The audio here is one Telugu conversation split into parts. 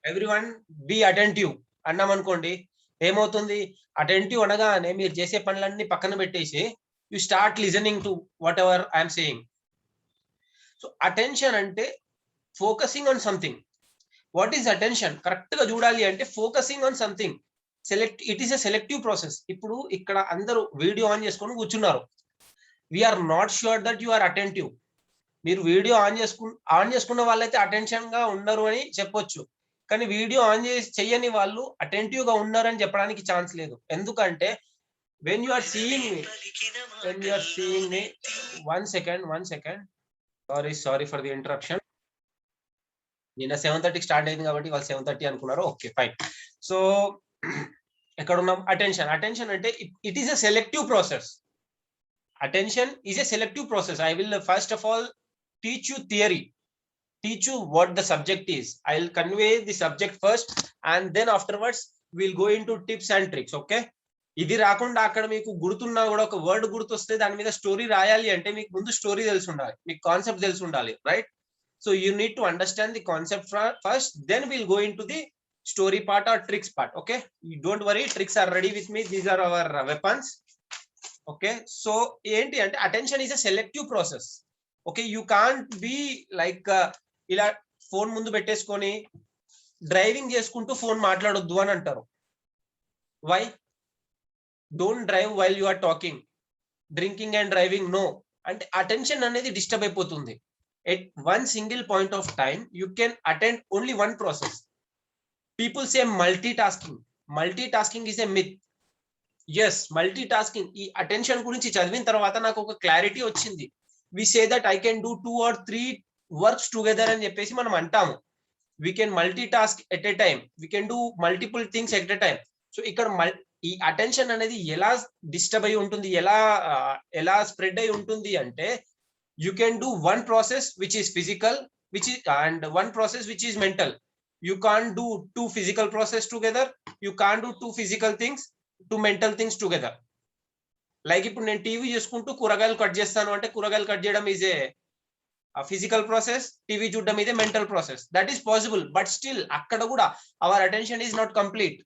ఎవ్రీవన్ బి అటెంటివ్ అన్నాం అనుకోండి, ఏమవుతుంది? అటెంటివ్ అనగానే మీరు చేసే పనులన్నీ పక్కన పెట్టేసి you start listening to whatever I'm saying. So attention అంటే focusing on something. What is attention? Correct గా చూడాలి అంటే focusing on something. It is a selective process. ఇప్పుడు ఇక్కడ అందరూ వీడియో ఆన్ చేసుకొని కూర్చున్నారు. We are not sure that you are attentive. మీరు వీడియో ఆన్ చేసుకున్న వాళ్ళైతే అటెన్షన్ గా ఉండరు అని చెప్పొచ్చు. కానీ వీడియో ఆన్ చెయ్యని వాళ్ళు అటెంటివ్ గా ఉన్నారని చెప్పడానికి ఛాన్స్ లేదు. ఎందుకంటే when you are seeing me one second sorry for the interruption. నిన్న 7:30 స్టార్ట్ అయింది కాబట్టి వాళ్ళు 7:30 అనుకున్నారు. Okay fine. సో ఎక్కడ ఉన్నాం? అటెన్షన్ అంటే it is a selective process. Attention is a selective process. I will first of all teach you what the subject is. I'll convey the subject first and then afterwards we'll go into tips and tricks. Okay, ఇది రాకుండా అక్కడ మీకు గుర్తున్నా కూడా ఒక వర్డ్ గుర్తొస్తే దాని మీద స్టోరీ రాయాలి అంటే మీకు ముందు స్టోరీ తెలిసి ఉండాలి, మీకు కాన్సెప్ట్ తెలిసి ఉండాలి, right? So you need to understand the concept first, then will go in to the story part or tricks part. Okay, don't worry, tricks are ready with me, these are our weapons. Okay, so ఏంటి అంటే attention is a selective process. Okay, you can't be like ఇలా ఫోన్ ముందు పెట్టేసుకొని డ్రైవింగ్ చేసుకుంటూ ఫోన్ మాట్లాడొద్దు అని అంటారు. Why? Don't drive while you are talking. Drinking and driving no. అంటే అటెన్షన్ అనేది డిస్టర్బ్ అయిపోతుంది. At one single point of time you can attend only one process. People say multi tasking is a myth. Yes, multi tasking. ఈ అటెన్షన్ గురించి చదివిన తర్వాత నాకు ఒక క్లారిటీ వచ్చింది. we say that I can do 2 or 3 works together అని చెప్పేసి మనం అంటాము. we can multitask at a time, we can do multiple things at a time. So ఇక్కడ ఈ అటెన్షన్ అనేది ఎలా డిస్టర్బ్ అయి ఉంటుంది, ఎలా స్ప్రెడ్ అయి ఉంటుంది అంటే you can do one process which is physical and one process which is mental. You can't do 2 physical process together, you can't do 2 physical things, 2 mental things together. Like ఇప్పుడు నేను టీవీ చూసుకుంటూ కూరగాయలు కట్ చేస్తాను అంటే కూరగాయలు కట్ చేయడం is a physical process, TV చూడడం ఇదే mental process. That is possible, but still అక్కడ కూడా our attention is not complete.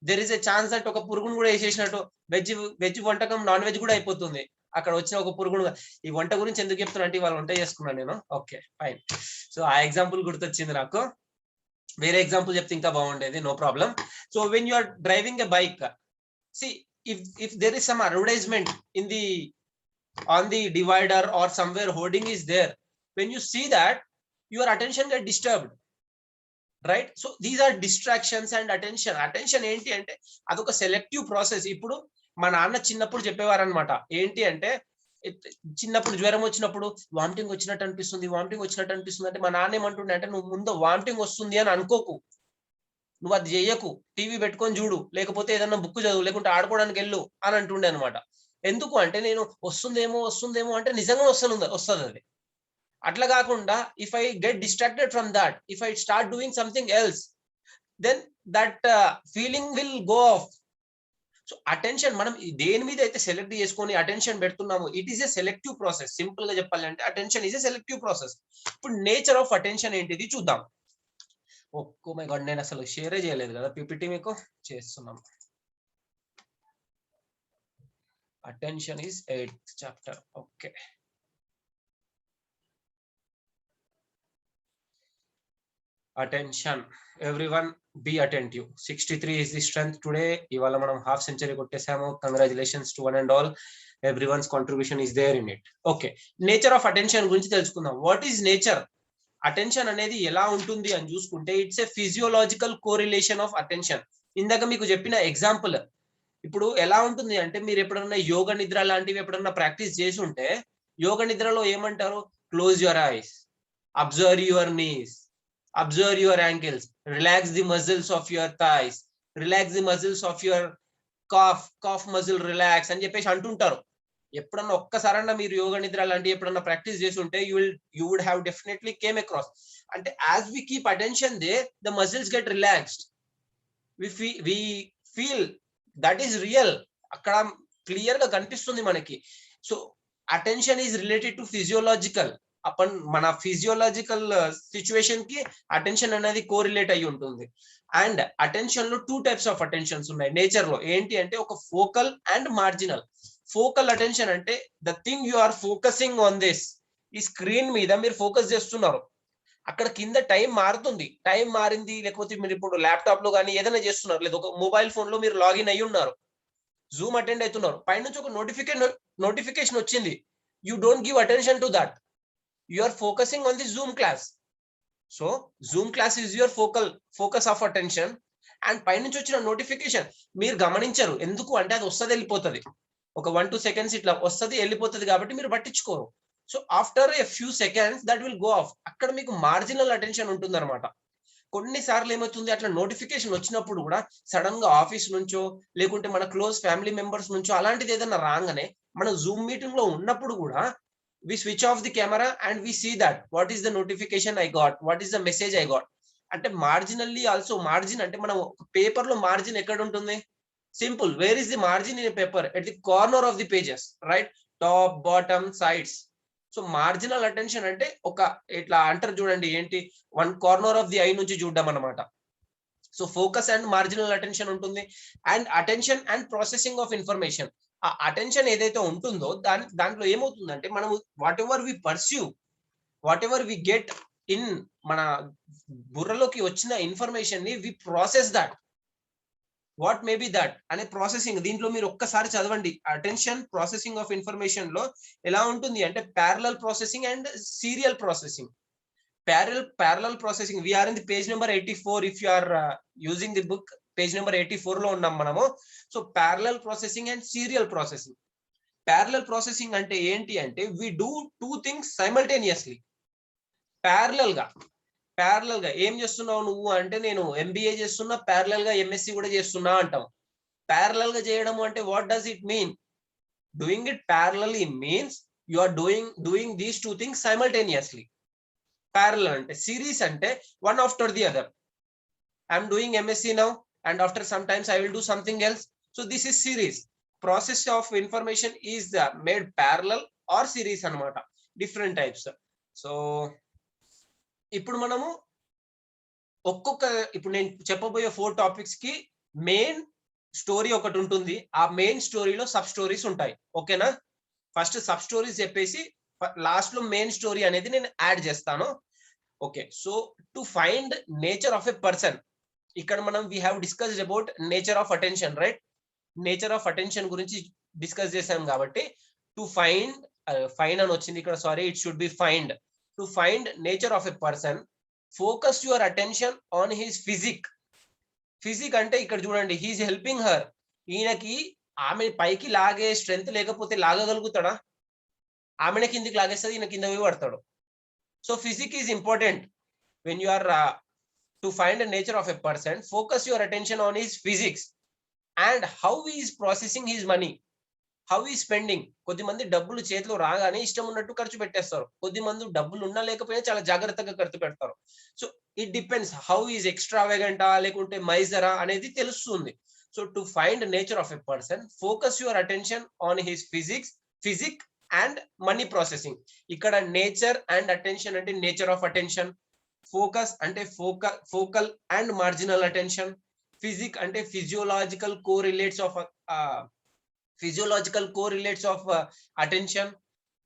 There is a chance that ఒక పురుగును కూడా వేసేసినట్టు వెజ్ వంటకం నాన్ వెజ్ కూడా అయిపోతుంది. అక్కడ వచ్చిన ఒక పురుగును. ఈ వంట గురించి ఎందుకు చెప్తున్నా అంటే ఇవాళ వంట చేసుకున్నాను నేను. Okay fine. సో ఆ ఎగ్జాంపుల్ గుర్తొచ్చింది నాకు. వేరే ఎగ్జాంపుల్ చెప్తే ఇంకా బాగుండేది, no problem. So when you are driving a bike, see if there is some advertisement on the divider or somewhere hoarding is there, when you see that your attention get disturbed, right? So these are distractions and attention ఏంటి అంటే అదొక సెలెక్టివ్ ప్రాసెస్. ఇప్పుడు మా నాన్న చిన్నప్పుడు చెప్పేవారు అనమాట. ఏంటి అంటే చిన్నప్పుడు జ్వరం వచ్చినప్పుడు వామిటింగ్ వచ్చినట్టు అనిపిస్తుంది అంటే మా నాన్న ఏమంటుండే అంటే నువ్వు ముందు వామిటింగ్ వస్తుంది అని అనుకోకు, నువ్వు అది చెయ్యకు, టీవీ పెట్టుకొని చూడు, లేకపోతే ఏదన్నా బుక్ చదువు, లేకుంటే ఆడుకోవడానికి వెళ్ళు అని అంటుండే అనమాట. ఎందుకు అంటే నేను వస్తుందేమో అంటే నిజంగా వస్తుంది అది. అట్లా కాకుండా if I get distracted from that, if I start doing something else, then that feeling will go off. So attention మనం దేని మీద అయితే సెలెక్ట్ చేసుకొని అటెన్షన్ పెడుతున్నామో it is a selective process. Simple గా చెప్పాలంటే attention is a selective process. ఇప్పుడు నేచర్ ఆఫ్ అటెన్షన్ ఏంటిది చూద్దాం. ఓ మై గాడ్, నేను అసలు షేరే చేయలేదు కదా పీపీటీ, మీకు చేస్తున్నాం. Attention is 8th chapter. Okay, attention. Everyone be attentive. 63 is the strength today. ఇవాళ మనం హాఫ్ సెంచరీ కొట్టేసాము. Congratulations to one and all. Everyone's contribution is there in it. Okay, nature of attention గురించి తెలుసుకుందాం. What is nature? అటెన్షన్ అనేది ఎలా ఉంటుంది అని చూసుకుంటే it's a physiological correlation of attention. ఇందాక మీకు చెప్పిన ఎగ్జాంపుల్ ఇప్పుడు ఎలా ఉంటుంది అంటే మీరు ఎప్పుడన్నా యోగ నిద్ర లాంటివి ఎప్పుడన్నా ప్రాక్టీస్ చేసి ఉంటే యోగ నిద్రలో ఏమంటారు? Close your eyes, observe your knees, observe your ankles, relax the muscles of your thighs, relax the muscles of your calf muscle relax అని చెప్పేసి అంటుంటారు. ఎప్పుడన్నా ఒక్కసారన్నా మీరు యోగ నిద్ర లాంటివి ఎప్పుడన్నా ప్రాక్టీస్ చేసి ఉంటే you would have definitely came across. అంటే as we keep attention there the muscles get relaxed, we feel that is real. అక్కడ క్లియర్ గా కనిపిస్తుంది మనకి. So attention is related to physiological. Upon మన ఫిజియోలాజికల్ సిచ్యువేషన్ కి అటెన్షన్ అనేది కోరిలేట్ అయి ఉంటుంది. అండ్ అటెన్షన్ లో 2 టైప్స్ ఆఫ్ అటెన్షన్స్ ఉన్నాయి నేచర్ లో. ఏంటి అంటే ఒక focal and marginal. Focal attention అంటే the thing you are focusing on this. ఈ స్క్రీన్ మీద మీరు ఫోకస్ చేస్తున్నారు, అక్కడ కింద టైం మారుతుంది, టైం మారింది, లేకపోతే మీరు ఇప్పుడు ల్యాప్టాప్ లో కానీ ఏదైనా చేస్తున్నారు, లేదా ఒక మొబైల్ ఫోన్ లో మీరు లాగిన్ అయ్యి ఉన్నారు, జూమ్ అటెండ్ అవుతున్నారు, పైనుంచి ఒక నోటిఫికేషన్ వచ్చింది. You don't give attention to that, you are focusing on the Zoom class. So Zoom class is your focus of attention. And పైనుంచి వచ్చిన నోటిఫికేషన్ మీరు గమనించరు, ఎందుకు అంటే అది వస్తుంది వెళ్ళిపోతుంది, ఒక 1-2 సెకండ్స్ ఇట్లా వస్తుంది వెళ్ళిపోతుంది, కాబట్టి మీరు పట్టించుకోరు. So after a few seconds that will go of. అక్కడ మీకు మార్జినల్ అటెన్షన్ ఉంటుంది అనమాట. కొన్నిసార్లు ఏమవుతుంది, అట్లా నోటిఫికేషన్ వచ్చినప్పుడు కూడా సడన్ గా ఆఫీస్ నుంచో లేకుంటే మన క్లోజ్ ఫ్యామిలీ మెంబర్స్ నుంచో అలాంటిది ఏదైనా రాగానే మనం జూమ్ మీటింగ్ లో ఉన్నప్పుడు కూడా we switch off the camera and we see that what is the notification I got, what is the message I got. అంటే మార్జినల్లీ ఆల్సో, మార్జిన్ అంటే మనం పేపర్ లో మార్జిన్ ఎక్కడ ఉంటుంది, simple, where is the margin in paper, at the corner of the pages, right, top bottom sides. So marginal attention అంటే ఒక ఇట్లా అంటారు చూడండి, ఏంటి, 1 కార్నర్ ఆఫ్ ది ఐ నుంచి చూడడం అనమాట. So focus and marginal attention ఉంటుంది. And attention and processing of information. ఆ అటెన్షన్ ఏదైతే ఉంటుందో దాంట్లో ఏమవుతుందంటే మనం whatever we pursue, whatever we get in, మన బుర్రలోకి వచ్చిన ఇన్ఫర్మేషన్ ని we process that, what may be that అనే ప్రాసెసింగ్. దీంట్లో మీరు ఒక్కసారి చదవండి, అటెన్షన్ ప్రాసెసింగ్ ఆఫ్ ఇన్ఫర్మేషన్ లో ఎలా ఉంటుంది అంటే parallel processing and serial processing. parallel processing, we are in the page number 84. if you are using the book, page number 84 లో ఉన్నాం మనము. So parallel processing and serial processing. parallel processing అంటే ఏంటి అంటే we do 2 things simultaneously. parallel గా ఏం చేస్తున్నావు నువ్వు అంటే నేను MBA చేస్తున్నా, parallel గా MSc కూడా చేస్తున్నా అంటాం. parallel గా చేయడం అంటే what does it mean? doing it parallelly means you are doing these 2 things simultaneously. parallel అంటే సిరీస్ అంటే one after the other. I'm doing MSc now and after sometimes I will do something else. So this is series. Process of information is made parallel or series అన్నమాట, different types. సో ఇప్పుడు మనము ఇప్పుడు నేను చెప్పబోయే 4 టాపిక్స్ కి మెయిన్ స్టోరీ ఒకటి ఉంటుంది. ఆ మెయిన్ స్టోరీలో సబ్ స్టోరీస్ ఉంటాయి. ఓకేనా? ఫస్ట్ సబ్ స్టోరీస్ చెప్పేసి లాస్ట్ లో మెయిన్ స్టోరీ అనేది నేను యాడ్ చేస్తాను. Okay, so to find nature of a person, ఇక్కడ మనం we have discussed about nature of attention, right? Nature of attention గురించి డిస్కస్ చేసాం కాబట్టి టు ఫైండ్ అని వచ్చింది ఇక్కడ, sorry, it should B find. To find nature of a person, focus your attention on his physique అంటే ఇక్కడ చూడండి, హీఈస్ హెల్పింగ్ హర్. ఈయనకి ఆమె పైకి లాగే స్ట్రెంత్ లేకపోతే లాగగలుగుతాడా? ఆమెన కిందికి లాగేస్తుంది, ఈయన కింద పోయి పడతాడు. So physics is important when you are to find the nature of a person. Focus your attention on his physics and how he is processing his money, how he is spending. కొద్దిమంది డబ్బులు చేతిలో రాగానే ఇష్టం ఉన్నట్టు ఖర్చు పెట్టేస్తారు, కొద్దిమంది డబ్బులు ఉన్నా లేకపోయినా చాలా జాగ్రత్తగా ఖర్చు పెడతారు. So it depends how is ఎక్స్ట్రావెగెంటా లేకుంటే మైజరా అనేది తెలుస్తుంది. So to find nature of a person, focus your attention on his physique and money processing. ఇక్కడ నేచర్ అండ్ అటెన్షన్ అంటే నేచర్ ఆఫ్ అటెన్షన్, ఫోకస్ అంటే focal and marginal attention, physique అంటే physiological correlates of attention.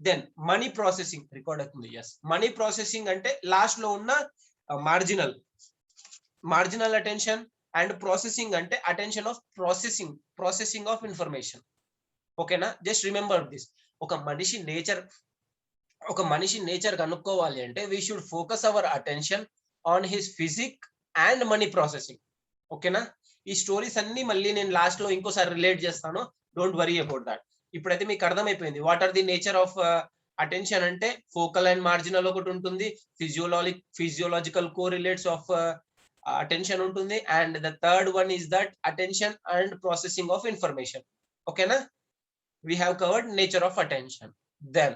Then money processing, record అవుతుంది, ఎస్, మనీ ప్రాసెసింగ్ అంటే లాస్ట్ లో ఉన్న మార్జినల్ అటెన్షన్. అండ్ ప్రాసెసింగ్ అంటే attention of processing of information. ఓకేనా? Just remember this. ఒక మనిషి నేచర్ కనుక్కోవాలి అంటే we should focus our attention on his physique and money processing. ఓకేనా? ఈ స్టోరీస్ అన్ని మళ్ళీ నేను లాస్ట్ లో ఇంకోసారి రిలేట్ చేస్తాను, డోంట్ వరీ అబౌట్ దాట్. ఇప్పుడైతే మీకు అర్థమైపోయింది what are the nature of attention అంటే ఫోకల్ అండ్ మార్జినల్ ఒకటి ఉంటుంది, ఫిజియోలాజికల్ కోరిలేట్స్ ఆఫ్ అటెన్షన్ ఉంటుంది, and the third one is that attention and processing of information. ఓకేనా? We have covered nature of attention. Then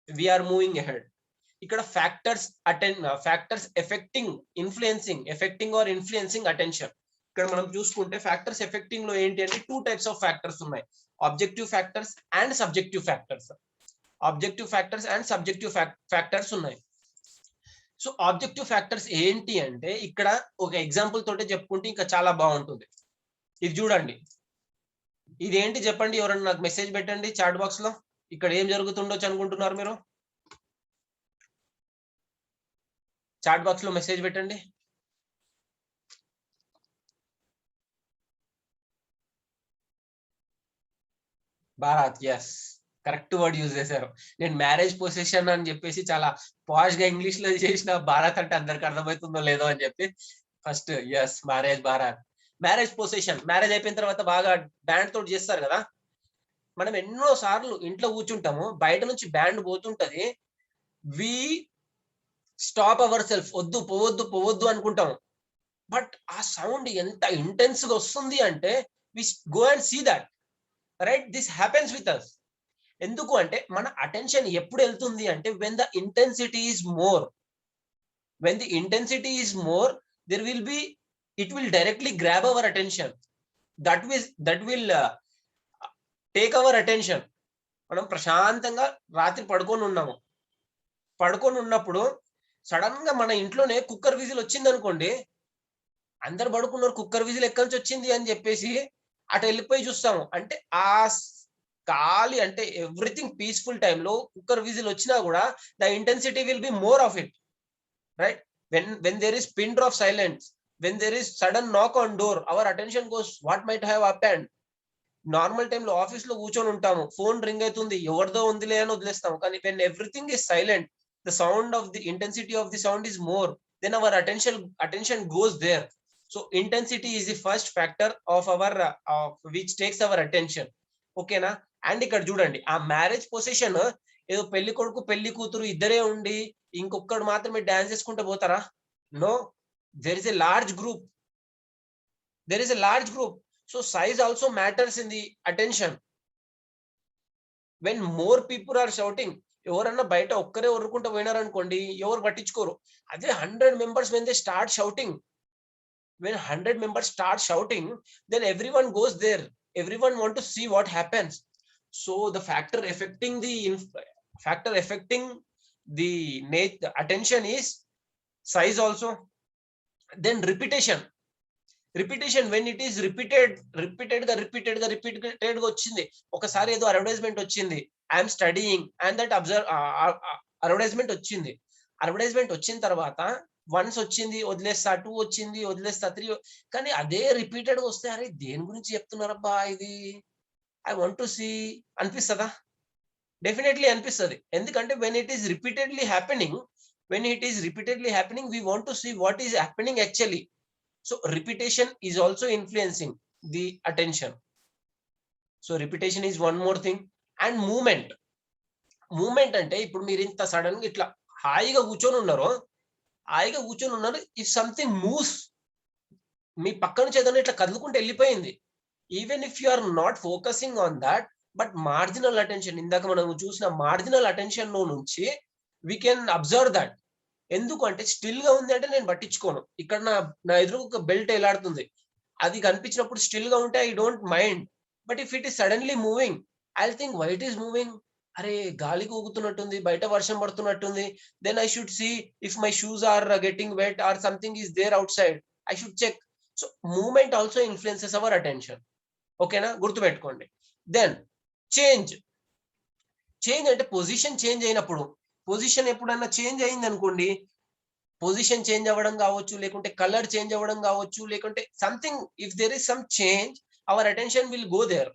we are moving ahead. ఇక్కడ factors affecting or influencing attention. ఇక్కడ మనం చూసుకుంటే ఫ్యాక్టర్స్ ఎఫెక్టింగ్ లో ఏంటి అంటే 2 టైప్స్ ఆఫ్ ఫ్యాక్టర్స్ ఉన్నాయి, objective factors and subjective factors. Objective factors and subjective factors ఉన్నాయి. సో ఆబ్జెక్టివ్ ఫ్యాక్టర్స్ ఏంటి అంటే ఇక్కడ ఒక ఎగ్జాంపుల్ తోటే చెప్పుకుంటే ఇంకా చాలా బాగుంటుంది. ఇది చూడండి, ఇదేంటి చెప్పండి, ఎవరన్నా నాకు మెసేజ్ పెట్టండి చాట్ బాక్స్ లో. ఇక్కడ ఏం జరుగుతుండొచ్చు అనుకుంటున్నారు మీరు? చాట్ బాక్స్ లో మెసేజ్ పెట్టండి. Bharat, yes, correct word use చేశారు. నేను మ్యారేజ్ పొజిషన్ అని చెప్పేసి చాలా పాష్ గా ఇంగ్లీష్ లో చేసిన భారత్ అంటే అందరికి అర్థమవుతుందో లేదో అని చెప్పి first yes marriage Bharat. Marriage position, marriage అయిపోయిన తర్వాత బాగా బ్యాండ్ తోటి చేస్తారు కదా. మనం ఎన్నో సార్లు ఇంట్లో కూర్చుంటాము, బయట నుంచి బ్యాండ్ పోతుంటది, వి స్టాప్ అవర్ సెల్ఫ్, వద్దు పోవద్దు పోవద్దు అనుకుంటాము. బట్ ఆ సౌండ్ ఎంత ఇంటెన్స్ గా వస్తుంది అంటే we go and see that, right? This happens with us. ఎందుకు అంటే మన అటెన్షన్ ఎప్పుడు వెళ్తుంది అంటే when the intensity is more. When the intensity is more, there will be, it will directly grab our attention. That will take our attention. మనం ప్రశాంతంగా రాత్రి పడుకొని ఉన్నాము, పడుకొని ఉన్నప్పుడు సడన్ గా మన ఇంట్లోనే కుక్కర్ విజిల్ వచ్చింది అనుకోండి, అందరు పడుకున్నారు, కుక్కర్ విజిల్ ఎక్కడి నుంచి వచ్చింది అని చెప్పేసి అటు వెళ్ళిపోయి చూస్తాము. అంటే ఆ ఖాళీ అంటే ఎవ్రీథింగ్ పీస్ఫుల్ టైంలో కుక్కర్ విజిల్ వచ్చినా కూడా the intensity will be more of it, right? when there is pin drop silence, when there is sudden knock on door, our attention goes what might have happened. Normal టైంలో ఆఫీస్ లో కూర్చొని ఉంటాము, ఫోన్ రింగ్ అవుతుంది, ఎవరిదో ఉందిలే అని వదిలేస్తాము. కానీ when everything is silent, the sound of the intensity of the sound is more, then our attention goes there. So intensity is the first factor of our which takes our attention. ఓకేనా? అండ్ ఇక్కడ చూడండి, ఆ మ్యారేజ్ పొజిషన్ ఏదో పెళ్లి కొడుకు పెళ్లి కూతురు ఇద్దరే ఉండి ఇంకొకడు మాత్రమే డాన్స్ చేసుకుంటూ పోతారా? No, there is a large group, there is a large group. So size also matters in the attention. When more people are shouting, ఎవరన్నా బయట ఒక్కరే ఒరుకుంటూ పోయినారు అనుకోండి, ఎవరు పట్టించుకోరు. అదే 100 members when they start shouting, when 100 members start shouting, then everyone goes there, everyone want to see what happens. So the factor affecting the attention is size also. Then repetition, when it is repeated గా వచ్చింది. ఒకసారి ఏదో అడ్వర్టైజ్మెంట్ వచ్చింది, I'm studying and that advertisement వచ్చింది. అడ్వర్టైజ్మెంట్ వచ్చిన తర్వాత వన్స్ వచ్చింది వదిలేస్తా, 2 వచ్చింది వదిలేస్తా, 3, కానీ అదే రిపీటెడ్ గా వస్తే అరే దేని గురించి చెప్తున్నారబ్బా ఇది, ఐ వాంట్ టు సీ అనిపిస్తుందా? డెఫినెట్లీ అనిపిస్తుంది. ఎందుకంటే when it is repeatedly happening, we want to see what is happening actually. So repetition is also influencing the attention. So repetition is one more thing. And movement అంటే ఇప్పుడు మీరు ఇంత సడన్ గా ఇట్లా హాయిగా కూర్చొని ఉన్నారు, ఇఫ్ సంథింగ్ మూవ్స్, మీ పక్క నుంచి ఏదైనా ఇట్లా కదులుకుంటూ వెళ్ళిపోయింది, even if you are not focusing on that, but marginal attention, ఇందాక మనం చూసిన మార్జినల్ అటెన్షన్ లో నుంచి వీ కెన్ అబ్జర్వ్ దట్. ఎందుకు అంటే స్టిల్ గా ఉంది అంటే నేను పట్టించుకోను. ఇక్కడ నా ఎదురు ఒక బెల్ట్ ఎలాడుతుంది, అది కనిపించినప్పుడు స్టిల్ గా ఉంటే I don't mind. But if it is suddenly moving, I think why it is moving, అరే గాలికి ఊగుతున్నట్టుంది, బయట వర్షం పడుతున్నట్టుంది, then I should see if my shoes are getting wet or something is there outside, I should check. So movement also influences our attention. ఓకేనా? గుర్తుపెట్టుకోండి. దెన్ చేంజ్ అంటే పొజిషన్ చేంజ్ అయినప్పుడు, పొజిషన్ ఎప్పుడన్నా చేంజ్ అయింది అనుకోండి, పొజిషన్ చేంజ్ అవ్వడం కావచ్చు, లేకుంటే కలర్ చేంజ్ అవ్వడం కావచ్చు, లేకుంటే something, if there is some change our attention will go there.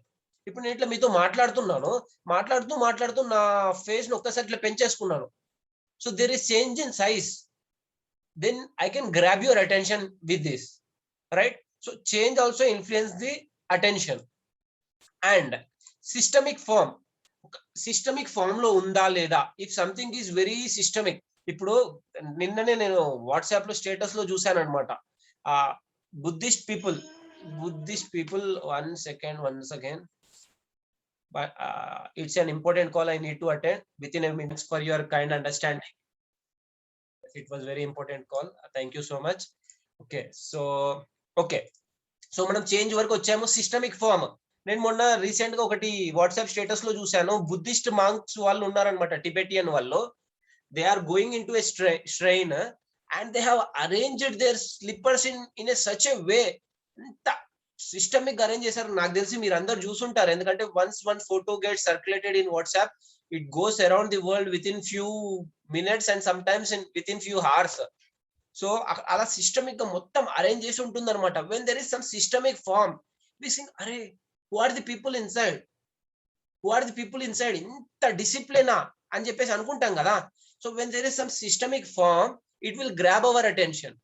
ఇప్పుడు నేను ఇట్లా మీతో మాట్లాడుతూ నా ఫేస్ ని ఒక్కసారి ఇట్లా పెంచేసుకున్నాను. So there is change in size, then I can grab your attention with this, right? So change also influence the attention. And systemic form లో ఉందా లేదా, if something is very systemic. ఇప్పుడు నిన్ననే నేను వాట్సాప్ లో స్టేటస్ లో చూసాను అనమాట, Buddhist people, one second, it's an important call, I need to attend within a minutes for your kind understanding. It was very important call, thank you so much. Okay, so మనం చేంజ్ వరకు వచ్చాము. సిస్టమిక్ ఫామ్, నేను మొన్న రీసెంట్ గా ఒకటి వాట్సాప్ స్టేటస్ లో చూసాను, బుద్ధిస్ట్ మాంక్స్ వాళ్ళు ఉన్నారనమాట, టిబెటియన్ వాళ్ళు. They are going in to a shrine and they have arranged their slippers in a such a way. ఇంత సిస్టమిక్ అరేంజ్ చేశారు. నాకు తెలిసి మీరు అందరు చూసుంటారు, ఎందుకంటే once one photo get circulated in WhatsApp, it goes around the world within few minutes and sometimes within few hours. So అలా సిస్టమిక్ గా మొత్తం అరేంజ్ చేసి ఉంటుంది అనమాట. When there is some systemic form, we think అరే who are the people inside, who are the people inside, ఇంత డిసిప్లినా అని చెప్పేసి అనుకుంటాం కదా. So when there is some systemic form, it will grab our attention.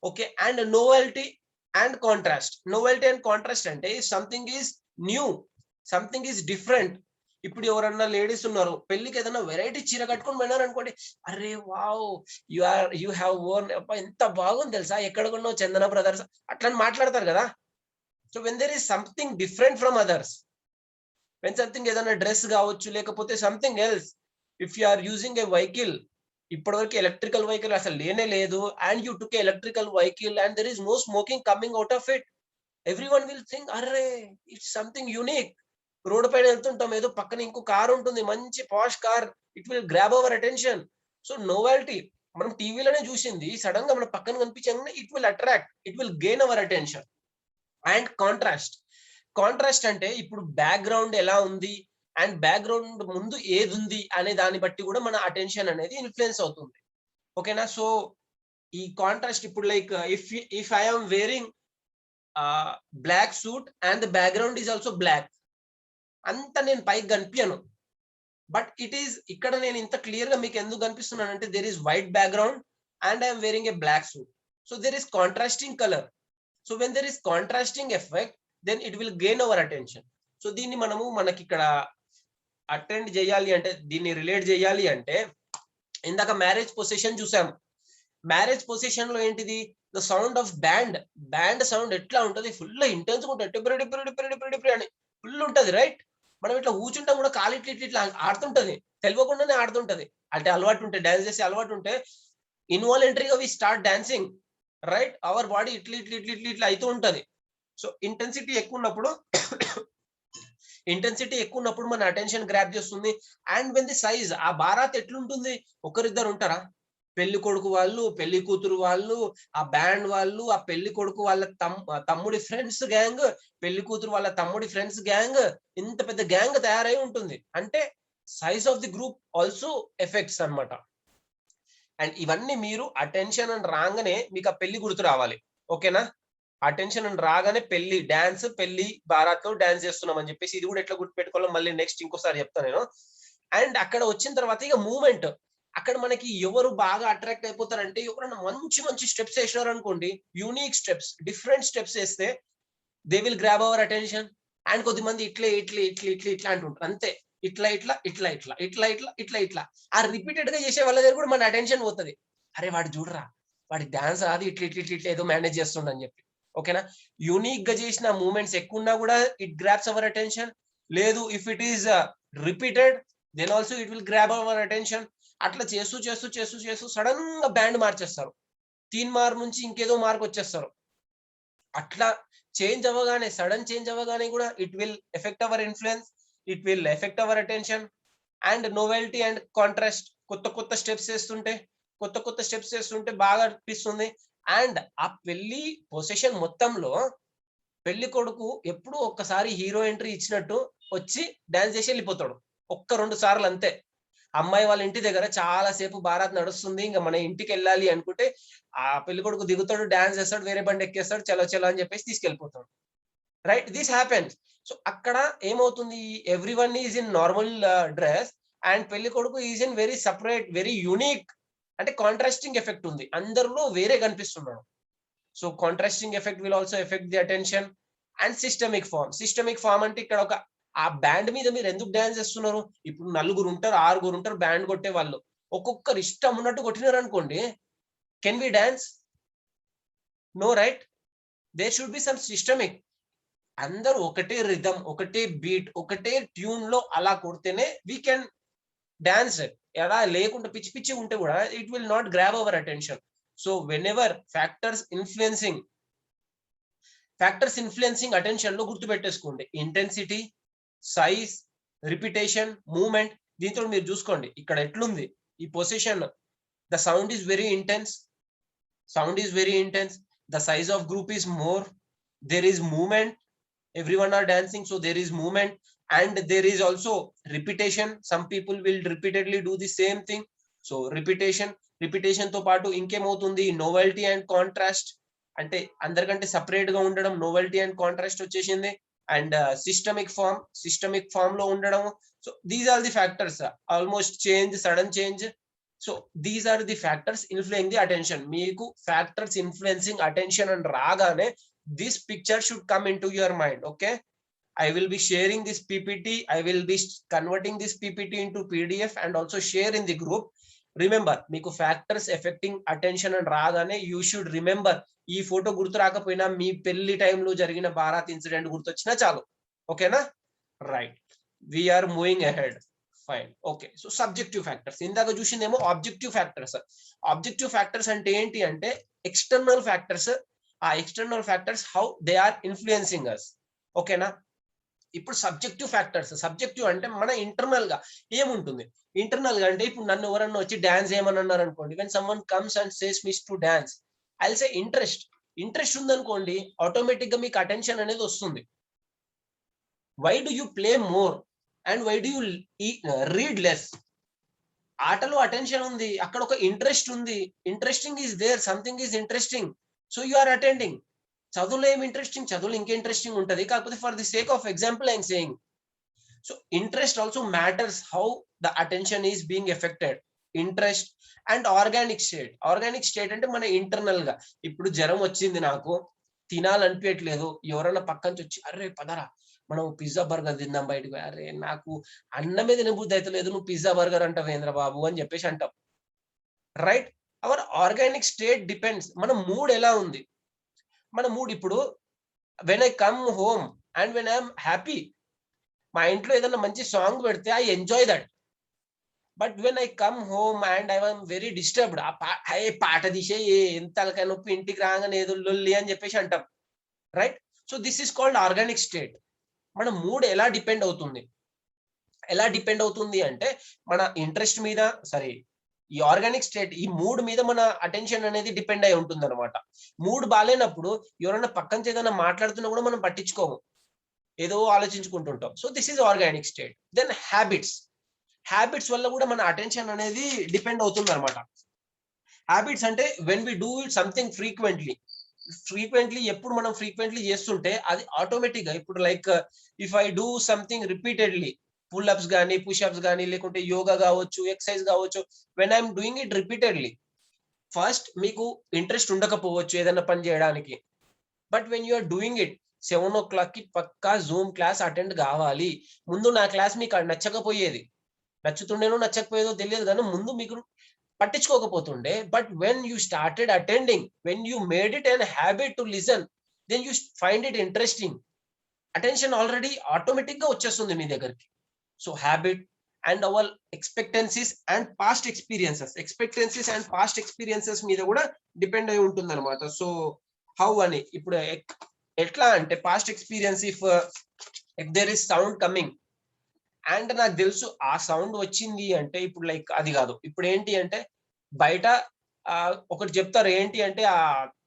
Okay, and novelty and contrast. Novelty and contrast అంటే something is new, something is different. ఇప్పుడు ఎవరన్నా లేడీస్ ఉన్నారు, పెళ్లికి ఏదైనా వెరైటీ చీర కట్టుకొని పోయినారు అనుకోండి, అరే వావ్ యు హ్యావ్ వోర్న్, ఎంత బాగుంది తెలుసా, ఎక్కడ కొన్నావు, చందన బ్రదర్స్, అట్లా మాట్లాడతారు కదా. So when there is something different from others, when something ఏదైనా డ్రెస్ కావచ్చు, లేకపోతే something else, if you are using a vehicle, ఇప్పటివరకు ఎలక్ట్రికల్ వెహికల్ అసలు లేనే లేదు, and you took electrical vehicle and there is no smoking coming out of it, everyone will think అరే ఇట్స్ సంథింగ్ యూనిక్. రోడ్ పైన వెళ్తుంటాం, ఏదో పక్కన ఇంకో కార్ ఉంటుంది, మంచి posh car, it will grab our attention. So నోవాలిటీ మనం టీవీలోనే చూసింది సడన్ గా మన పక్కన కనిపించగానే it will attract, it will gain our attention. And contrast, contrast అంటే ఇప్పుడు బ్యాక్గ్రౌండ్ ఎలా ఉంది అండ్ బ్యాక్గ్రౌండ్ ముందు ఏది ఉంది అనే దాన్ని బట్టి కూడా మన అటెన్షన్ అనేది ఇన్ఫ్లుయెన్స్ అవుతుంది. ఓకేనా. సో ఈ కాంట్రాస్ట్ ఇప్పుడు like if I am wearing black suit and the background is also black, అంత నేను పైకి కనిపించను, బట్ ఇట్ ఈస్ ఇక్కడ నేను ఇంత క్లియర్ గా మీకు ఎందుకు కనిపిస్తున్నానంటే there is white background and I'm wearing a black suit, so there is contrasting colour. So when there is contrasting effect then it will gain our attention. So దీన్ని మనకి ఇక్కడ అటెండ్ చేయాలి అంటే, దీన్ని రిలేట్ చేయాలి అంటే, ఇందాక మ్యారేజ్ పొజిషన్ చూసాము. మ్యారేజ్ పొజిషన్ లో ఏంటిది, the sound of band, band sound ఎట్లా ఉంటది, ఫుల్ ఇంటెన్స్ గా ఉంటుంది, డిప్రి అని ఫుల్ ఉంటది, రైట్. మనం ఇట్లా కూర్చుంటాం కూడా, కాలు ఇట్లా ఇట్లా ఆడుతుంటది, తెలియకుండానే ఆడుతుంటది. అంటే అలవాటు ఉంటే, డాన్స్ చేసే అలవాటు ఉంటే ఇన్వాలంటరీగా we start dancing, right. Our body ఇట్లా అవుతూ ఉంటది. సో ఇంటెన్సిటీ ఎక్కువ ఉన్నప్పుడు మన అటెన్షన్ గ్రాప్ చేస్తుంది. అండ్ వెన్ ది సైజ్, ఆ బారాత్ ఎట్లుంటుంది, ఒకరిద్దరు ఉంటారా, పెళ్లి కొడుకు వాళ్ళు, పెళ్లి కూతురు వాళ్ళు, ఆ బ్యాండ్ వాళ్ళు, ఆ పెళ్లి కొడుకు వాళ్ళ తమ్ముడి ఫ్రెండ్స్ గ్యాంగ్, పెళ్లి కూతురు వాళ్ళ తమ్ముడి ఫ్రెండ్స్ గ్యాంగ్, ఇంత పెద్ద గ్యాంగ్ తయారై ఉంటుంది. అంటే size of the group also effects అన్నమాట. అండ్ ఇవన్నీ మీరు అటెన్షన్ అని రాగానే మీకు ఆ పెళ్లి గుర్తు రావాలి. ఓకేనా. అటెన్షన్ అని రాగానే పెళ్లి డాన్స్, పెళ్లి బారాత్ లో డాన్స్ చేస్తున్నాం అని చెప్పేసి, ఇది కూడా ఎట్లా గుర్తు పెట్టుకోవాలో మళ్ళీ నెక్స్ట్ ఇంకోసారి చెప్తాను నేను. అండ్ అక్కడ వచ్చిన తర్వాత ఇక మూమెంట్, అక్కడ మనకి ఎవరు బాగా అట్రాక్ట్ అయిపోతారంటే, ఎవరైనా మంచి మంచి స్టెప్స్ వేసినారు అనుకోండి, యూనిక్ స్టెప్స్, డిఫరెంట్ స్టెప్స్ వేస్తే they will grab our attention. And కొద్దిమంది ఇట్లా అంటుంటారు, అంతే, ఇట్లా ఆ రిపీటెడ్ గా చేసే వాళ్ళ దగ్గర కూడా మన అటెన్షన్ పోతుంది. అరే వాడు చూడరా, వాడి డాన్స్ అది ఇట్లా ఏదో మేనేజ్ చేస్తుండని చెప్పి. ఓకేనా. యూనిక్ గా చేసిన మూమెంట్స్ ఎక్కువ ఉన్నా కూడా ఇట్ గ్రాబ్స్ అవర్ అటెన్షన్. లేదు, if it is repeated then also it will grab our attention. అట్లా చేస్తూ సడన్ గా బ్యాండ్ మార్చేస్తారు, 3 మార్క్ నుంచి ఇంకేదో మార్క్ వచ్చేస్తారు. అట్లా చేంజ్ అవ్వగానే, సడన్ చేంజ్ అవ్వగానే కూడా it will effect our influence, it will effect our attention. And novelty and contrast, కొత్త స్టెప్స్ వేస్తుంటే బాగా అనిపిస్తుంది. అండ్ ఆ పెళ్లి పొజిషన్ మొత్తంలో పెళ్లి కొడుకు ఎప్పుడు ఒక్కసారి హీరో ఎంట్రీ ఇచ్చినట్టు వచ్చి డాన్స్ చేసి వెళ్ళిపోతాడు, 1-2 సార్లు అంతే. అమ్మాయి వాళ్ళ ఇంటి దగ్గర చాలా సేపు బారాత్ నడుస్తుంది, ఇంకా మన ఇంటికి వెళ్ళాలి అనుకుంటే ఆ పెళ్లి కొడుకు దిగుతాడు, డాన్స్ చేస్తాడు, వేరే బండి ఎక్కేస్తాడు, చలో అని చెప్పేసి తీసుకెళ్లిపోతాడు, రైట్. This happens. సో అక్కడ ఏమవుతుంది, everyone is in normal dress and పెళ్లి కొడుకు is in very separate, very unique. అంటే కాంట్రాస్టింగ్ ఎఫెక్ట్ ఉంది, అందరిలో వేరే కనిపిస్తున్నాడు. So contrasting effect will also effect the attention. And systemic form అంటే ఇక్కడ ఒక ఆ బ్యాండ్ మీద మీరు ఎందుకు డాన్స్ చేస్తున్నారు, ఇప్పుడు 4 ఉంటారు 6 ఉంటారు బ్యాండ్ కొట్టే వాళ్ళు, ఒక్కొక్కరు ఇష్టం ఉన్నట్టు కొట్టినారు అనుకోండి, can we dance? No, right. There should be some systemic. అందరూ ఒకటే రిథమ్, ఒకటే బీట్, ఒకటే ట్యూన్ లో అలా కొడితేనే వీ కెన్ డాన్స్. ఎలా లేకుండా పిచ్చి ఉంటే కూడా it will not grab our attention. So whenever factors influencing factors influencing attention లో గుర్తుపెట్టేసుకోండి. Intensity, size, repetition, movement. దీంతో మీరు చూసుకోండి ఇక్కడ ఎట్లుంది ఈ position. The sound is very intense, the size of group is more, there is movement, everyone are dancing, so there is movement, and there is also repetition. Some people will repeatedly do the same thing, so repetition తో పాటు ఇంకేమవుతుంది, novelty and contrast, అంటే అందరికంటే సపరేట్ గా ఉండడం, novelty and contrast వచ్చేసింది. అండ్ సిస్టమిక్ ఫామ్ లో ఉండడం. So these are the factors. Almost change, sudden change. So these are the factors influencing the attention. మీకు ఫ్యాక్టర్స్ ఇన్ఫ్లుయెన్సింగ్ అటెన్షన్ అని రాగానే this picture should come into your mind. Okay, I will be sharing this PPT, I will be converting this PPT into PDF and also share in the group. Remember, meeku factors affecting attention and raagane you should remember. Ee photo gurtu rakapoyina mee pelli time lo jarigina Bharat incident gurtu vachina chalu. Okay na? Right, we are moving ahead. Fine. Okay, so subjective factors indaga chusindemo objective factors ante enti ante external factors. ఆ external factors how they are influencing us. ఓకేనా? ఇప్పుడు సబ్జెక్టివ్ అంటే మన ఇంటర్నల్ గా ఏముంటుంది. ఇంటర్నల్ గా అంటే ఇప్పుడు నన్ను ఎవరన్నా వచ్చి డాన్స్ ఏమని అన్నారు అనుకోండి, when someone comes and says miss to dance, I will say interest ఉందనుకోండి, ఆటోమేటిక్ గా మీకు అటెన్షన్ అనేది వస్తుంది. Why do you play more and why do you read less? ఆటలో అటెన్షన్ ఉంది, అక్కడ ఒక ఇంట్రెస్ట్ ఉంది, interesting is there, something is interesting, so you are attending. చదువులో ఏమి ఇంట్రెస్టింగ్, చదువులో ఇంకే ఇంట్రెస్టింగ్ ఉంటుంది, కాకపోతే for the sake of example I'm saying. So interest also matters how the attention is being affected. Interest and organic state అంటే మన ఇంటర్నల్ గా. ఇప్పుడు జ్వరం వచ్చింది, నాకు తినాలనిపించట్లేదు, ఎవరైనా పక్కన నుంచి వచ్చి అరే పదరా మనం పిజ్జా బర్గర్ తిందాం బయటకు, అరే నాకు అన్నమే తినబుద్ధి అయితే లేదు, నువ్వు పిజ్జా బర్గర్ అంటావు ఏంద్ర బాబు అని చెప్పేసి అంటాం. Right, our organic state depends. మన మూడ్ ఎలా ఉంది, మన మూడ్ ఇప్పుడు when I come home and when I'm happy, మా ఇంట్లో ఏదైనా మంచి సాంగ్ పెడితే I enjoy that. But when I come home and I am very disturbed, ఆ పాట తీసే ఎంత తలకాయ నొప్పి, ఇంటికి రాగానే ఏదో లొల్లి అని చెప్పేసి అంటాం. Right, so this is called organic state. మన మూడ్ ఎలా డిపెండ్ అవుతుంది అంటే మన ఇంట్రెస్ట్ మీద, సారీ ఈ ఆర్గానిక్ స్టేట్, ఈ మూడ్ మీద మన అటెన్షన్ అనేది డిపెండ్ అయి ఉంటుంది అనమాట. మూడ్ బాగాలేనప్పుడు ఎవరైనా పక్కన ఏదైనా మాట్లాడుతున్నా కూడా మనం పట్టించుకోము, ఏదో ఆలోచించుకుంటుంటాం. So this is organic state. Then habits వల్ల కూడా మన అటెన్షన్ అనేది డిపెండ్ అవుతుంది అనమాట. హ్యాబిట్స్ అంటే when we do it something frequently, ఎప్పుడు మనం ఫ్రీక్వెంట్లీ చేస్తుంటే అది ఆటోమేటిక్ గా, ఇప్పుడు like if I do something repeatedly, pull ups కానీ పుష్-అప్స్ కానీ లేకుంటే యోగా కావచ్చు, ఎక్సర్సైజ్ కావచ్చు, when I'm doing it repeatedly, first మీకు ఇంట్రెస్ట్ ఉండకపోవచ్చు ఏదైనా పని చేయడానికి, but when you're doing it 7 o'clock కి పక్కా జూమ్ క్లాస్ అటెండ్ కావాలి. ముందు నా క్లాస్ మీకు నచ్చకపోయేది, నచ్చుతుండేనో నచ్చకపోయేదో తెలియదు కానీ ముందు మీకు పట్టించుకోకపోతుండే. But when you started attending, when you made it an habit to listen, then you find it interesting. Attention already automatic గా వచ్చేస్తుంది మీ దగ్గరికి. So habit and our expectancies and past experiences మీద కూడా డిపెండ్ అయి ఉంటుంది అనమాట. సో హౌ అని, ఇప్పుడు ఎట్లా అంటే past experience, if there is sound coming and నాకు తెలుసు ఆ సౌండ్ వచ్చింది అంటే, ఇప్పుడు లైక్ అది కాదు, ఇప్పుడు ఏంటి అంటే బయట ఒకటి చెప్తారు, ఏంటి అంటే ఆ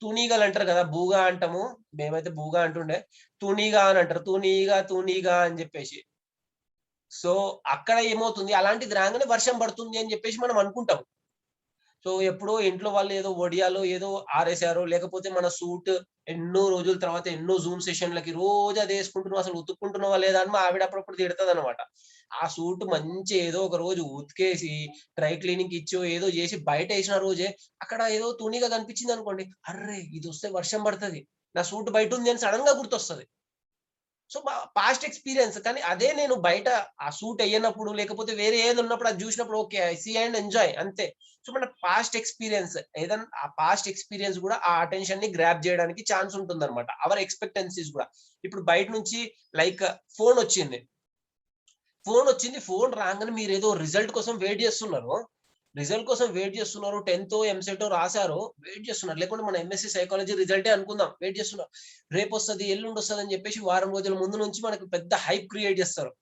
తూనీగలు అంటారు కదా, బూగా అంటాము, మేమైతే బూగా అంటుండే, తూనీగా అని అంటారు, తూనీగా అని చెప్పేసి. సో అక్కడ ఏమవుతుంది, అలాంటిది రాగానే వర్షం పడుతుంది అని చెప్పేసి మనం అనుకుంటాం. సో ఎప్పుడో ఇంట్లో వాళ్ళు ఏదో వడియాలో ఏదో ఆరేసారో, లేకపోతే మన సూట్ ఎన్నో రోజుల తర్వాత ఎన్నో జూమ్ సెషన్లకి రోజు అది వేసుకుంటున్నాం, అసలు ఉతుక్కుంటున్నావా లేదా అని మా ఆవిడ అప్పుడప్పుడు తిడుతుంది అనమాట. ఆ సూట్ మంచి ఏదో ఒక రోజు ఉతికేసి డ్రై క్లీనింగ్ ఇచ్చో ఏదో చేసి బయట వేసిన రోజే అక్కడ ఏదో తునిగా కనిపించింది అనుకోండి, అర్రే ఇది వస్తే వర్షం పడుతుంది, నా సూట్ బయట ఉంది అని సడన్ గా గుర్తొస్తుంది. So past experience. కానీ అదే నేను బయట ఆ సూట్ అయ్యినప్పుడు లేకపోతే వేరే ఏది ఉన్నప్పుడు అది చూసినప్పుడు okay I see and enjoy అంతే. సో మన పాస్ట్ ఎక్స్పీరియన్స్ ఏదైనా ఆ పాస్ట్ ఎక్స్పీరియన్స్ కూడా ఆ అటెన్షన్ ని గ్రాప్ చేయడానికి ఛాన్స్ ఉంటుంది అనమాట. అవర్ ఎక్స్పెక్టెన్సీస్ కూడా. ఇప్పుడు బయట నుంచి లైక్ ఫోన్ వచ్చింది, ఫోన్ రాగానే మీరు ఏదో రిజల్ట్ కోసం వెయిట్ చేస్తున్నారు, రిజల్ట్ కోసం వెయిట్ చేస్తున్నారు. 10థ్ ఎంసెట్ రాశారు, వెయిట్ చేస్తున్నారు. లేకుంటే మన ఎంఎస్సీ సైకాలజీ రిజల్టే అనుకుందాం, వెయిట్ చేస్తున్నారు. రేపు వస్తుంది, ఎల్లుండి వస్తుంది అని చెప్పేసి వారం రోజుల ముందు నుంచి మనకు పెద్ద హైప్ క్రియేట్ చేస్తారు.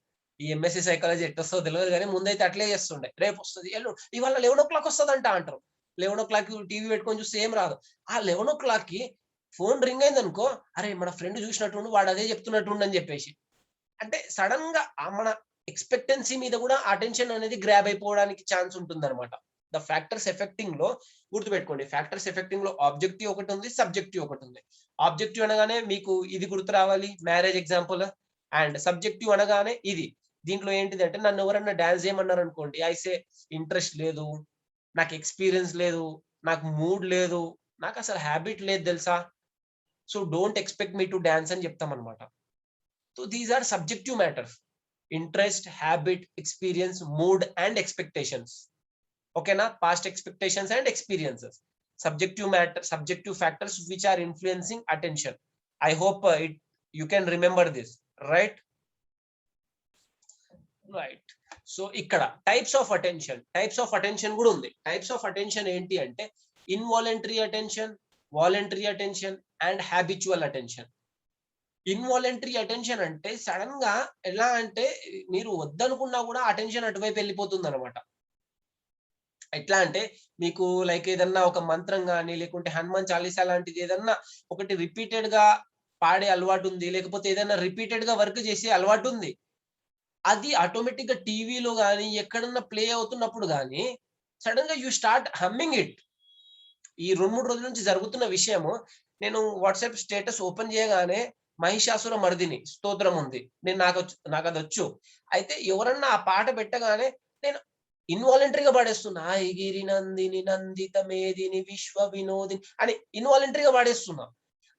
ఈ ఎంఎస్సీ సైకాలజీ ఎట్టొస్తుందో తెలియదు కానీ ముందైతే అట్లే చేస్తుండే. రేపు వస్తుంది, ఎల్లుండి, ఇవాళ 11 వస్తుందంట అంటారు. 11 టీవీ పెట్టుకొని చూస్తే ఏం రాదు. ఆ 11 ఫోన్ రింగ్ అయింది అనుకో, అరే మన ఫ్రెండ్ చూసినట్టుండు, వాడు అదే చెప్తున్నట్టుండు అని చెప్పేసి. అంటే సడన్ గా మన ఎక్స్పెక్టెన్సీ మీద కూడా అటెన్షన్ అనేది గ్రాబ్ అయిపోవడానికి ఛాన్స్ ఉంటుంది అనమాట. ద ఫ్యాక్టర్స్ ఎఫెక్టింగ్ లో గుర్తుపెట్టుకోండి, ఫ్యాక్టర్స్ ఎఫెక్టింగ్ లో ఆబ్జెక్టివ్ ఒకటి ఉంది, సబ్జెక్టివ్ ఒకటి ఉంది. ఆబ్జెక్టివ్ అనగానే మీకు ఇది గుర్తు రావాలి, మ్యారేజ్ ఎగ్జాంపుల్. అండ్ సబ్జెక్టివ్ అనగానే ఇది. దీంట్లో ఏంటిది అంటే, నన్ను ఎవరన్నా డాన్స్ చేయమన్నారు అనుకోండి, ఐసే ఇంట్రెస్ట్ లేదు, నాకు ఎక్స్పీరియన్స్ లేదు, నాకు మూడ్ లేదు, నాకు అసలు హ్యాబిట్ లేదు తెలుసా, so don't expect me to dance అని చెప్తాం అనమాట. So these are subjective matters. Interest, habit, experience, mood and expectations. ఓకేనా? Past expectations and experiences. Subjective factors which are influencing attention. I hope you can remember this, right? So ఇక్కడ టైప్స్ ఆఫ్ అటెన్షన్ కూడా ఉంది. టైప్స్ ఆఫ్ అటెన్షన్ ఏంటి అంటే, involuntary attention, voluntary attention and habitual attention. Involuntary attention అంటే సడన్ గా ఎలా అంటే, మీరు వద్దనుకున్నా కూడా అటెన్షన్ అటువైపు వెళ్ళిపోతుంది అనమాట. ఎట్లా అంటే, మీకు లైక్ ఏదన్నా ఒక మంత్రం కానీ, లేకుంటే హనుమాన్ చాలీసా లాంటిది ఏదన్నా ఒకటి రిపీటెడ్ గా పాడే అలవాటు ఉంది, లేకపోతే ఏదైనా రిపీటెడ్ గా వర్క్ చేసే అలవాటు ఉంది, అది ఆటోమేటిక్ గా టీవీలో కానీ ఎక్కడన్నా ప్లే అవుతున్నప్పుడు కానీ సడన్ గా యూ స్టార్ట్ హమ్మింగ్ ఇట్. ఈ 2-3 రోజుల నుంచి జరుగుతున్న విషయము, నేను వాట్సాప్ స్టేటస్ ఓపెన్ చేయగానే మహిషాసుర మర్దిని స్తోత్రం ఉంది, నాకు అది వచ్చు. అయితే ఎవరన్నా ఆ పాట పెట్టగానే నేను ఇన్వాలంటరీగా పాడేస్తున్నా, గిరి నందిని నందిత మేదిని విశ్వ వినోదిని అని ఇన్వాలంటరీగా పాడేస్తున్నా.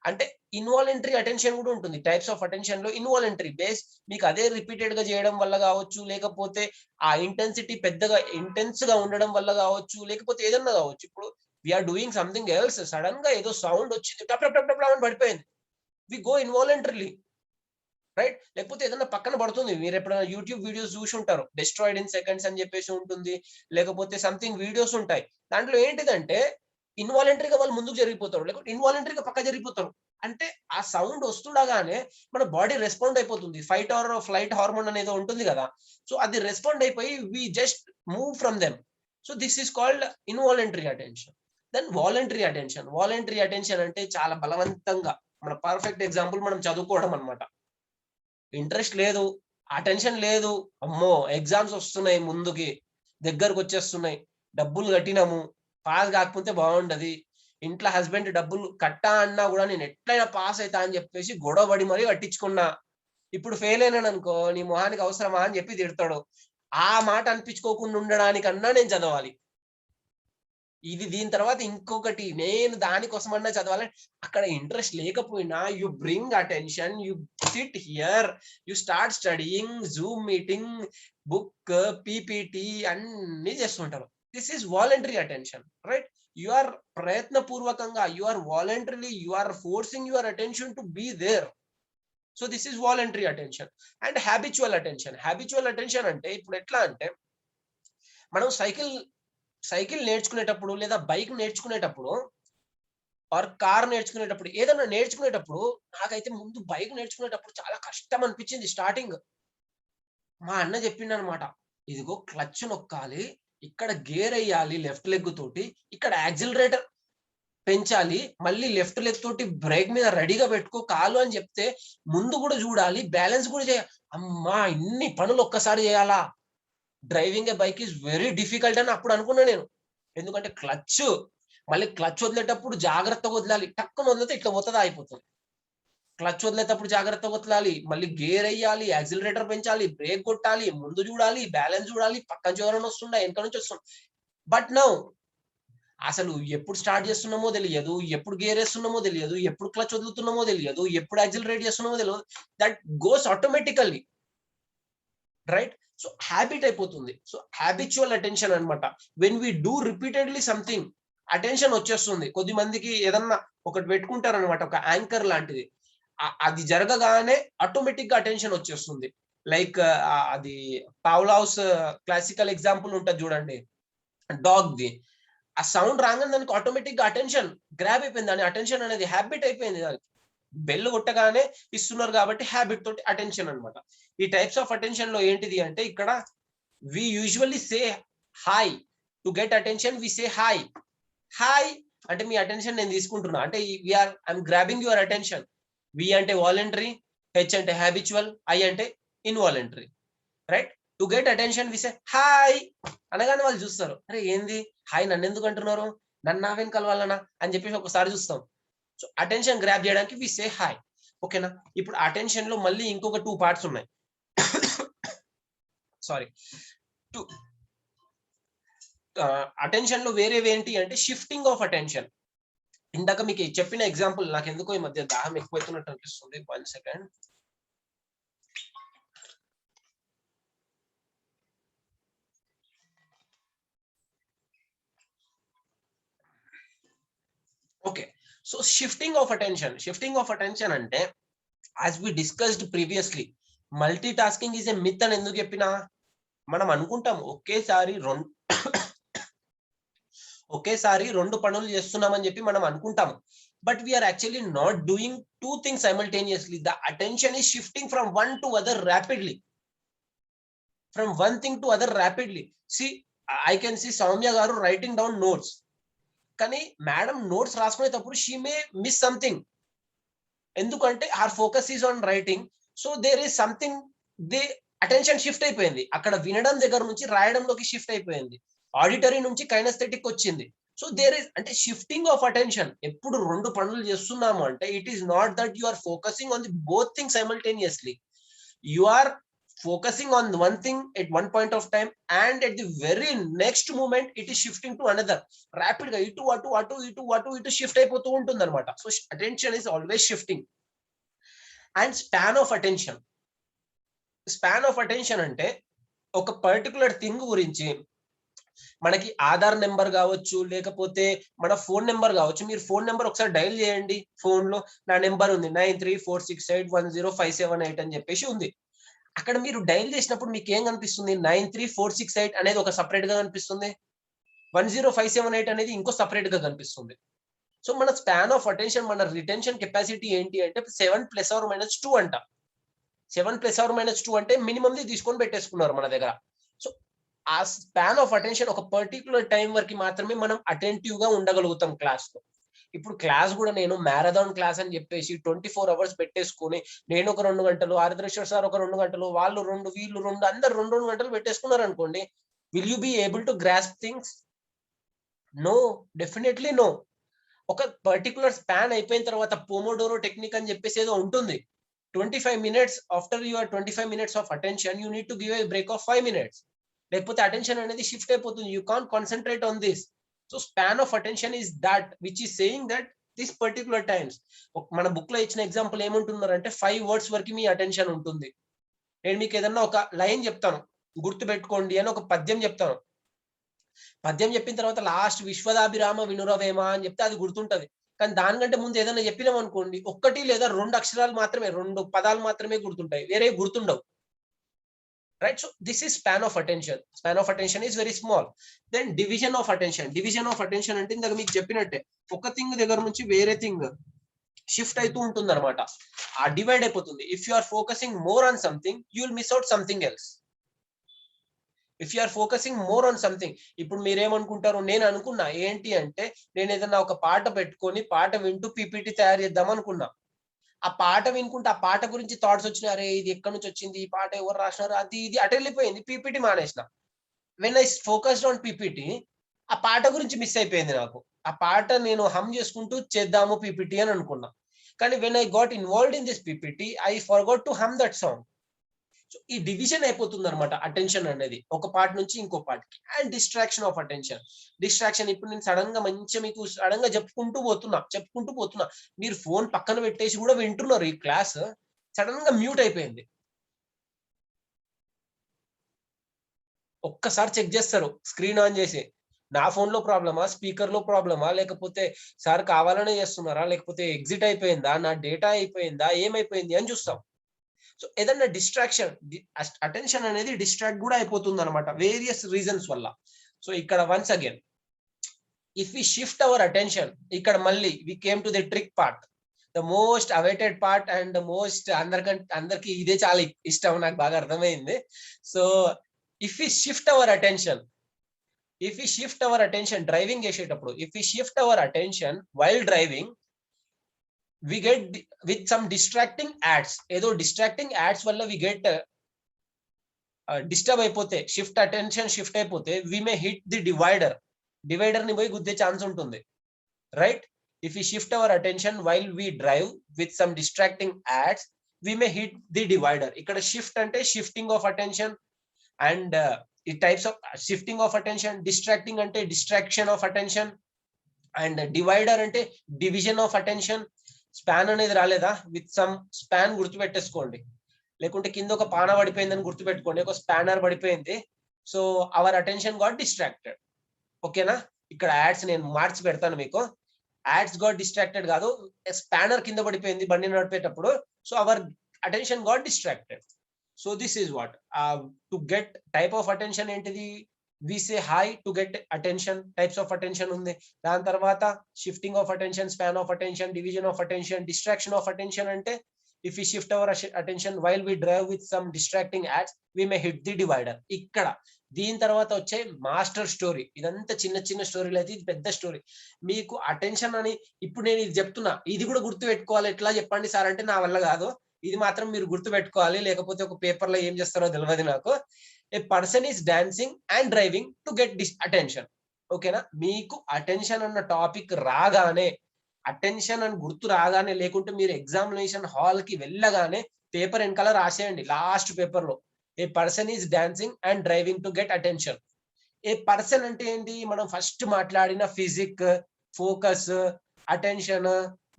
అంటే ఇన్వాలంటరీ అటెన్షన్ కూడా ఉంటుంది. టైప్స్ ఆఫ్ అటెన్షన్ లో ఇన్వాలంటరీ బేస్, మీకు అదే రిపీటెడ్ గా చేయడం వల్ల కావచ్చు, లేకపోతే ఆ ఇంటెన్సిటీ పెద్దగా ఇంటెన్స్ గా ఉండడం వల్ల కావచ్చు, లేకపోతే ఏదన్నా కావచ్చు. ఇప్పుడు we are doing something else, sudden గా ఏదో సౌండ్ వచ్చింది, టప్ టప్ టప్ టప్ అని పడిపోయింది, వి గో ఇన్వాలంటరీలీ, రైట్? లేకపోతే ఏదన్నా పక్కన పడుతుంది, మీరు ఎప్పుడైనా యూట్యూబ్ వీడియోస్ చూసి ఉంటారు, డెస్ట్రాయిడ్ ఇన్ సెకండ్స్ అని చెప్పేసి ఉంటుంది, లేకపోతే సంథింగ్ వీడియోస్ ఉంటాయి. దాంట్లో ఏంటిదంటే ఇన్వాలంటరీగా వాళ్ళు ముందుకు జరిగిపోతారు, లేకపోతే ఇన్వాలంటరీగా పక్క జరిగిపోతారు. అంటే ఆ సౌండ్ వస్తుండగానే మన బాడీ రెస్పాండ్ అయిపోతుంది, ఫైట్ ఆర్ ఫ్లైట్ హార్మోన్ అనేది ఉంటుంది కదా, సో అది రెస్పాండ్ అయిపోయి we just move from them. So this is called involuntary attention. Then voluntary attention అంటే చాలా బలవంతంగా, మన పర్ఫెక్ట్ ఎగ్జాంపుల్ మనం చదువుకోవడం అనమాట. ఇంట్రెస్ట్ లేదు, అటెన్షన్ లేదు, అమ్మో ఎగ్జామ్స్ వస్తున్నాయి, ముందుకి దగ్గరకు వచ్చేస్తున్నాయి, డబ్బులు కట్టినాము, పాస్ కాకపోతే బాగుండదు, ఇంట్లో హస్బెండ్ డబ్బులు కట్టా అన్నా కూడా నేను ఎట్లయినా పాస్ అవుతా అని చెప్పేసి గొడవ పడి మరీ కట్టించుకున్నా, ఇప్పుడు ఫెయిల్ అయినాను అనుకో, నీ మొహానికి అవసరమా అని చెప్పి తిడతాడు. ఆ మాట అనిపించుకోకుండా ఉండడానికన్నా నేను చదవాలి. ఇది దీని తర్వాత ఇంకొకటి, నేను దానికోసమన్నా చదవాలి. అక్కడ ఇంట్రెస్ట్ లేకపోయినా you bring attention, you sit here, you start studying, Zoom meeting, book, PPT అన్ని చేస్తుంటారు. This is voluntary attention, right? You are ప్రయత్నపూర్వకంగా, you are voluntarily, you are forcing your attention to be there. So this is voluntary attention. And habitual attention అంటే, ఇప్పుడు ఎట్లా అంటే, మనం సైకిల్ నేర్చుకునేటప్పుడు, లేదా బైక్ నేర్చుకునేటప్పుడు, ఆర్ కార్ నేర్చుకునేటప్పుడు, ఏదైనా నేర్చుకునేటప్పుడు, నాకైతే ముందు బైక్ నేర్చుకునేటప్పుడు చాలా కష్టం అనిపించింది స్టార్టింగ్. మా అన్న చెప్పిండనమాట, ఇదిగో క్లచ్ నొక్కాలి, ఇక్కడ గేర్ ఎయ్యాలి లెఫ్ట్ లెగ్ తోటి, ఇక్కడ యాక్సిలరేటర్ పెంచాలి, మళ్ళీ లెఫ్ట్ లెగ్ తోటి బ్రేక్ మీద రెడీగా పెట్టుకో కాలు అని చెప్తే, ముందు కూడా చూడాలి, బ్యాలెన్స్ కూడా చేయాలి. అమ్మా, ఇన్ని పనులు ఒక్కసారి చేయాలా, driving A bike is very difficult అని అప్పుడు అనుకున్నా నేను. ఎందుకంటే మళ్ళీ క్లచ్ వదిలేటప్పుడు జాగ్రత్తగా వదలాలి, టక్కున వదిలితే ఇట్లా పోతుందా అయిపోతుంది. క్లచ్ వదిలేటప్పుడు జాగ్రత్తగా వదలాలి, మళ్ళీ గేర్ వేయాలి, యాక్సిలరేటర్ పెంచాలి, బ్రేక్ కొట్టాలి, ముందు చూడాలి, బ్యాలెన్స్ చూడాలి, పక్కన ఎవరైనా వస్తుందా, వెనక నుంచి వస్తుంది. బట్ నౌ అసలు ఎప్పుడు స్టార్ట్ చేస్తున్నామో తెలియదు, ఎప్పుడు గేర్ వేస్తున్నామో తెలియదు, ఎప్పుడు క్లచ్ వదులుతున్నామో తెలియదు, ఎప్పుడు యాక్సిలరేట్ చేస్తున్నామో తెలియదు. That goes automatically, right? So habit అయిపోతుంది. సో హ్యాబిచువల్ అటెన్షన్ అన్నమాట. When we do repeatedly something, attention వచ్చేస్తుంది. కొద్ది మందికి ఏదన్నా ఒకటి పెట్టుకుంటారు అనమాట, ఒక యాంకర్ లాంటిది, అది జరగగానే ఆటోమేటిక్ గా అటెన్షన్ వచ్చేస్తుంది. లైక్ అది పావ్లావ్స్ క్లాసికల్ ఎగ్జాంపుల్ ఉంటుంది చూడండి, డాగ్ ది ఆ సౌండ్ రాగానే దానికి ఆటోమేటిక్ గా అటెన్షన్ గ్రాబ్ అయిపోయింది, దాని అటెన్షన్ అనేది హ్యాబిట్ అయిపోయింది, దానికి బెల్ కొట్టగానే ఇస్తున్నారు కాబట్టి హ్యాబిట్ తోటి అటెన్షన్ అన్నమాట. ఈ టైప్స్ ఆఫ్ అటెన్షన్ లో ఏంటిది అంటే ఇక్కడ we usually say hi to get attention, we say hi. Hi అంటే మీ అటెన్షన్ నేను తీసుకుంటున్నా అంటే I'm grabbing your attention. V అంటే వాలంటరీ, హెచ్ అంటే హ్యాబిచువల్, ఐ అంటే involuntary, right. To get attention we say hi అనగానే వాళ్ళు చూస్తారు, అరే ఏంది హాయ్ నన్ను ఎందుకు అంటున్నారు, నన్ను నా వెనకాల కలవాలనా అని చెప్పేసి ఒకసారి చూస్తాం. సో అటెన్షన్ గ్రాబ్ చేయడానికి వి సే హాయ్. ఓకేనా. ఇప్పుడు అటెన్షన్ లో మళ్ళీ ఇంకొక 2 పార్ట్స్ ఉన్నాయి. సారీ, అటెన్షన్ లో వేరేవి ఏంటి అంటే షిఫ్టింగ్ ఆఫ్ అటెన్షన్. ఇందాక మీకు చెప్పిన ఎగ్జాంపుల్ నాకు ఎందుకో ఈ మధ్య దాహం ఎక్కువైతున్నట్టు అనిపిస్తుంది. 1 second. Okay, so shifting of attention అంటే as we discussed previously, multitasking is a myth అని ఎందుకు చెప్పినా, మనం అనుకుంటాం ఒకేసారి రెండు పనులు చేస్తున్నామని చెప్పి మనం అనుకుంటాం. But we are actually not doing 2 things simultaneously. The attention is shifting from one to other rapidly. From one thing to other rapidly. See, I can see Soumya garu writing down notes. కానీ మేడం నోట్స్ రాసుకునేటప్పుడు షీ మే మిస్ సంథింగ్. ఎందుకంటే her focus is on writing. So there is something, the attention shift అయిపోయింది. అక్కడ వినడం దగ్గర నుంచి రాయడంలోకి షిఫ్ట్ అయిపోయింది. ఆడిటరీ నుంచి కైనస్థెటిక్ వచ్చింది. సో దేర్ ఇస్ అంటే షిఫ్టింగ్ ఆఫ్ అటెన్షన్. ఎప్పుడు రెండు పనులు చేస్తున్నాము అంటే it is not that you are focusing on the both things simultaneously. You are focusing on one thing at one point of time, and at the very next moment it is shifting to another. Rapid ga itu shift అయిపోతూ ఉంటుంది అన్నమాట. So attention is always shifting. And span of attention అంటే ఒక పర్టికులర్ థింగ్ గురించి మనకి ఆధార్ నెంబర్ కావచ్చు, లేకపోతే మన ఫోన్ నెంబర్ కావచ్చు. మీరు ఫోన్ నెంబర్ ఒకసారి డైల్ చేయండి. ఫోన్ లో నా నెంబర్ ఉంది 9346810578 అని చెప్పేసి ఉంది. అక్కడ మీరు డైల్ చేసినప్పుడు మీకు ఏం కనిపిస్తుంది, 93468 అనేది ఒక సపరేట్ గా కనిపిస్తుంది, 10578 అనేది ఇంకో సపరేట్ గా కనిపిస్తుంది. సో మన స్పాన్ ఆఫ్ అటెన్షన్, మన రిటెన్షన్ కెపాసిటీ ఏంటి అంటే 7 ± 2 అంట. 7 ± 2 అంటే మినిమం ది తీసుకొని పెట్టేసుకున్నారు మన దగ్గర. సో ఆ స్పాన్ ఆఫ్ అటెన్షన్ ఒక పర్టికులర్ టైం వరకు మాత్రమే మనం అటెంటివ్ గా ఉండగలుగుతాం క్లాస్ లో. ఇప్పుడు క్లాస్ కూడా నేను మ్యారథాన్ క్లాస్ అని చెప్పేసి 24 hours పెట్టేసుకుని, నేను ఒక 2 గంటలు, ఆరుద్రేశ్వర్ సార్ ఒక 2 గంటలు, వాళ్ళు 2, వీళ్ళు 2, అందరు 2 గంటలు పెట్టేసుకున్నారు అనుకోండి, will you be able to grasp things? No, definitely no. ఒక పర్టికులర్ స్పాన్ అయిపోయిన తర్వాత పోమోడోరో టెక్నిక్ అని చెప్పేసి ఏదో ఉంటుంది. 25 minutes after your 25 minutes of attention you need to give a break of 5 minutes. లేకపోతే అటెన్షన్ అనేది షిఫ్ట్ అయిపోతుంది. You can't concentrate on this. So span of attention is that which is saying that this particular times. మన బుక్ లో ఇచ్చిన ఎగ్జాంపుల్ ఏమంటున్నారంటే 5 words వరకు మీ అటెన్షన్ ఉంటుంది. నేను మీకు ఏదన్నా ఒక లైన్ చెప్తాను, గుర్తు పెట్టుకోండి అని ఒక పద్యం చెప్తాను. పద్యం చెప్పిన తర్వాత లాస్ట్ విశ్వదాభిరామ వినురవేమ అని చెప్తే అది గుర్తుంటది. కానీ దానికంటే ముందు ఏదైనా చెప్పినాం అనుకోండి, 1 లేదా 2 అక్షరాలు మాత్రమే, 2 పదాలు మాత్రమే గుర్తుంటాయి, వేరే గుర్తుండవు. Right. So this is span of attention. Span of attention is very small. Then division of attention అంటే ఇందాక మీకు చెప్పినట్టే ఒక థింగ్ దగ్గర నుంచి వేరే థింగ్ షిఫ్ట్ అవుతూ ఉంటుంది అనమాట. ఆ డివైడ్ అయిపోతుంది. If you are focusing more on something you will miss out something else. If you are focusing more on something, ఇప్పుడు మీరేమనుకుంటారు, నేను అనుకున్నా ఏంటి అంటే నేను ఏదన్నా ఒక పాట పెట్టుకొని పాట వింటూ పీపీటీ తయారు చేద్దాం అనుకున్నా. ఆ పాట వినుకుంటే ఆ పాట గురించి థాట్స్ వచ్చినాయి, అరే ఇది ఎక్కడి నుంచి వచ్చింది, ఈ పాట ఎవరు రాసినారు, అది ఇది అటు వెళ్ళిపోయింది, పీపీటీ మానేసిన. When I focused on PPT, ఆ పాట గురించి మిస్ అయిపోయింది నాకు. ఆ పాట నేను హమ్ చేసుకుంటూ చేద్దాము పీపీటీ అని అనుకున్నా. కానీ when I got involved in this PPT I forgot to hum that song. So ఈ డివిజన్ అయిపోతుంది అనమాట అటెన్షన్ అనేది ఒక పార్ట్ నుంచి ఇంకో పార్ట్కి. And distraction of attention. ఇప్పుడు నేను సడన్ గా మంచిగా మీకు సడన్ గా చెప్పుకుంటూ పోతున్నా, మీరు ఫోన్ పక్కన పెట్టేసి కూడా వింటున్నారు ఈ క్లాస్, సడన్ గా మ్యూట్ అయిపోయింది. ఒక్కసారి చెక్ చేస్తారు స్క్రీన్ ఆన్ చేసి, నా ఫోన్ లో ప్రాబ్లమా, స్పీకర్ లో ప్రాబ్లమా, లేకపోతే సార్ కావాలనే చేస్తున్నారా, లేకపోతే ఎగ్జిట్ అయిపోయిందా, నా డేటా అయిపోయిందా, ఏమైపోయింది అని చూస్తాం. సో ఏదన్నా డిస్ట్రాక్షన్, అటెన్షన్ అనేది డిస్ట్రాక్ట్ కూడా అయిపోతుంది అనమాట వేరియస్ రీజన్స్ వల్ల. సో ఇక్కడ once again if we shift our attention, ఇక్కడ మళ్ళీ we came to the trick part, the most awaited part and the most అందరికి ఇదే చాలా ఇష్టం, నాకు బాగా అర్థమైంది. So if we shift our attention driving చేసేటప్పుడు, if we shift our attention while driving, we get with some distracting ads, ఏదో distracting ads వల్ల we get డిస్టర్బ్ అయిపోతే, అటెన్షన్ షిఫ్ట్ అయిపోతే we may hit the divider ని పోయి గుద్దే ఛాన్స్ ఉంటుంది, right? If you shift our attention while we drive with some distracting ads, we may hit the divider. ఇక్కడ షిఫ్ట్ అంటే షిఫ్టింగ్ ఆఫ్ అటెన్షన్, అండ్ ఈ types of shifting of attention, distracting అంటే distraction of attention, and divider అంటే డివిజన్ ఆఫ్ అటెన్షన్. స్పాన్ అనేది రాలేదా? విత్ సమ్ స్పాన్ గుర్తుపెట్టేసుకోండి, లేకుంటే కింద ఒక పాన పడిపోయిందని గుర్తుపెట్టుకోండి, ఒక స్పానర్ పడిపోయింది. So our attention got distracted. ఓకేనా? ఇక్కడ యాడ్స్ నేను మార్చి పెడతాను మీకు. యాడ్స్ గాట్ డిస్ట్రాక్టెడ్ కాదు, స్పానర్ కింద పడిపోయింది బండి నడిపేటప్పుడు. So our attention got distracted. So this is what to get type of attention ఏంటిది? We say hi to get attention. Types of attention ఉంది. దాని తర్వాత shifting of attention, span of attention, division of attention, distraction of attention అంటే if we shift our attention while we drive with some distracting ads, we may hit the divider. ఇక్కడ దీని తర్వాత వచ్చే మాస్టర్ స్టోరీ. ఇదంతా చిన్న చిన్న స్టోరీలు అయితే, ఇది పెద్ద స్టోరీ. మీకు అటెన్షన్ అని ఇప్పుడు నేను ఇది చెప్తున్నా, ఇది కూడా గుర్తు పెట్టుకోవాలి. ఎట్లా చెప్పండి సార్ అంటే నా వల్ల కాదు, ఇది మాత్రం మీరు గుర్తు పెట్టుకోవాలి, లేకపోతే ఒక పేపర్ లో ఏం చేస్తారో తెలియదు నాకు. A person is dancing and driving to get attention. ఓకేనా? మీకు అటెన్షన్ అన్న టాపిక్ రాగానే, అటెన్షన్ అని గుర్తు రాగానే, లేకుంటే మీరు ఎగ్జామినేషన్ హాల్ కి వెళ్ళగానే పేపర్ వెనకాల రాసేయండి, లాస్ట్ పేపర్ లో a person is dancing and driving to get attention. A person అంటే ఏంటి? మనం ఫస్ట్ మాట్లాడిన physique, focus, attention,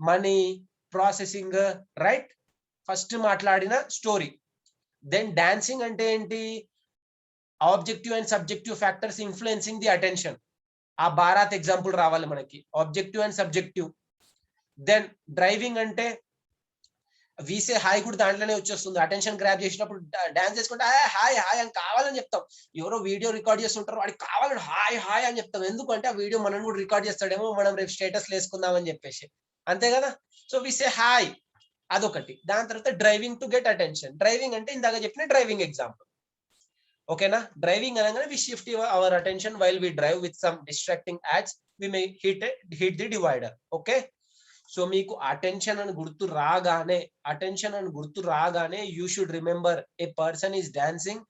money, processing, right? First మాట్లాడిన స్టోరీ. దెన్ డాన్సింగ్ అంటే ఏంటి? Objective and subjective factors influencing the attention. ఆ భారత్ ఎగ్జాంపుల్ రావాలి మనకి, objective and subjective. Then driving అంటే వీసే హాయ్ కూడా దాంట్లోనే వచ్చేస్తుంది. అటెన్షన్ గ్రాప్ చేసినప్పుడు డాన్స్ చేసుకుంటే హాయ్ హాయ్ అని కావాలని చెప్తాం. ఎవరో వీడియో రికార్డ్ చేస్తుంటారు, వాడికి కావాలని హాయ్ హాయ్ అని చెప్తాం. ఎందుకంటే ఆ వీడియో మనం కూడా రికార్డ్ చేస్తాడేమో, మనం రేపు స్టేటస్ వేసుకుందామని చెప్పేసి, అంతే కదా? సో వీసే హాయ్, అదొకటి. దాని తర్వాత driving to get attention. Driving అంటే ఇందాక చెప్పిన డ్రైవింగ్ ఎగ్జాంపుల్. ఓకేనా? డ్రైవింగ్ అనగానే we shift our attention while we drive with some distracting ads, we may hit the divider. Okay? So మీకు అటెన్షన్ అని గుర్తు రాగానే you should remember a person is dancing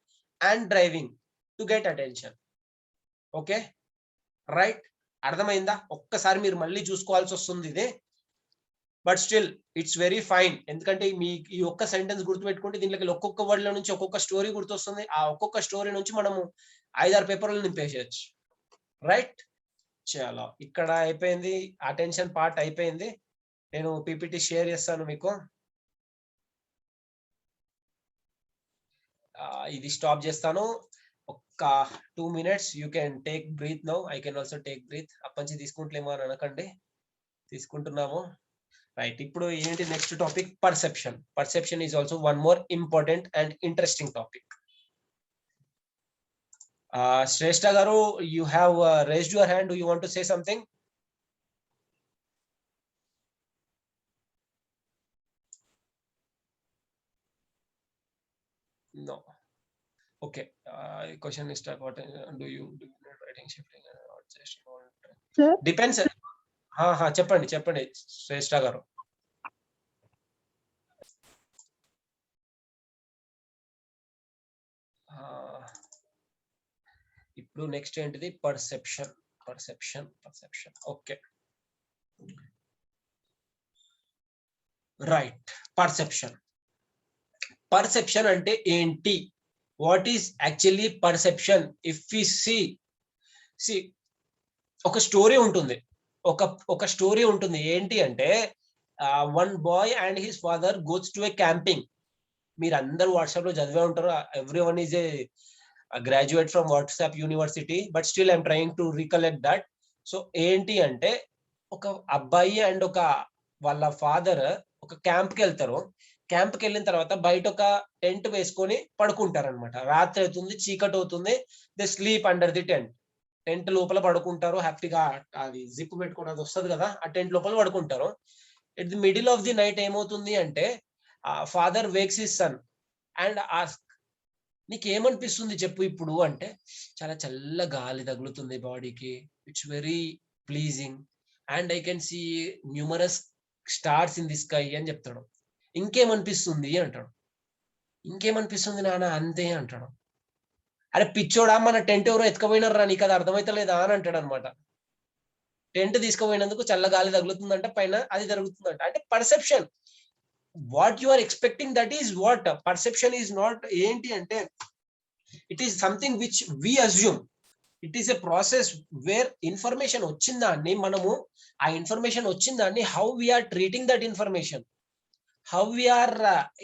and driving to get attention. Okay, right? అర్థమైందా? ఒక్కసారి మీరు మళ్ళీ చూసుకోవాల్సి వస్తుంది ఇది, but still it's very fine. ఎందుకంటే మీ ఈ ఒక్క సెంటెన్స్ గుర్తుపెట్టుకుంటే దీంట్లోకి ఒక్కొక్క వర్డ్ లో నుంచి ఒక్కొక్క స్టోరీ గుర్తొస్తుంది. ఆ ఒక్కొక్క స్టోరీ నుంచి మనము 5-6 పేపర్లు నింపేసేయచ్చు, రైట్? చాలా ఇక్కడ అయిపోయింది, అటెన్షన్ పార్ట్ అయిపోయింది. నేను పీపీటీ షేర్ చేస్తాను మీకు. ఇది స్టాప్ చేస్తాను. ఒక్క 2 minutes you can take breath now. I can also take breath. అప్పటి తీసుకుంటలేమో అని అనకండి, తీసుకుంటున్నాము. రైట్, ఇప్పుడు ఏంటి next topic? Perception. Perception is also one more important and interesting topic. Shreshtha గారు, you have raised your hand. Do you want to say something? No. Okay. Question is what do you writing shifting or just sir? Depends. చెప్పండి శ్రేష్ఠ గారు. ఇప్పుడు నెక్స్ట్ ఏంటిది? పర్సెప్షన్. Okay, right. పర్సెప్షన్ అంటే ఏంటి? What is actually perception? If we see ఒక స్టోరీ ఉంటుంది. ఏంటి అంటే one boy and his father goes to a camping. మీరు అందరూ వాట్సాప్ లో చదివే ఉంటారు. Every one is a graduate from WhatsApp university, but still I'm trying to recollect that. So ఏంటి అంటే, ఒక అబ్బాయి అండ్ ఒక వాళ్ళ ఫాదర్ ఒక క్యాంప్ కి వెళ్తారు. క్యాంప్ కి వెళ్ళిన తర్వాత బయట ఒక టెంట్ వేసుకొని పడుకుంటారు అనమాట. రాత్రి అవుతుంది, చీకటి అవుతుంది. They sleep under the tent. Tent లోపల పడుకుంటారు హ్యాపీగా, అది జిప్ పెట్టుకుని అది వస్తుంది కదా, ఆ టెంట్ లోపల పడుకుంటారు. At the middle of the night ఏమవుతుంది అంటే father wakes his son and ask, నీకేమనిపిస్తుంది చెప్పు ఇప్పుడు అంటే, చాలా చల్ల గాలి తగులుతుంది బాడీకి, it's very pleasing and I can see numerous stars in the sky అని చెప్తాడు. ఇంకేమనిపిస్తుంది అంటాడు. ఇంకేమనిపిస్తుంది నాన్న అంతే అంటాడు. అరే పిచ్చోడా, మన టెంట్ ఎవరో ఎత్తుకపోయినారా, నీకు అది అర్థమైతలేదా అని అంటాడు అనమాట. టెంట్ తీసుకుపోయినందుకు చల్ల గాలి తగులుతుందంట పైన, అది జరుగుతుందంట. అంటే perception, what you are expecting that is what perception is not. ఏంటి అంటే it is something which we assume. It is a process where information వచ్చిన దాన్ని మనము, ఆ ఇన్ఫర్మేషన్ వచ్చిన దాన్ని how we are treating that information, how we are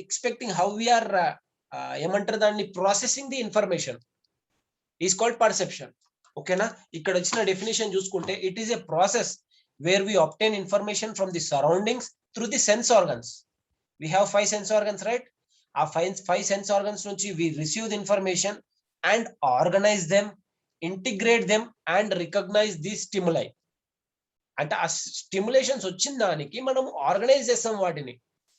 expecting, how we are ఏమంటారు దాన్ని, processing the information is called perception. ఓకేనా? ఇక్కడ వచ్చిన డెఫినేషన్ చూసుకుంటే it is a process where we obtain information from the surroundings through the sense organs. We have 5 sense organs, right? ఆ 5 సెన్స్ ఆర్గన్స్ నుంచి we receive the information and organize them, integrate them and recognize the stimuli. అంటే ఆ స్టిములేషన్స్ వచ్చిన దానికి మనం ఆర్గనైజ్ చేస్తాం, వాటిని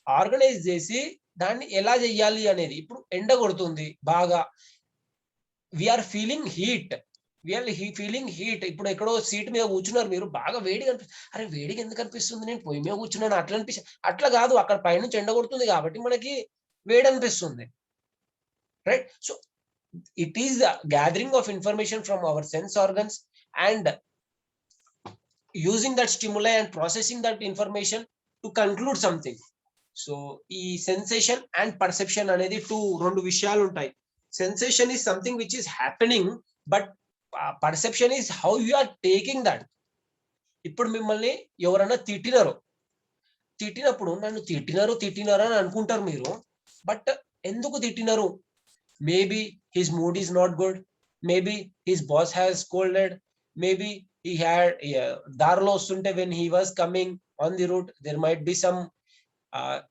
ఆర్గనైజ్ చేసి దాన్ని ఎలా చెయ్యాలి అనేది. ఇప్పుడు ఎండ కొడుతుంది బాగా, we are feeling heat, feeling heat. ఇప్పుడు ఎక్కడో సీట్ మీద కూర్చున్నారు మీరు, బాగా వేడిగా అరే వేడిగా ఎందుకు అనిపిస్తుంది, నేను పొయ్యి మీద కూర్చున్నాను అట్లా అనిపిస్తుంది. అట్లా కాదు, అక్కడ పైనుంచి ఎండ కొడుతుంది కాబట్టి మనకి వేడి అనిపిస్తుంది, right? So it is the gathering of information from our sense organs and using that stimuli and processing that information to conclude something. So ఈ sensation and perception అనేది రెండు విషయాలు ఉంటాయి. Sensation is something which is happening, but perception is how you are taking that. ఇప్పుడు మిమ్మల్ని ఎవరైనా తిట్టినప్పుడు నన్ను తిట్టినారు అని అనుకుంటారు మీరు, బట్ ఎందుకు తిట్టినారు? Maybe his mood is not good, maybe his boss has scolded, maybe he had darlo sunte when he was coming on the route, there might be some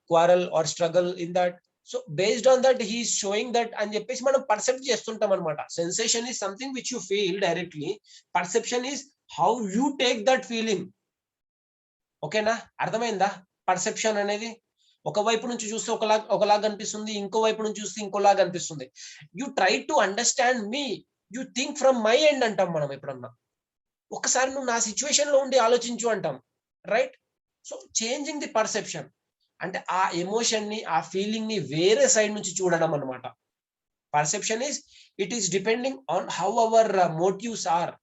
quarrel or struggle in that. So based on that he is showing that అని చెప్పేసి మనం పర్సెప్ట్ చేస్తుంటాం అన్నమాట. Sensation is something which you feel directly, perception is how you take that feeling. ఓకేనా? అర్థమైందా? పర్సెప్షన్ అనేది ఒక వైపు నుంచి చూస్తే ఒకలాగా అనిపిస్తుంది, ఇంకో వైపు నుంచి చూస్తే ఇంకోలాగా అనిపిస్తుంది. You try to understand me, you think from my end అంటాం మనం ఎప్పుడన్నా. ఒకసారి నువ్వు నా సిచ్యువేషన్ లో ఉండి ఆలోచించు అంటాం, right? So changing the perception అంటే ఆ ఎమోషన్ ని, ఆ ఫీలింగ్ ని వేరే సైడ్ నుంచి చూడడం అన్నమాట. Perception is, it is depending on how our motives are,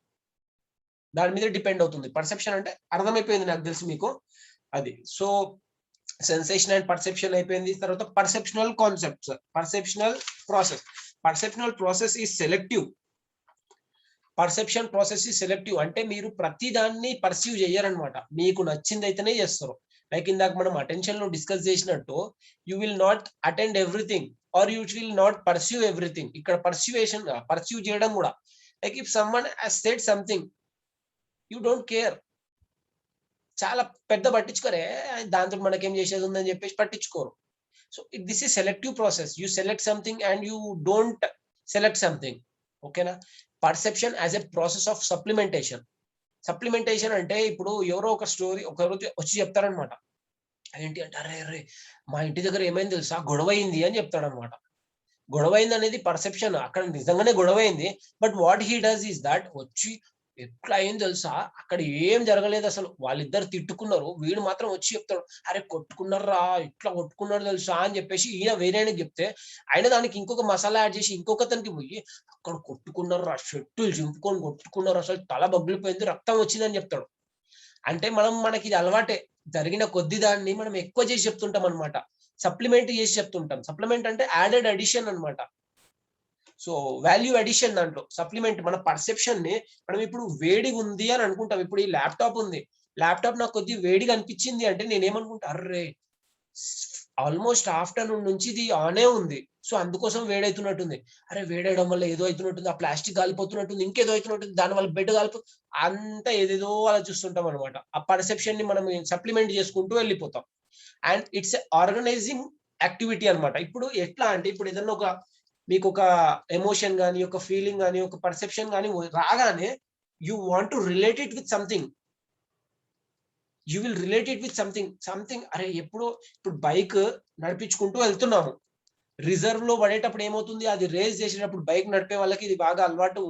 దాని మీద డిపెండ్ అవుతుంది. పర్సెప్షన్ అంటే అర్థమైపోయింది నాకు తెలిసి మీకు అది. సో సెన్సేషన్ అండ్ పర్సెప్షన్ అయిపోయింది. తర్వాత perceptional concepts, perceptional process is selective. Perception process is selective అంటే మీరు ప్రతి దాన్ని పర్సీవ్ చేయరనమాట, మీకు నచ్చింది అయితేనే చేస్తారు. లైక్ ఇందాక మనం అటెన్షన్ లో డిస్కస్ చేసినట్టు, you will not attend everything or you will not perceive everything. ఇక్కడ పర్సీవ్ చేయడం కూడా, like if someone has said something, you don't care, చాలా పెద్ద పట్టించుకోరే, దాంతో మనకేం చేసేది ఉందని చెప్పేసి పట్టించుకోరు. So this is selective process. You select something and you don't select something. ఓకేనా? Perception as a process of supplementation అంటే ఇప్పుడు ఎవరో ఒక స్టోరీ ఒక రోజు వచ్చి చెప్తారనమాట. ఏంటి అంటే, అరే మా ఇంటి దగ్గర ఏమైంది తెలుసా, గొడవ అయింది అని చెప్తాడనమాట. గొడవ అయింది అనేది పర్సెప్షన్, అక్కడ నిజంగానే గొడవ అయింది. But what he does is that, వచ్చి ఎట్లా అయింది తెలుసా, అక్కడ ఏం జరగలేదు అసలు, వాళ్ళిద్దరు తిట్టుకున్నారు, వీడు మాత్రం వచ్చి చెప్తాడు, అరే కొట్టుకున్నారా, ఇట్లా కొట్టుకున్నారు తెలుసా అని చెప్పేసి ఈయన వేరే చెప్తే, ఆయన దానికి ఇంకొక మసాలా యాడ్ చేసి ఇంకొకతనికి పోయి, అక్కడ కొట్టుకున్నారు, షెట్టులు చింపుకొని కొట్టుకున్నారు, అసలు తల బగ్గిలిపోయింది, రక్తం వచ్చిందని చెప్తాడు. అంటే మనకి ఇది అలవాటే, జరిగిన కొద్ది దాన్ని మనం ఎక్కువ చేసి చెప్తుంటాం అనమాట, సప్లిమెంట్ చేసి చెప్తుంటాం. సప్లిమెంట్ అంటే యాడెడ్ అడిషన్ అనమాట. సో వాల్యూ అడిషన్ దాంట్లో సప్లిమెంట్. మన పర్సెప్షన్ ని మనం ఇప్పుడు వేడిగా ఉంది అని అనుకుంటాం. ఇప్పుడు ఈ ల్యాప్టాప్ ఉంది, ల్యాప్టాప్ నాకు కొద్దిగా వేడిగా అనిపించింది అంటే నేనేమనుకుంటా, అర్రే ఆల్మోస్ట్ ఆఫ్టర్నూన్ నుంచి ఇది ఆనే ఉంది, సో అందుకోసం వేడవుతున్నట్టుంది, అరే వేడేయడం వల్ల ఏదో అవుతున్నట్టుంది, ఆ ప్లాస్టిక్ కాలిపోతున్నట్టుంది, ఇంకేదో అవుతున్నట్టుంది, దాని వల్ల బెడ్ అంతా ఏదేదో ఆలోచిస్తుంటాం అనమాట. ఆ పర్సెప్షన్ ని మనం సప్లిమెంట్ చేసుకుంటూ వెళ్ళిపోతాం. అండ్ ఇట్స్ ఆర్గనైజింగ్ యాక్టివిటీ అనమాట. ఇప్పుడు ఎట్లా అంటే, ఇప్పుడు ఏదన్నా మీకు ఒక ఎమోషన్ కానీ, ఒక ఫీలింగ్ కానీ, ఒక పర్సెప్షన్ కానీ రాగానే you want to relate it with something. You will relate it with something. అరే ఎప్పుడో ఇప్పుడు బైక్ నడిపించుకుంటూ వెళ్తున్నాము, రిజర్వ్ లో పడేటప్పుడు ఏమవుతుంది, అది రేస్ చేసేటప్పుడు బైక్ నడిపే వాళ్ళకి ఇది బాగా అలవాటు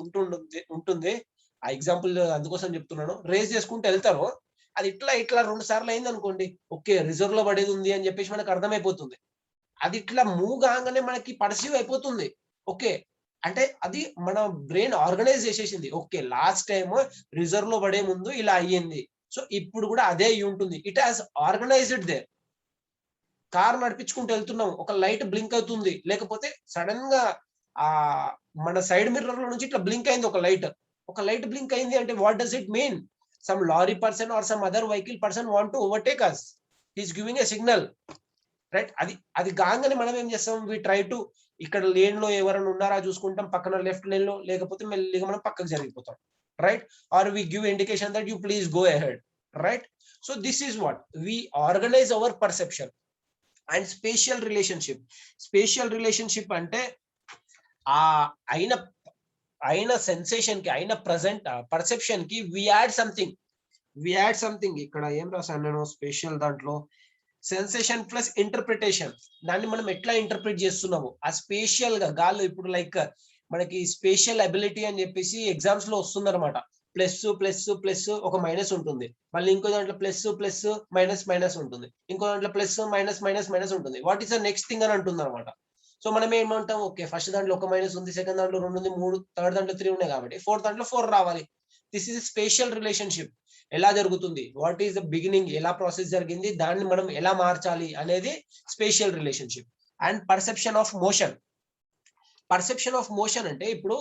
ఉంటుంది. ఆ ఎగ్జాంపుల్ అందుకోసం చెప్తున్నాను. రేస్ చేసుకుంటూ వెళ్తారు, అది ఇట్లా 2 సార్లు అయింది అనుకోండి, ఓకే రిజర్వ్ లో పడేది ఉంది అని చెప్పేసి మనకు అర్థమైపోతుంది. అది ఇట్లా మూవ్ కాగానే మనకి పర్సీవ్ అయిపోతుంది. ఓకే, అంటే అది మన బ్రెయిన్ ఆర్గనైజ్ చేసేసింది. ఓకే లాస్ట్ టైం రిజర్వ్ లో పడే ముందు ఇలా అయ్యింది, సో ఇప్పుడు కూడా అదే అయి ఉంటుంది. It has organized they. Car నడిపించుకుంటూ వెళ్తున్నాం, ఒక లైట్ బ్లింక్ అవుతుంది, లేకపోతే సడన్ గా ఆ మన సైడ్ మిర్రర్ లో నుంచి ఇట్లా బ్లింక్ అయింది ఒక లైట్ బ్లింక్ అయింది అంటే what does it mean? Some lorry person are some other vehicle person want to overtake us. He is giving a signal, right? అది కాగానే మనం ఏం చేస్తాం, వి ట్రై టు ఇక్కడ లేన్ లో ఎవరైనా ఉన్నారా చూసుకుంటాం, పక్కన లెఫ్ట్ లేన్ లో, లేకపోతే మెల్లిగా మనం పక్కకు జరిగిపోతాం, right? Or we give indication that you please go ahead, right? So this is what we organize our perception. And spatial relationship అంటే ఆ అయిన సెన్సేషన్ కి, అయిన ప్రజెంట్ పర్సెప్షన్ కి వి యాడ్ సంథింగ్. ఇక్కడ ఏం రాసాను నేను స్పేషియల్ దాంట్లో, సెన్సేషన్ ప్లస్ ఇంటర్ప్రిటేషన్. దాన్ని మనం ఎట్లా ఇంటర్ప్రిట్ చేస్తున్నాము ఆ స్పేషియల్ గా గాల్లో. ఇప్పుడు లైక్ మనకి స్పేషియల్ అబిలిటీ అని చెప్పేసి ఎగ్జామ్స్ లో వస్తుంది అనమాట. ప్లస్ ఒక మైనస్ ఉంటుంది, మళ్ళీ ఇంకో దాంట్లో ప్లస్ మైనస్ ఉంటుంది, ఇంకో దాంట్లో ప్లస్ మైనస్ ఉంటుంది. What is the next thing అని అంటుంది అనమాట. సో మనం ఏమంటాం, ఓకే ఫస్ట్ దాంట్లో ఒక మైనస్ ఉంది, సెకండ్ దాంట్లో 2 ఉంది, 3, థర్డ్ దాంట్లో 3 ఉన్నాయి కాబట్టి ఫోర్త్ దాంట్లో 4 రావాలి. This is spatial relationship. ఎలా జరుగుతుంది, వాట్ ఈస్ ద బిగినింగ్, ఎలా ప్రాసెస్ జరిగింది, దాన్ని మనం ఎలా మార్చాలి అనేది spatial relationship. And perception of motion అంటే ఇప్పుడు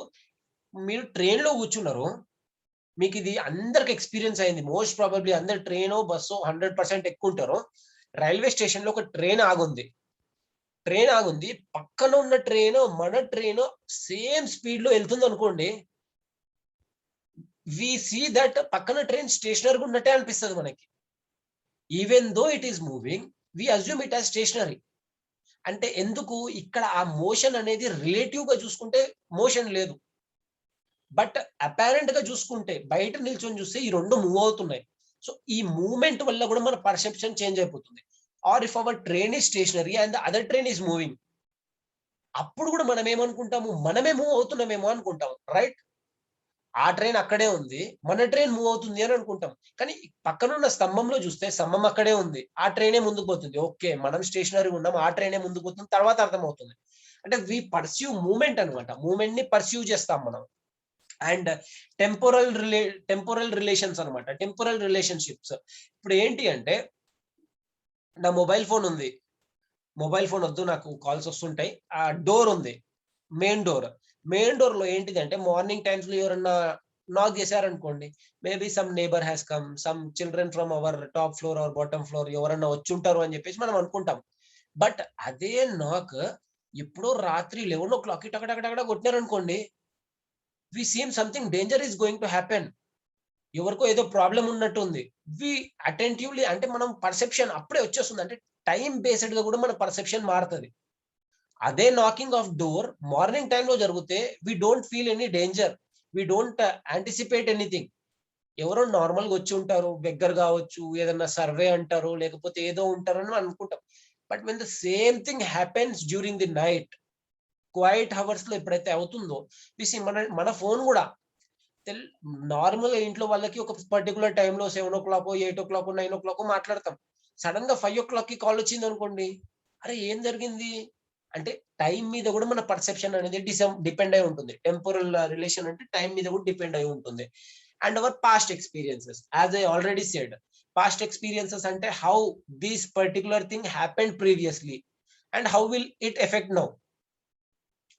మీరు ట్రైన్ లో కూర్చున్నారు, మీకు ఇది అందరికి ఎక్స్పీరియన్స్ అయింది. మోస్ట్ ప్రాబబ్లీ అందరు ట్రైన్ బస్సు 100% ఎక్కుంటారు. రైల్వే స్టేషన్ లో ఒక ట్రైన్ ఆగుంది, పక్కన ఉన్న మన ట్రైన్ సేమ్ స్పీడ్ లో వెళ్తుంది అనుకోండి, వి సీ దట్ పక్కన ట్రైన్ స్టేషనరీగా ఉన్నట్టే అనిపిస్తుంది మనకి. Even though it is moving, we assume it as stationary. అంటే ఎందుకు, ఇక్కడ ఆ మోషన్ అనేది రిలేటివ్ గా చూసుకుంటే మోషన్ లేదు, బట్ అపారెంట్ గా చూసుకుంటే బయట నిల్చొని చూస్తే ఈ 2 మూవ్ అవుతున్నాయి. సో ఈ మూవ్మెంట్ వల్ల కూడా మన పర్సెప్షన్ చేంజ్ అయిపోతుంది. Or if our train is stationary and the other train is moving, అప్పుడు కూడా మనం ఏమనుకుంటాము, మనమే మూవ్ అవుతున్నామేమో అనుకుంటాము, రైట్? ఆ ట్రైన్ అక్కడే ఉంది, మన ట్రైన్ మూవ్ అవుతుంది అని అనుకుంటాం. కానీ పక్కనున్న స్తంభంలో చూస్తే స్తంభం అక్కడే ఉంది, ఆ ట్రైనే ముందుకు పోతుంది. ఓకే మనం స్టేషనరీ ఉన్నాం, ఆ ట్రైనే ముందుకు పోతుంది, తర్వాత అర్థమవుతుంది. అంటే వి పర్సీవ్ మూవ్మెంట్ అనమాట, మూవ్మెంట్ ని పర్సీవ్ చేస్తాం మనం. అండ్ టెంపోరల్ రిలేషన్స్ అనమాట, టెంపోరల్ రిలేషన్షిప్స్. ఇప్పుడు ఏంటి అంటే, నా మొబైల్ ఫోన్ ఉంది, మొబైల్ ఫోన్ వద్దు నాకు కాల్స్ వస్తుంటాయి, ఆ డోర్ ఉంది, మెయిన్ డోర్ లో ఏంటిది అంటే, మార్నింగ్ టైమ్స్ లో ఎవరన్నా నాక్ చేశారనుకోండి, maybe some neighbour has come, some children from our top floor or bottom floor ఎవరన్నా వచ్చుంటారు అని చెప్పేసి మనం అనుకుంటాం. బట్ అదే నాక్ ఎప్పుడో రాత్రి 11 o'clock టకటకటకట కొట్టినారనుకోండి, we seem something danger is going to happen, ఎవరికో ఏదో ప్రాబ్లం ఉన్నట్టు ఉంది. వి అటెంటివ్లీ, అంటే మనం పర్సెప్షన్ అప్పుడే వచ్చేస్తుంది. అంటే టైం బేస్డ్ గా కూడా మన పర్సెప్షన్ మారుతుంది. అదే నాకింగ్ ఆఫ్ డోర్ మార్నింగ్ టైంలో జరిగితే we don't feel any danger, we don't anticipate anything. ఎవరో నార్మల్ గా వచ్చి ఉంటారు, బెగ్గర్ కావచ్చు, ఏదన్నా సర్వే అంటారు, లేకపోతే ఏదో ఉంటారని అనుకుంటాం. But when the same thing happens during the night, quiet hours లో ఎప్పుడైతే అవుతుందో, మన ఫోన్ కూడా నార్మల్ ఇంట్లో వాళ్ళకి ఒక పర్టికులర్ టైంలో 7 o'clock 8 o'clock 9 o'clock మాట్లాడతాం. సడన్ గా 5 o'clock కి కాల్ వచ్చింది అనుకోండి, అరే ఏం జరిగింది అంటే టైం మీద కూడా మన పర్సెప్షన్ అనేది డిపెండ్ అయి ఉంటుంది. టెంపోరల్ రిలేషన్ అంటే టైం మీద కూడా డిపెండ్ అయి ఉంటుంది. And our past experiences, as I already said, past experiences అంటే how this particular thing happened previously and how will it effect now.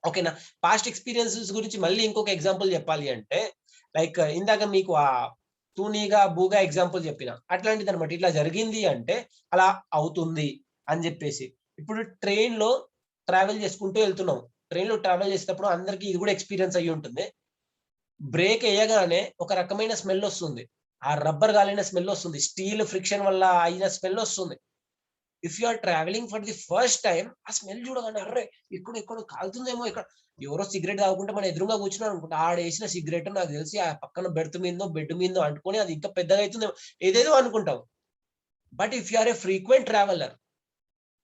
ఓకేనా? పాస్ట్ ఎక్స్పీరియన్సెస్ గురించి మళ్ళీ ఇంకొక ఎగ్జాంపుల్ చెప్పాలి అంటే, లైక్ ఇందాక మీకు ఆ తూనీగా బూగా ఎగ్జాంపుల్ చెప్పిన అట్లాంటిది అనమాట. ఇట్లా జరిగింది అంటే అలా అవుతుంది అని చెప్పేసి. ఇప్పుడు ట్రైన్ లో ట్రావెల్ చేసుకుంటూ వెళ్తున్నాం, ట్రైన్ లో ట్రావెల్ చేసేటప్పుడు అందరికి ఇది కూడా ఎక్స్పీరియన్స్ అయ్యి ఉంటుంది. బ్రేక్ వేయగానే ఒక రకమైన స్మెల్ వస్తుంది, ఆ రబ్బర్ గాలిన స్మెల్ వస్తుంది, స్టీల్ ఫ్రిక్షన్ వల్ల అయిన స్మెల్ వస్తుంది. If you are travelling for the first time, ఆ స్మెల్ చూడగానే అర్రే ఇక్కడ కాలుతుందేమో, ఇక్కడ ఎవరో సిగరెట్ తాగుకుంటే మన ఎదురుగా కూర్చున్నాను అనుకుంటా, ఆడేసిన సిగరెట్ నాకు తెలిసి ఆ పక్కన బెడ్ మీదో అంటుకొని అది ఇంకా పెద్దగా అవుతుందేమో, ఏదేదో అనుకుంటాం. But if you are a frequent traveller,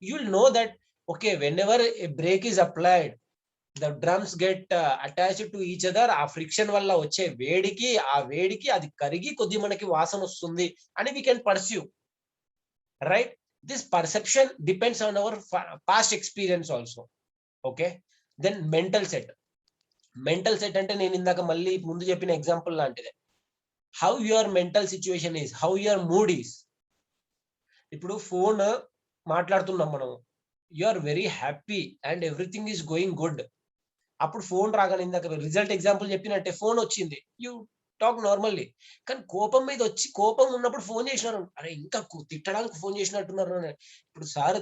you'll know that okay, whenever a brake is applied, the drums get attached to each other. ఆ ఫ్రిక్షన్ వల్ల వచ్చే వేడికి అది కరిగి కొద్ది మనకి వాసన వస్తుంది అని we can pursue, right? This perception depends on our past experience also. Okay, then mental set అంటే నేను ఇందాక మళ్ళీ ముందు చెప్పిన ఎగ్జాంపుల్ లాంటిదే. how your mental situation is, how your mood is. ఇప్పుడు ఫోన్ మాట్లాడుతున్నాం మనం, you are very happy and everything is going good. అప్పుడు ఫోన్ రాగానే ఇందాక రిజల్ట్ ఎగ్జాంపుల్ చెప్పినట్టే ఫోన్ వచ్చింది, యూ టాక్ నార్మల్లీ. కానీ కోపం మీద వచ్చి కోపం ఉన్నప్పుడు ఫోన్ చేసినారు, అరే ఇంకా తిట్టడానికి ఫోన్ చేసినట్టున్నారు. ఇప్పుడు సార్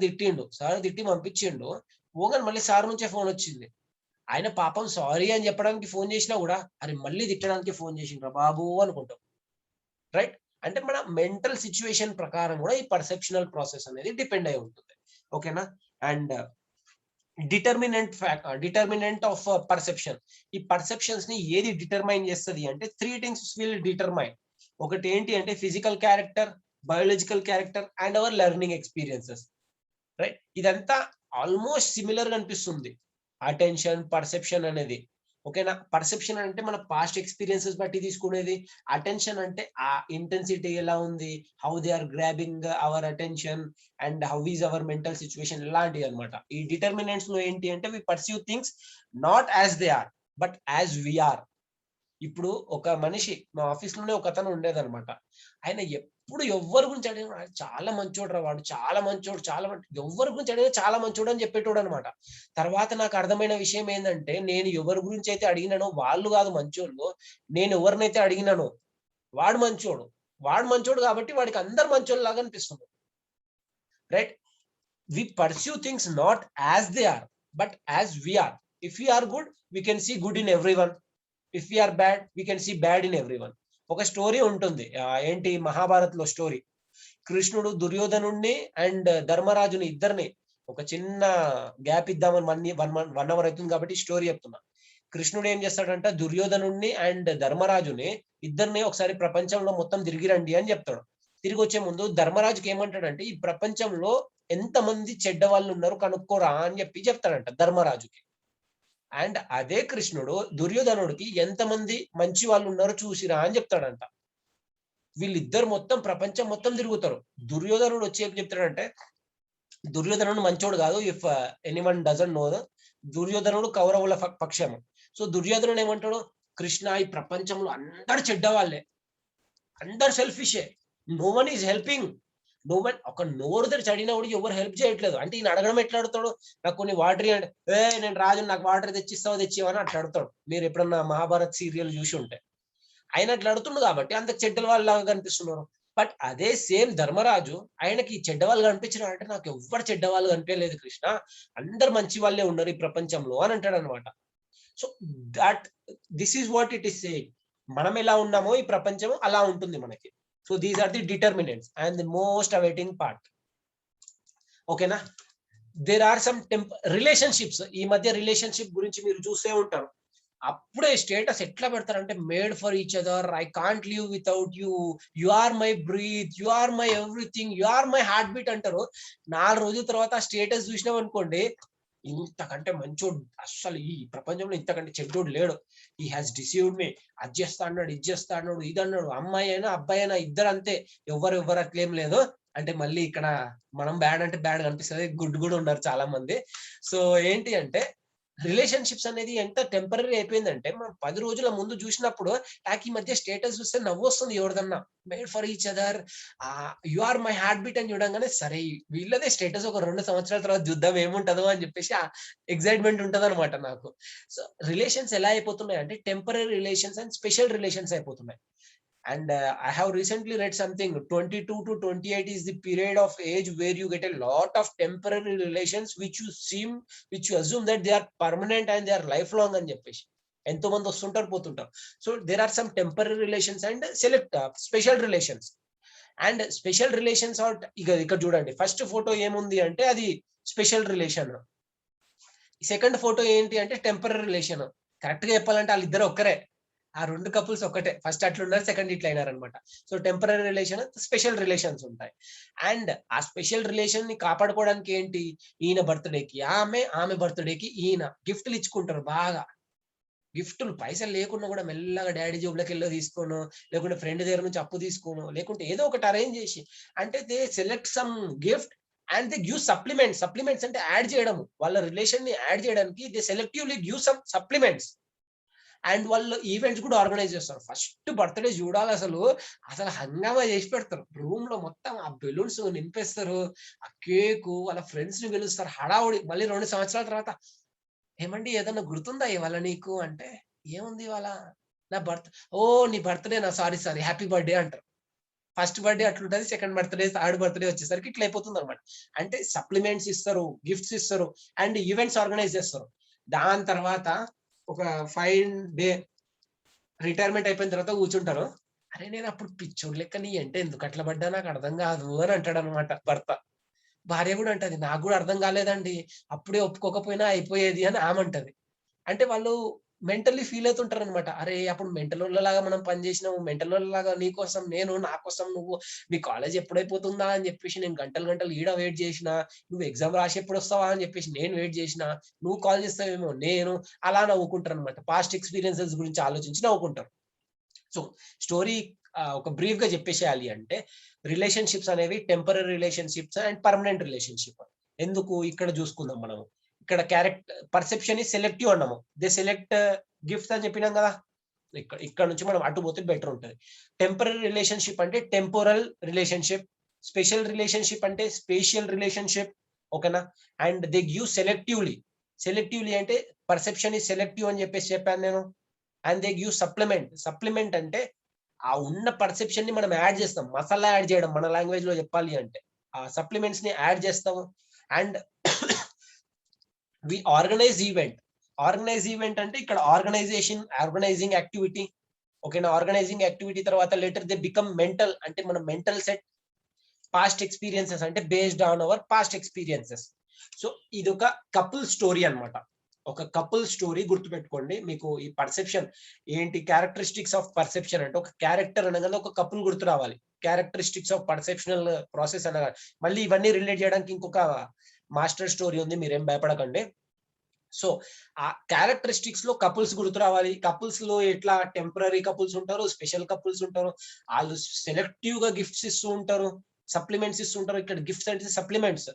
తిట్టి పంపించిండు, పోగానే మళ్ళీ సార్ నుంచే ఫోన్ వచ్చింది. ఆయన పాపం సారీ అని చెప్పడానికి ఫోన్ చేసినా కూడా అరే మళ్ళీ తిట్టడానికి ఫోన్ చేసిండ్రా బాబు అనుకుంటాం, రైట్? అంటే మన మెంటల్ సిచ్యువేషన్ ప్రకారం కూడా ఈ పర్సెప్షనల్ ప్రాసెస్ అనేది డిపెండ్ అయి ఉంటుంది. ఓకేనా? అండ్ డిటర్మినెంట్ ఆఫ్ పర్సెప్షన్, ఈ పర్సెప్షన్స్ ని ఏది డిటర్మైన్ చేస్తుంది అంటే 3 things విల్ డిటర్మైన్. ఒకటి ఏంటి అంటే physical character, biological character and hour learning experiences, right? ఇదంతా ఆల్మోస్ట్ సిమిలర్ గా అనిపిస్తుంది అటెన్షన్, పర్సెప్షన్ అనేది. ఓకేనా? పర్సెప్షన్ అంటే మన పాస్ట్ ఎక్స్పీరియన్సెస్ బట్టి తీసుకునేది. అటెన్షన్ అంటే ఆ ఇంటెన్సిటీ ఎలా ఉంది, how they are grabbing our attention and how is our mental situation, ఇలాంటివి అనమాట. ఈ డిటర్మినెంట్స్ లో ఏంటి అంటే we perceive things not as they are but as we are. ఇప్పుడు ఒక మనిషి, మా ఆఫీస్ లోనే ఒక అతను ఉండేదన్నమాట. ఆయన ఎప్పుడు ఎవరి గురించి అడిగినా చాలా మంచోడు రా వాడు, చాలా మంచోడు, ఎవరి గురించి అడిగినా చాలా మంచోడు అని చెప్పేటోడు అనమాట. తర్వాత నాకు అర్థమైన విషయం ఏంటంటే, నేను ఎవరి గురించి అయితే అడిగినానో వాళ్ళు కాదు మంచోళ్ళు, నేను ఎవరినైతే అడిగినానో వాడు మంచోడు కాబట్టి వాడికి అందరు మంచోళ్ళు లాగా అనిపిస్తుంది, right? We pursue things not as they are but as we are. If you are good we can see good in every one, if you are bad we can see bad in every one. ఒక స్టోరీ ఉంటుంది, ఏంటి, మహాభారత్ లో స్టోరీ. కృష్ణుడు దుర్యోధనుడిని అండ్ ధర్మరాజుని ఇద్దరిని, ఒక చిన్న గ్యాప్ ఇద్దామని 1 hour అవుతుంది కాబట్టి స్టోరీ చెప్తున్నా. కృష్ణుడు ఏం చేస్తాడంటే దుర్యోధనుడిని అండ్ ధర్మరాజుని ఇద్దరిని ఒకసారి ప్రపంచంలో మొత్తం తిరిగి రండి అని చెప్తాడు. తిరిగి వచ్చే ముందు ధర్మరాజుకి ఏమంటాడంటే, ఈ ప్రపంచంలో ఎంతమంది చెడ్డ వాళ్ళు ఉన్నారు కనుక్కోరా అని చెప్తాడంట ధర్మరాజుకి. అండ్ అదే కృష్ణుడు దుర్యోధనుడికి ఎంతమంది మంచి వాళ్ళు ఉన్నారో చూసిరా అని చెప్తాడంట. వీళ్ళిద్దరు మొత్తం ప్రపంచం మొత్తం తిరుగుతారు. దుర్యోధనుడు వచ్చి ఏం చెప్తాడంటే, దుర్యోధనుడు మంచోడు కాదు, ఇఫ్ ఎనీవన్ డజంట్ నో, దుర్యోధనుడు కౌరవుల పక్షము. సో దుర్యోధనుడు ఏమంటాడు, కృష్ణ ఈ ప్రపంచంలో అందరు చెడ్డవాళ్ళే, అందరు సెల్ఫిషే, no one is helping, no one. ఒక నోరు తెరిచి అడిగినా కూడా ఎవరు హెల్ప్ చేయట్లేదు. అంటే ఈయన అడగడం ఎట్లా అడుగుతాడు, నాకు కొన్ని వాటర్ అంటే, నేను రాజు నాకు వాటర్ తెచ్చిస్తావా అని అట్లా అడుగుతాడు. మీరు ఎప్పుడన్నా మహాభారత్ సీరియల్ చూసి ఉంటే ఆయన అట్లా అడుగుతుండు కాబట్టి అంత చెడ్డల వాళ్ళలాగా కనిపిస్తున్నారు. బట్ అదే సేమ్ ధర్మరాజు ఆయనకి చెడ్డవాళ్ళు కనిపించిన అంటే, నాకు ఎవ్వరు చెడ్డవాళ్ళు కనిపించలేదు కృష్ణ, అందరు మంచి వాళ్ళే ఉన్నారు ఈ ప్రపంచంలో అని అంటాడు అనమాట. So this is what it is saying. మనం ఎలా ఉన్నామో ఈ ప్రపంచం అలా ఉంటుంది మనకి. So these are the determinants and the most awaiting part. ఓకేనా? There are some relationships. ఈ మధ్య రిలేషన్షిప్ గురించి మీరు చూసే ఉంటారు. అప్పుడే స్టేటస్ ఎట్లా పెడతారంటే, made for each other, I can't live without you, you are my breath, you are my everything, you are my heartbeat అంటారు. 4 రోజుల తర్వాత ఆ స్టేటస్ చూసినాం అనుకోండి, ఇంతకంటే మంచోడు అస్సలు ఈ ప్రపంచంలో ఇంతకంటే చెడ్డోడు లేడు, ఈ హ్యాస్ డిసీవ్డ్ మీ, అది చేస్తా అన్నాడు, ఇది చేస్తా అన్నాడు, ఇది అన్నాడు, అమ్మాయి అయినా అబ్బాయి అయినా ఇద్దరు అంతే, ఎవరు అట్లేం లేదు. అంటే మళ్ళీ ఇక్కడ మనం బ్యాడ్ అంటే బ్యాడ్ కనిపిస్తుంది, గుడ్ కూడా ఉన్నారు చాలా మంది. సో ఏంటి అంటే, రిలేషన్షిప్స్ అనేది ఎంత టెంపరీ అయిపోయిందంటే, మనం 10 రోజుల ముందు చూసినప్పుడు నాకు ఈ మధ్య స్టేటస్ చూస్తే నవ్వు వస్తుంది. ఎవరిదన్నా made for each other, you are my heartbeat అని చూడంగానే, సరే వీళ్ళదే స్టేటస్ ఒక 2 సంవత్సరాల తర్వాత చూద్దాం ఏముంటదో అని చెప్పేసి ఎక్సైట్మెంట్ ఉంటది అనమాట నాకు. సో రిలేషన్స్ ఎలా అయిపోతున్నాయి అంటే, temporary relations and special relations అయిపోతున్నాయి. And I have recently read something, 22 to 28 is the period of age where you get a lot of temporary relations which you assume that they are permanent and they are lifelong అని చెప్పేసి ఎంతో మంది వస్తుంటారు పోతుంటారు. So there are some temporary relations and select special relations. And special relations are ఇక్కడ చూడండి, ఫస్ట్ ఫోటో ఏముంది అంటే అది స్పెషల్ రిలేషన్, సెకండ్ ఫోటో ఏంటి అంటే టెంపరరీ రిలేషన్. కరెక్ట్ గా చెప్పాలంటే వాళ్ళిద్దరు ఒక్కరే, ఆ రెండు కపుల్స్ ఒకటే, ఫస్ట్ అట్లున్నారు, సెకండ్ ఇట్లా అయినారు అనమాట. So temporary relation, special relations ఉంటాయి. అండ్ ఆ స్పెషల్ రిలేషన్ ని కాపాడుకోవడానికి ఏంటి, ఈయన బర్త్డేకి ఆమె, ఆమె బర్త్డేకి ఈయన గిఫ్ట్లు ఇచ్చుకుంటారు బాగా. గిఫ్టులు పైసలు లేకున్నా కూడా మెల్లగా డాడీ జోబులోకి వెళ్ళి తీసుకోను, లేకుంటే ఫ్రెండ్ దగ్గర నుంచి అప్పు తీసుకోను, లేకుంటే ఏదో ఒకటి అరేంజ్ చేసి, అంటే they select some gift and they give supplements. Supplements అంటే యాడ్ చేయడం, వాళ్ళ రిలేషన్ ని యాడ్ చేయడానికి they selectively give some supplements. And వాళ్ళు ఈవెంట్స్ కూడా ఆర్గనైజ్ చేస్తారు. ఫస్ట్ బర్త్డే చూడాలి, అసలు అసలు హంగామా చేసి పెడతారు. రూమ్ లో మొత్తం ఆ బెలూన్స్ నింపేస్తారు, ఆ కేకు, వాళ్ళ ఫ్రెండ్స్ ని పిలుస్తారు, హడావుడి. మళ్ళీ 2 సంవత్సరాల తర్వాత, ఏమండి ఏదన్నా గుర్తుందా ఇవాళ నీకు అంటే, ఏముంది ఇవాళ, నా ఓ నీ బర్త్డేనా, సారీ సారీ, హ్యాపీ బర్త్డే అంటారు. ఫస్ట్ బర్త్డే అట్లుంటది, సెకండ్ బర్త్డే, థర్డ్ బర్త్డే వచ్చేసరికి ఇట్లా అయిపోతుంది అనమాట. అంటే సప్లిమెంట్స్ ఇస్తారు, గిఫ్ట్స్ ఇస్తారు, అండ్ ఈవెంట్స్ ఆర్గనైజ్ చేస్తారు. దాని తర్వాత ఒక 5 డే రిటైర్మెంట్ అయిపోయిన తర్వాత కూర్చుంటారు. అరే నేను అప్పుడు పిచ్చోడు లెక్క నీ అంటే ఎందుకు అట్లా పడ్డా నాకు అర్థం కాదు అని అంటాడు అనమాట భర్త. భార్య కూడా అంటది, నాకు కూడా అర్థం కాలేదండి, అప్పుడే ఒప్పుకోకపోయినా అయిపోయేది అని ఆమె అంటది. అంటే వాళ్ళు మెంటల్లీ ఫీల్ అవుతుంటారు అనమాట. అరే అప్పుడు మెంటలోళ్ళలాగా మనం పని చేసినాము, మెంటలోళ్ళలాగా నీ కోసం నేను, నా కోసం నువ్వు, మీ కాలేజ్ ఎప్పుడైపోతుందా అని చెప్పేసి నేను గంటలు గంటలు ఈడ వెయిట్ చేసిన, నువ్వు ఎగ్జామ్ రాసి ఎప్పుడు వస్తావా అని చెప్పేసి నేను వెయిట్ చేసిన, నువ్వు కాల్ చేస్తావేమో నేను, అలా నవ్వుకుంటారు అనమాట. పాస్ట్ ఎక్స్పీరియన్సెస్ గురించి ఆలోచించి నవ్వుకుంటారు. సో స్టోరీ ఒక బ్రీఫ్ గా చెప్పేసేయాలి అంటే, రిలేషన్షిప్స్ అనేవి temporary relationships and permanent relationship. ఎందుకు ఇక్కడ చూసుకుందాం మనం. ఇక్కడ క్యారెక్టర్ పర్సెప్షన్ ఇస్ సెలెక్టివ్ అన్నాము, దే సెలెక్ట్ గిఫ్ట్స్ అని చెప్పినాం కదా. ఇక్కడ నుంచి మనం అటు పోతే బెటర్ ఉంటుంది. టెంపరరీ రిలేషన్షిప్ అంటే టెంపోరల్ రిలేషన్షిప్, స్పెషల్ రిలేషన్షిప్ అంటే స్పేషియల్ రిలేషన్షిప్, ఓకేనా. And they give selectively, selectively అంటే పర్సెప్షన్ ఇస్ సెలెక్టివ్ అని చెప్పేసి చెప్పాను నేను. And they give supplement, supplement అంటే ఆ ఉన్న పర్సెప్షన్ ని మనం యాడ్ చేస్తాం, మసాలా యాడ్ చేయడం మన లాంగ్వేజ్ లో చెప్పాలి అంటే, ఆ సప్లిమెంట్స్ ని యాడ్ చేస్తాము. And we organize event. Organize event అంటే ఇక్కడ ఆర్గనైజింగ్ యాక్టివిటీ, ఓకేనా. ఆర్గనైజింగ్ యాక్టివిటీ తర్వాత లెటర్ దే బికమ్ మెంటల్, అంటే మన మెంటల్ సెట్. పాస్ట్ ఎక్స్పీరియన్సెస్ అంటే based on our past experiences. So ఇది ఒక కపుల్ స్టోరీ అన్నమాట. ఒక కపుల్ స్టోరీ గుర్తుపెట్టుకోండి. మీకు ఈ పర్సెప్షన్ ఏంటి, క్యారెక్టరిస్టిక్స్ ఆఫ్ పర్సెప్షన్ అంటే, ఒక క్యారెక్టర్ అనగానే ఒక కపుల్ గుర్తు రావాలి. క్యారెక్టరిస్టిక్స్ ఆఫ్ పర్సెప్షనల్ ప్రాసెస్ అనగా, మళ్ళీ ఇవన్నీ రిలేట్ చేయడానికి ఇంకొక మాస్టర్ స్టోరీ ఉంది, మీరేం భయపడకండి. సో ఆ క్యారెక్టరిస్టిక్స్ లో కపుల్స్ గుర్తు రావాలి. కపుల్స్ లో ఎట్లా టెంపరరీ కపుల్స్ ఉంటారు, స్పెషల్ కపుల్స్ ఉంటారు. వాళ్ళు సెలెక్టివ్ గా గిఫ్ట్స్ ఇస్తూ ఉంటారు, సప్లిమెంట్స్ ఇస్తూ ఉంటారు. ఇక్కడ గిఫ్ట్స్ అంటే సప్లిమెంట్స్,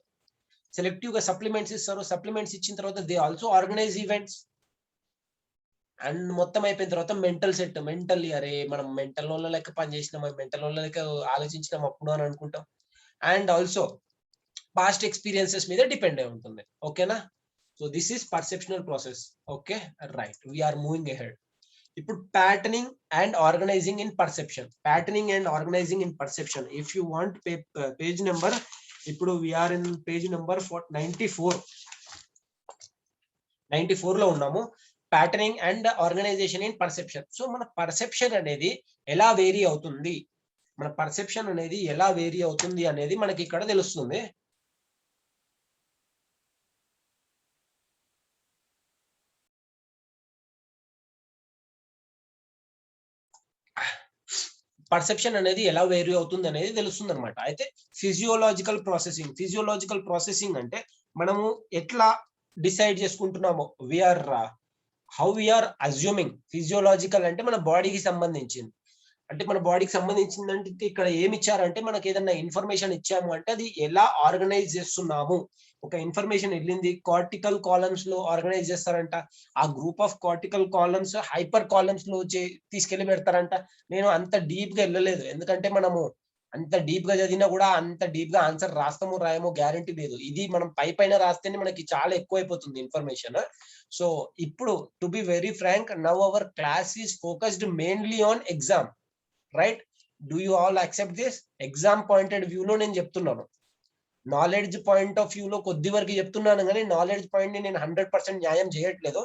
సెలెక్టివ్ గా సప్లిమెంట్స్ ఇస్తారు. సప్లిమెంట్స్ ఇచ్చిన తర్వాత they also organise events. And మొత్తం అయిపోయిన తర్వాత మెంటల్ సెట్, మెంటల్లీ అరే మనం మెంటల్ వాళ్ళ లెక్క పని చేసినాం, మెంటల్ వాళ్ళ లెక్క ఆలోచించినాం అప్పుడు అని అనుకుంటాం. అండ్ ఆల్సో పాస్ట్ ఎక్స్పీరియన్సెస్ మీద డిపెండ్ అయి ఉంటుంది, ఓకేనా. So this is perceptional process, okay right. We are moving ahead. ఇప్పుడు patterning and organizing in perception. Patterning and organizing in perception, if you want page number, ఇప్పుడు వీఆర్ ఇన్ పేజ్ నెంబర్ 94 లో ఉన్నాము. Patterning and organization in perception. So మన పర్సెప్షన్ అనేది ఎలా వేరీ అవుతుంది, మన పర్సెప్షన్ అనేది ఎలా వేరీ అవుతుంది అనేది మనకి ఇక్కడ తెలుస్తుంది. పర్సెప్షన్ అనేది ఎలా వేరీ అవుతుంది అనేది తెలుస్తుంది అనమాట. అయితే ఫిజియోలాజికల్ ప్రాసెసింగ్ అంటే మనము ఎట్లా డిసైడ్ చేసుకుంటున్నామో, హౌ వీఆర్ అజ్యూమింగ్. ఫిజియోలాజికల్ అంటే మన బాడీకి సంబంధించింది, అంటే మన బాడీకి సంబంధించిందంటే ఇక్కడ ఏమి ఇచ్చారంటే, మనకి ఏదైనా ఇన్ఫర్మేషన్ ఇచ్చాము అంటే అది ఎలా ఆర్గనైజ్ చేస్తున్నాము. ఒక ఇన్ఫర్మేషన్ వెళ్ళింది, కార్టికల్ కాలమ్స్ లో ఆర్గనైజ్ చేస్తారంట. ఆ group of cortical columns hyper columns లో తీసుకెళ్లి పెడతారంట. నేను అంత డీప్ గా వెళ్ళలేదు, ఎందుకంటే మనము అంత డీప్ గా చదివినా కూడా అంత డీప్ గా ఆన్సర్ రాస్తామో రాయమో గ్యారంటీ లేదు. ఇది మనం పైన రాస్తేనే మనకి చాలా ఎక్కువ అయిపోతుంది ఇన్ఫర్మేషన్. సో ఇప్పుడు to be very frank, now our class is focused mainly on exam, right. Do you all accept this? Exam pointed view లో నేను చెప్తున్నాను. నాలెడ్జ్ పాయింట్ ఆఫ్ వ్యూ లో కొద్ది వరకు చెప్తున్నాను, కానీ నాలెడ్జ్ పాయింట్ ని నేను 100% న్యాయం చేయట్లేదు.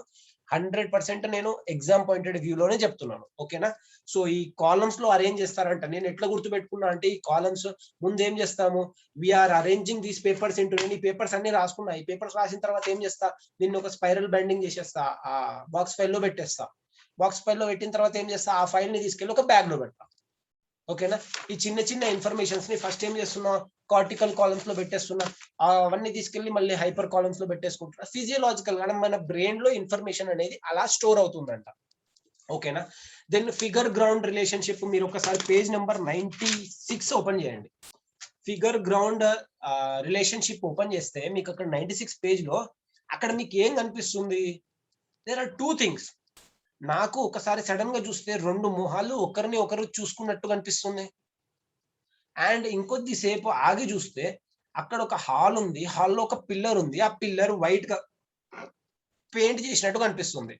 100% నేను ఎగ్జామ్ పాయింటెడ్ వ్యూలోనే చెప్తున్నాను. ఓకేనా? సో ఈ కాలమ్స్ లో అరేంజ్ చేస్తారంట. నేను ఎట్లా గుర్తుపెట్టుకున్నా అంటే ఈ కాలమ్స్ ముందు ఏం చేస్తాము, we are arranging these papers into, నేను ఈ పేపర్స్ అన్ని రాసుకున్నా. ఈ పేపర్స్ రాసిన తర్వాత ఏం చేస్తా, దీన్ని ఒక స్పైరల్ బైండింగ్ చేసేస్తా, ఆ బాక్స్ ఫైల్లో పెట్టేస్తా. బాక్స్ ఫైల్లో పెట్టిన తర్వాత ఏం చేస్తా, ఆ ఫైల్ ని తీసుకెళ్ళి ఒక బ్యాగ్ లో పెడతా. ఓకేనా? ఈ చిన్న చిన్న ఇన్ఫర్మేషన్స్ ని ఫస్ట్ ఏం చేస్తున్నా, కార్టికల్ కాలమ్స్ లో పెట్టేస్తున్నా, అవన్నీ తీసుకెళ్లి మళ్ళీ హైపర్ కాలమ్స్ లో పెట్టేసుకుంటున్నా. ఫిజియోలాజికల్ గా మన బ్రెయిన్ లో ఇన్ఫర్మేషన్ అనేది అలా స్టోర్ అవుతుందంట. ఓకేనా? దెన్ ఫిగర్ గ్రౌండ్ రిలేషన్షిప్, మీరు ఒకసారి పేజ్ నెంబర్ 96 ఓపెన్ చేయండి. ఫిగర్ గ్రౌండ్ రిలేషన్షిప్ ఓపెన్ చేస్తే మీకు అక్కడ 96 పేజ్ లో అక్కడ మీకు ఏం కనిపిస్తుంది, దేర్ ఆర్ 2 థింగ్స్. నాకు ఒకసారి సడన్ గా చూస్తే 2 మొహాలు ఒకరిని ఒకరు చూసుకున్నట్టు కనిపిస్తుంది. అండ్ ఇంకొద్దిసేపు ఆగి చూస్తే అక్కడ ఒక హాల్ ఉంది, హాల్లో ఒక పిల్లర్ ఉంది, ఆ పిల్లర్ వైట్ గా పెయింట్ చేసినట్టు కనిపిస్తుంది.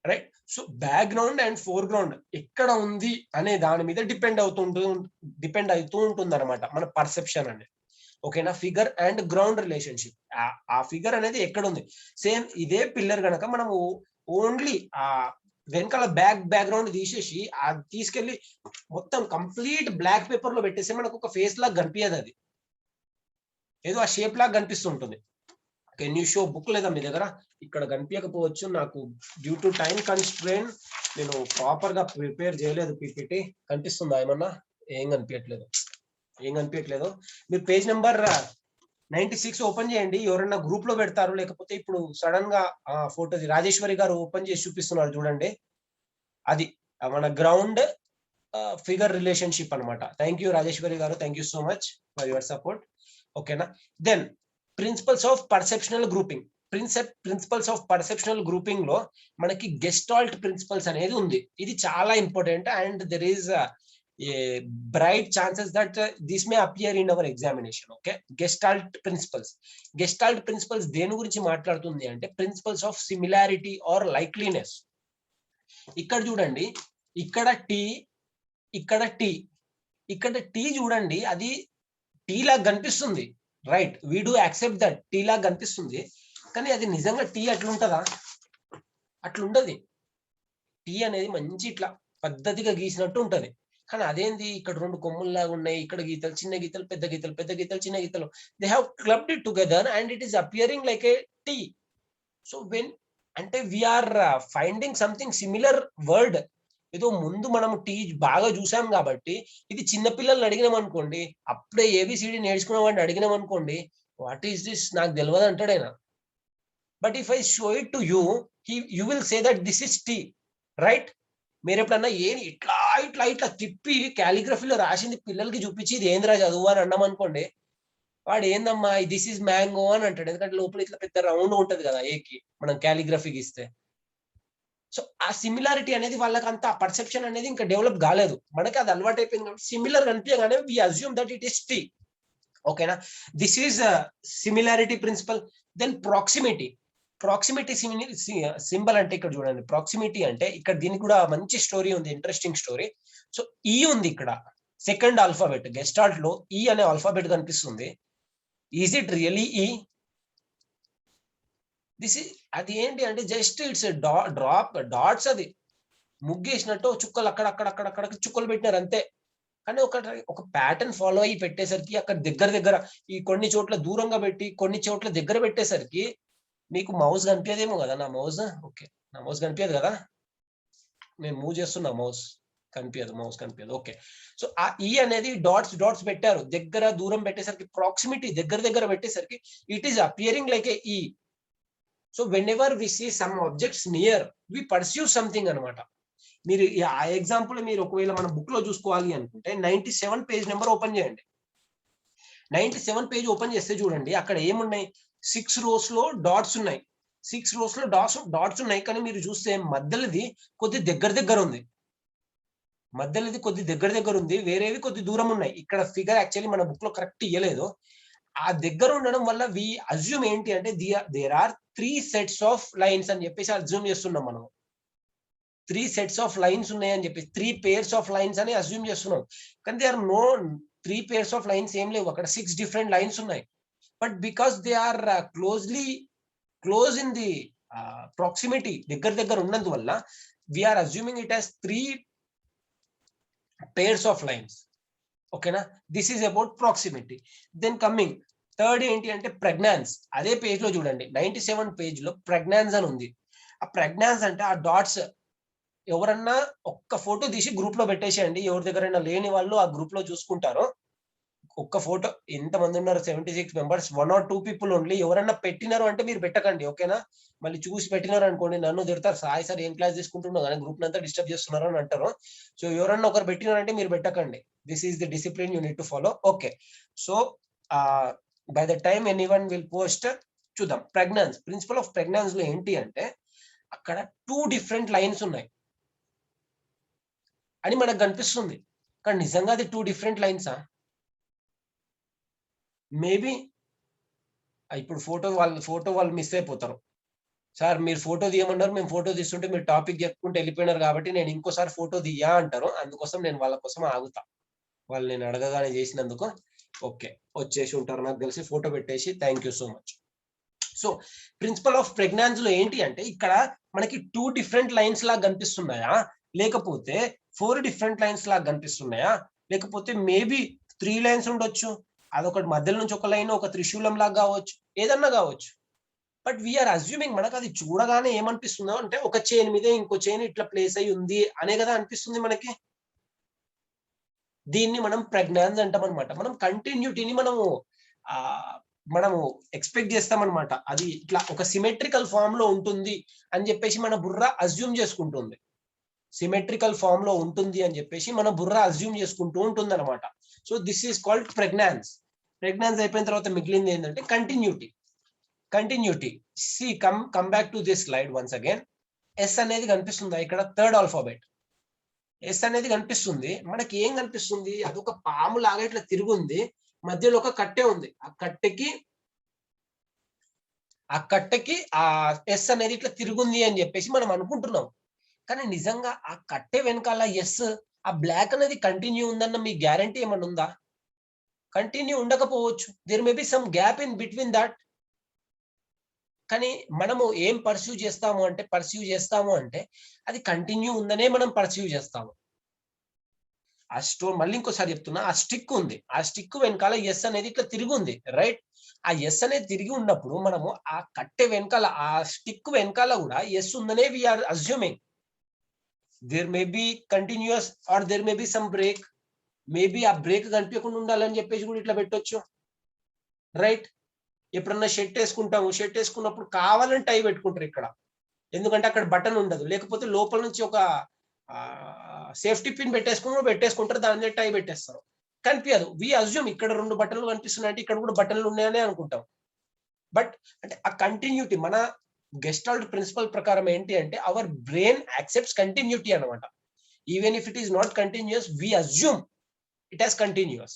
Right? So background and four ground ఎక్కడ ఉంది అనే దాని మీద డిపెండ్ అవుతూ ఉంటుంది అనమాట మన పర్సెప్షన్ అనేది. ఓకేనా? ఫిగర్ అండ్ గ్రౌండ్ రిలేషన్షిప్, ఆ ఫిగర్ అనేది ఎక్కడ ఉంది. సేమ్ ఇదే పిల్లర్ గనక మనము ఓన్లీ ఆ వెనకాల బ్యాక్గ్రౌండ్ తీసేసి అది తీసుకెళ్లి మొత్తం కంప్లీట్ బ్లాక్ పేపర్ లో పెట్టేసి మనకు ఒక ఫేస్ లాగా కనిపించదు, అది ఏదో ఆ షేప్ లాగా కనిపిస్తుంటుంది. కెన్ యూ షో బుక్ లేదా మీ దగ్గర? ఇక్కడ కనిపించకపోవచ్చు, నాకు డ్యూ టు టైం కన్స్ట్రెయిన్ నేను ప్రాపర్ గా ప్రిపేర్ చేయలేదు పీపీటీ. కనిపిస్తుందా ఏమన్నా? ఏం కనిపించట్లేదు. మీరు పేజ్ నెంబర్ 96 ఓపెన్ చేయండి. ఎవరైనా గ్రూప్ లో పెడతారు, లేకపోతే ఇప్పుడు సడన్ గా ఫోటో రాజేశ్వరి గారు ఓపెన్ చేసి చూపిస్తున్నారు చూడండి, అది మన గ్రౌండ్ ఫిగర్ రిలేషన్షిప్ అనమాట. థ్యాంక్ యూ రాజేశ్వరి గారు, thank you so much for your support. ఓకేనా? Then principles of perceptional grouping. Principles of perceptional grouping లో మనకి గెస్టాల్ట్ ప్రిన్సిపల్స్ అనేది ఉంది. ఇది చాలా important and there is a bright chances that this may appear in our examination. Okay, gestalt principles దేని గురించి మాట్లాడుతుంది అంటే ప్రిన్సిపల్స్ ఆఫ్ సిమిలారిటీ ఆర్ లైక్లీనెస్. ఇక్కడ చూడండి, ఇక్కడ టీ, ఇక్కడ టీ చూడండి, అది టీ లాగా కనిపిస్తుంది. Right, we do accept that T లాగా కనిపిస్తుంది, కానీ అది నిజంగా టీ అట్లుంటదా? అట్లుంటది. టీ అనేది మంచి ఇట్లా పద్ధతిగా గీసినట్టు ఉంటది, కానీ అదేంది ఇక్కడ 2 కొమ్ముల్లాగా ఉన్నాయి, ఇక్కడ గీతలు, చిన్న గీతలు, పెద్ద గీతలు, పెద్ద గీతలు, చిన్న గీతలు, they have clubbed it together and it is appearing like a T. So when అంటే we are finding something similar word. ఏదో ముందు మనం టీ బాగా చూసాం కాబట్టి, ఇది చిన్న పిల్లల్ని అడిగినాం అనుకోండి, అప్పుడే ఏబిసిడి నేర్చుకున్న వాడిని అడిగినాం అనుకోండి, వాట్ ఈస్ దిస్ నాకు తెలియదు అంటాడు ఆయన. But if I show it to you, you will say that this is T. Right? మీరు ఎప్పుడన్నా ఏం ఇట్లా ఇట్లా ఇట్లా తిప్పి క్యాలిగ్రఫీలో రాసింది పిల్లలకి చూపించి ఇది ఏంద్రా చదువు అని అన్నాం అనుకోండి, వాడు ఏందమ్మా దిస్ ఈజ్ మ్యాంగో అని అంటాడు. ఎందుకంటే లోపల ఇట్లా పెద్ద రౌండ్ ఉంటది కదా ఏకి మనం క్యాలిగ్రఫీకి ఇస్తే. సో ఆ సిమిలారిటీ అనేది వాళ్ళకి అంత పర్సెప్షన్ అనేది ఇంకా డెవలప్ కాలేదు. మనకి అది అలవాటు అయిపోయింది కాబట్టి సిమిలర్ కనిపించగానే we assume that it is T. ఓకేనా? This is similarity principle. Then proximity. Symbol అంటే ఇక్కడ చూడండి, ప్రాక్సిమిటీ అంటే ఇక్కడ దీనికి కూడా మంచి స్టోరీ ఉంది, ఇంట్రెస్టింగ్ స్టోరీ. సో ఈ ఉంది ఇక్కడ సెకండ్ ఆల్ఫాబెట్, గెస్టాల్ట్ లో ఈ అనే ఆల్ఫాబెట్ కనిపిస్తుంది. ఈజ్ ఇట్ రియలీ ఈ? అది ఏంటి అంటే జస్ట్ ఇట్స్ డాట్స్, అది ముగ్గేసినట్టు చుక్కలు అక్కడ చుక్కలు పెట్టినారు అంతే. కానీ ఒక ప్యాటర్న్ ఫాలో అయ్యి పెట్టేసరికి అక్కడ దగ్గర ఈ కొన్ని చోట్ల దూరంగా పెట్టి కొన్ని చోట్ల దగ్గర పెట్టేసరికి మీకు మౌస్ కనిపించదేమో కదా. నా మౌస్ కనిపించదు కదా, నేను మూవ్ చేస్తున్నా, మౌస్ కనిపించదు. ఓకే, సో ఆ ఈ అనేది డాట్స్ పెట్టారు, దగ్గర దూరం పెట్టేసరికి ప్రాక్సిమిటీ దగ్గర పెట్టేసరికి it is appearing like a E. So whenever we see some objects near, we perceive something అనమాట. మీరు ఆ ఎగ్జాంపుల్ మీరు ఒకవేళ మన బుక్ లో చూసుకోవాలి అనుకుంటే 97 పేజ్ నెంబర్ ఓపెన్ చేయండి. 97 పేజ్ ఓపెన్ చేస్తే చూడండి, అక్కడ ఏమున్నాయి, 6 rows లో డాట్స్ ఉన్నాయి. 6 rows లో డాట్స్ ఉన్నాయి, కానీ మీరు చూస్తే మధ్యలోది కొద్ది దగ్గర ఉంది, వేరేవి కొద్ది దూరం ఉన్నాయి. ఇక్కడ ఫిగర్ యాక్చువల్లీ మన బుక్ లో కరెక్ట్ ఇయ్యలేదు. ఆ దగ్గర ఉండడం వల్ల వి అజ్యూమ్ ఏంటి అంటే there are 3 sets of lines అని చెప్పేసి అజ్యూమ్ చేస్తున్నాం మనం. 3 sets ఆఫ్ లైన్స్ ఉన్నాయని చెప్పేసి 3 pairs ఆఫ్ లైన్స్ అని అజ్యూమ్ చేస్తున్నాం. కానీ they are no 3 pairs of lines ఏం లేవు, అక్కడ 6 different లైన్స్ ఉన్నాయి. But because they are close in the proximity దగ్గర ఉన్నందువల్ల we are assuming it as 3 pairs of lines. ఓకేనా, this is about proximity. Then coming third ఏంటి అంటే ప్రెగ్నాన్స్. అదే పేజ్ లో చూడండి 97 పేజ్ లో ప్రెగ్నాన్స్ అని ఉంది. ఆ ప్రెగ్నాన్స్ అంటే ఆ డాట్స్ ఎవరన్నా ఒక్క ఫోటో తీసి గ్రూప్ లో పెట్టేసేయండి. ఎవరి దగ్గరైనా లేని వాళ్ళు ఆ గ్రూప్ లో చూసుకుంటారు. ఒక్క ఫోటో, ఎంతమంది ఉన్నారు, 76 మెంబర్స్, 1 or 2 పీపుల్ ఓన్లీ. ఎవరన్నా పెట్టినారు అంటే మీరు పెట్టకండి, ఓకేనా. మళ్ళీ చూసి పెట్టినారు అనుకోండి నన్ను తిడతారు, సాయి సార్ ఏం క్లాస్ తీసుకుంటున్నావు కానీ గ్రూప్ అంతా డిస్టర్బ్ చేస్తున్నారు అని అంటారు. సో ఎవరన్నా ఒకరు పెట్టినారంటే మీరు పెట్టకండి. This is the discipline you need to follow. Okay, so by the time anyone will post. చూద్దాం ప్రెగ్నాన్స్. ప్రిన్సిపల్ ఆఫ్ ప్రెగ్నాన్స్ లో ఏంటి అంటే అక్కడ 2 different లైన్స్ ఉన్నాయి అని మనకు కనిపిస్తుంది, కానీ నిజంగా అది 2 different లైన్సా? మేబీ ఇప్పుడు ఫోటో వాళ్ళు మిస్ అయిపోతారు. సార్ మీరు ఫోటో తీయమన్నారు, మేము ఫోటో తీస్తుంటే మీరు టాపిక్ చెప్పుకుంటూ వెళ్ళిపోయినారు కాబట్టి నేను ఇంకోసారి ఫోటో తీయా అంటారు. అందుకోసం నేను వాళ్ళ కోసం ఆగుతా, వాళ్ళు నేను అడగగానే చేసినందుకు. ఓకే, వచ్చేసి ఉంటారు నాకు తెలిసి, ఫోటో పెట్టేసి. Thank you so much. So principle of pregnance లో ఏంటి అంటే ఇక్కడ మనకి 2 different లైన్స్ లాగా కనిపిస్తున్నాయా, లేకపోతే 4 different లైన్స్ లాగా కనిపిస్తున్నాయా, లేకపోతే మేబీ 3 లైన్స్ ఉండొచ్చు, అదొకటి మధ్యలో నుంచి ఒక లైన్ ఒక త్రిశూలం లాగా కావచ్చు, ఏదన్నా కావచ్చు. బట్ వీఆర్ అజ్యూమింగ్ మనకు అది చూడగానే ఏమనిపిస్తుందో అంటే ఒక చైన్ మీదే ఇంకో చైన్ ఇట్లా ప్లేస్ అయి ఉంది అనే కదా అనిపిస్తుంది మనకి. దీన్ని మనం ప్రెగ్నాన్స్ అంటాం అనమాట. మనం కంటిన్యూటీని మనము ఎక్స్పెక్ట్ చేస్తామన్నమాట. అది ఇట్లా ఒక సిమెట్రికల్ ఫామ్ లో ఉంటుంది అని చెప్పేసి మన బుర్ర అజ్యూమ్ చేసుకుంటుంది. సిమెట్రికల్ ఫామ్ లో ఉంటుంది అని చెప్పేసి మన బుర్ర అజ్యూమ్ చేసుకుంటూ ఉంటుంది అనమాట. So this is called pregnance. Pregnance అయిపోయిన తర్వాత మిగిలింది ఏంటంటే continuity. See come back to this slide once again. S అనేది కనిపిస్తుందా ఇక్కడ? థర్డ్ ఆల్ఫాబెట్ ఎస్ అనేది కనిపిస్తుంది. మనకి ఏం కనిపిస్తుంది? అదొక పాము లాగా ఇట్లా తిరుగుంది, మధ్యలో ఒక కట్టె ఉంది. ఆ కట్టెకి ఆ ఎస్ అనేది ఇట్లా తిరుగుంది అని చెప్పేసి మనం అనుకుంటున్నాం. కానీ నిజంగా ఆ కట్టె వెనకాల ఎస్, ఆ బ్లాక్ అనేది కంటిన్యూ ఉందన్న మీ గ్యారంటీ ఏమన్నా ఉందా? కంటిన్యూ ఉండకపోవచ్చు. There may be some gap in between that. కానీ మనము ఏం పర్సీవ్ చేస్తాము అంటే అది కంటిన్యూ ఉందనే మనం పర్సీవ్ చేస్తాము. ఆ స్టోన్, మళ్ళీ ఇంకోసారి చెప్తున్నా, ఆ స్టిక్ ఉంది, ఆ స్టిక్ వెనకాల ఎస్ అనేది ఇట్లా తిరిగి ఉంది, రైట్? ఆ ఎస్ అనేది తిరిగి ఉన్నప్పుడు మనము ఆ కట్టె వెనకాల, ఆ స్టిక్ వెనకాల కూడా ఎస్ ఉందనే we are assuming. There may be continuous or there may be some break. Maybe ఆ బ్రేక్ కనిపించకుండా ఉండాలని చెప్పేసి కూడా ఇట్లా పెట్టొచ్చు, రైట్? ఎప్పుడన్నా షర్ట్ వేసుకుంటాము, షర్ట్ వేసుకున్నప్పుడు కావాలని టై పెట్టుకుంటారు ఇక్కడ, ఎందుకంటే అక్కడ బటన్ ఉండదు. లేకపోతే లోపల నుంచి ఒక సేఫ్టీ పిన్ పెట్టేసుకుంటారు, దాని మీద టై పెట్టేస్తారు, కనిపించదు. వి అజ్యూమ్ ఇక్కడ 2 బటన్లు కనిపిస్తున్నాయంటే ఇక్కడ కూడా బటన్లు ఉన్నాయని అనుకుంటాం. బట్ అంటే ఆ కంటిన్యూటీ మన గెస్టాల్ట్ ప్రిన్సిపల్ ప్రకారం ఏంటి అంటే అవర్ బ్రెయిన్ యాక్సెప్ట్స్ కంటిన్యూటీ అనమాట. Even if it is not continuous, we assume it has continuous.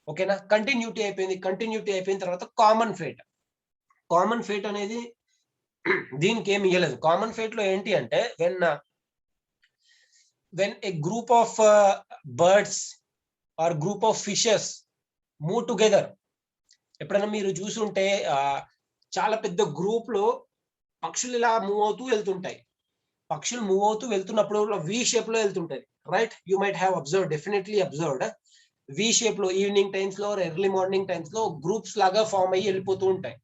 ఓకేనా? కంటిన్యూటీ అయిపోయిన తర్వాత కామన్ ఫేట్ అనేది దీనికి ఏమి ఇవ్వలేదు. కామన్ ఫేట్ లో ఏంటి అంటే when a group of birds or group of fishes move together, ఎప్పుడైనా మీరు చూసుంటే చాలా పెద్ద గ్రూప్ లో పక్షులు ఇలా మూవ్ అవుతూ వెళ్తుంటాయి. పక్షులు మూవ్ అవుతూ వెళ్తున్నప్పుడు వి షేప్ లో వెళ్తుంటాయి, right? You might have definitely observed. V shape లో ఈవినింగ్ టైమ్స్ లో, ఎర్లీ మార్నింగ్ టైమ్స్ లో గ్రూప్స్ లాగా ఫామ్ అయ్యి వెళ్ళిపోతూ ఉంటాయి.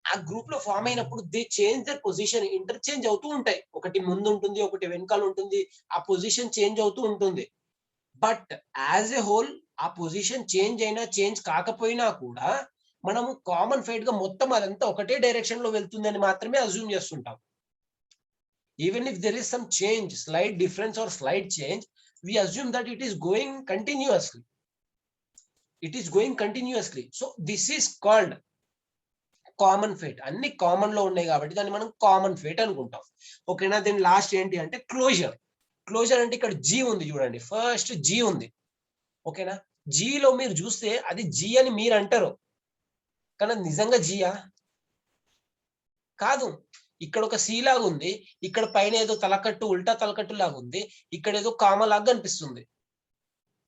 ఆ గ్రూప్ లో ఫామ్ అయినప్పుడు they change their position, interchange అవుతూ ఉంటాయి. ఒకటి ముందు ఉంటుంది, ఒకటి వెనకాల ఉంటుంది, ఆ పొజిషన్ చేంజ్ అవుతూ ఉంటుంది. బట్ యాజ్ ఎ హోల్ ఆ పొజిషన్ చేంజ్ అయినా చేంజ్ కాకపోయినా కూడా మనము కామన్ ఫేట్ గా మొత్తం అదంతా ఒకటే డైరెక్షన్ లో వెళ్తుందని మాత్రమే అజ్యూమ్ చేస్తుంటాం. Even if there is some change, slight difference or slight change, we assume that it is going continuously. So this is called common fate. అన్ని కామన్ లో ఉన్నాయి కాబట్టి దాన్ని మనం కామన్ ఫేట్ అనుకుంటాం. ఓకేనా? దీని లాస్ట్ ఏంటి అంటే క్లోజర్ అంటే ఇక్కడ జీ ఉంది చూడండి, ఫస్ట్ జీ ఉంది. ఓకేనా? జీలో మీరు చూస్తే అది జీ అని మీరు అంటారు, కానీ నిజంగా జియా కాదు. ఇక్కడ ఒక సి లాగా ఉంది, ఇక్కడ పైన ఏదో తలకట్టు, ఉల్టా తలకట్టు లాగా ఉంది, ఇక్కడ ఏదో కామ లాగా కనిపిస్తుంది,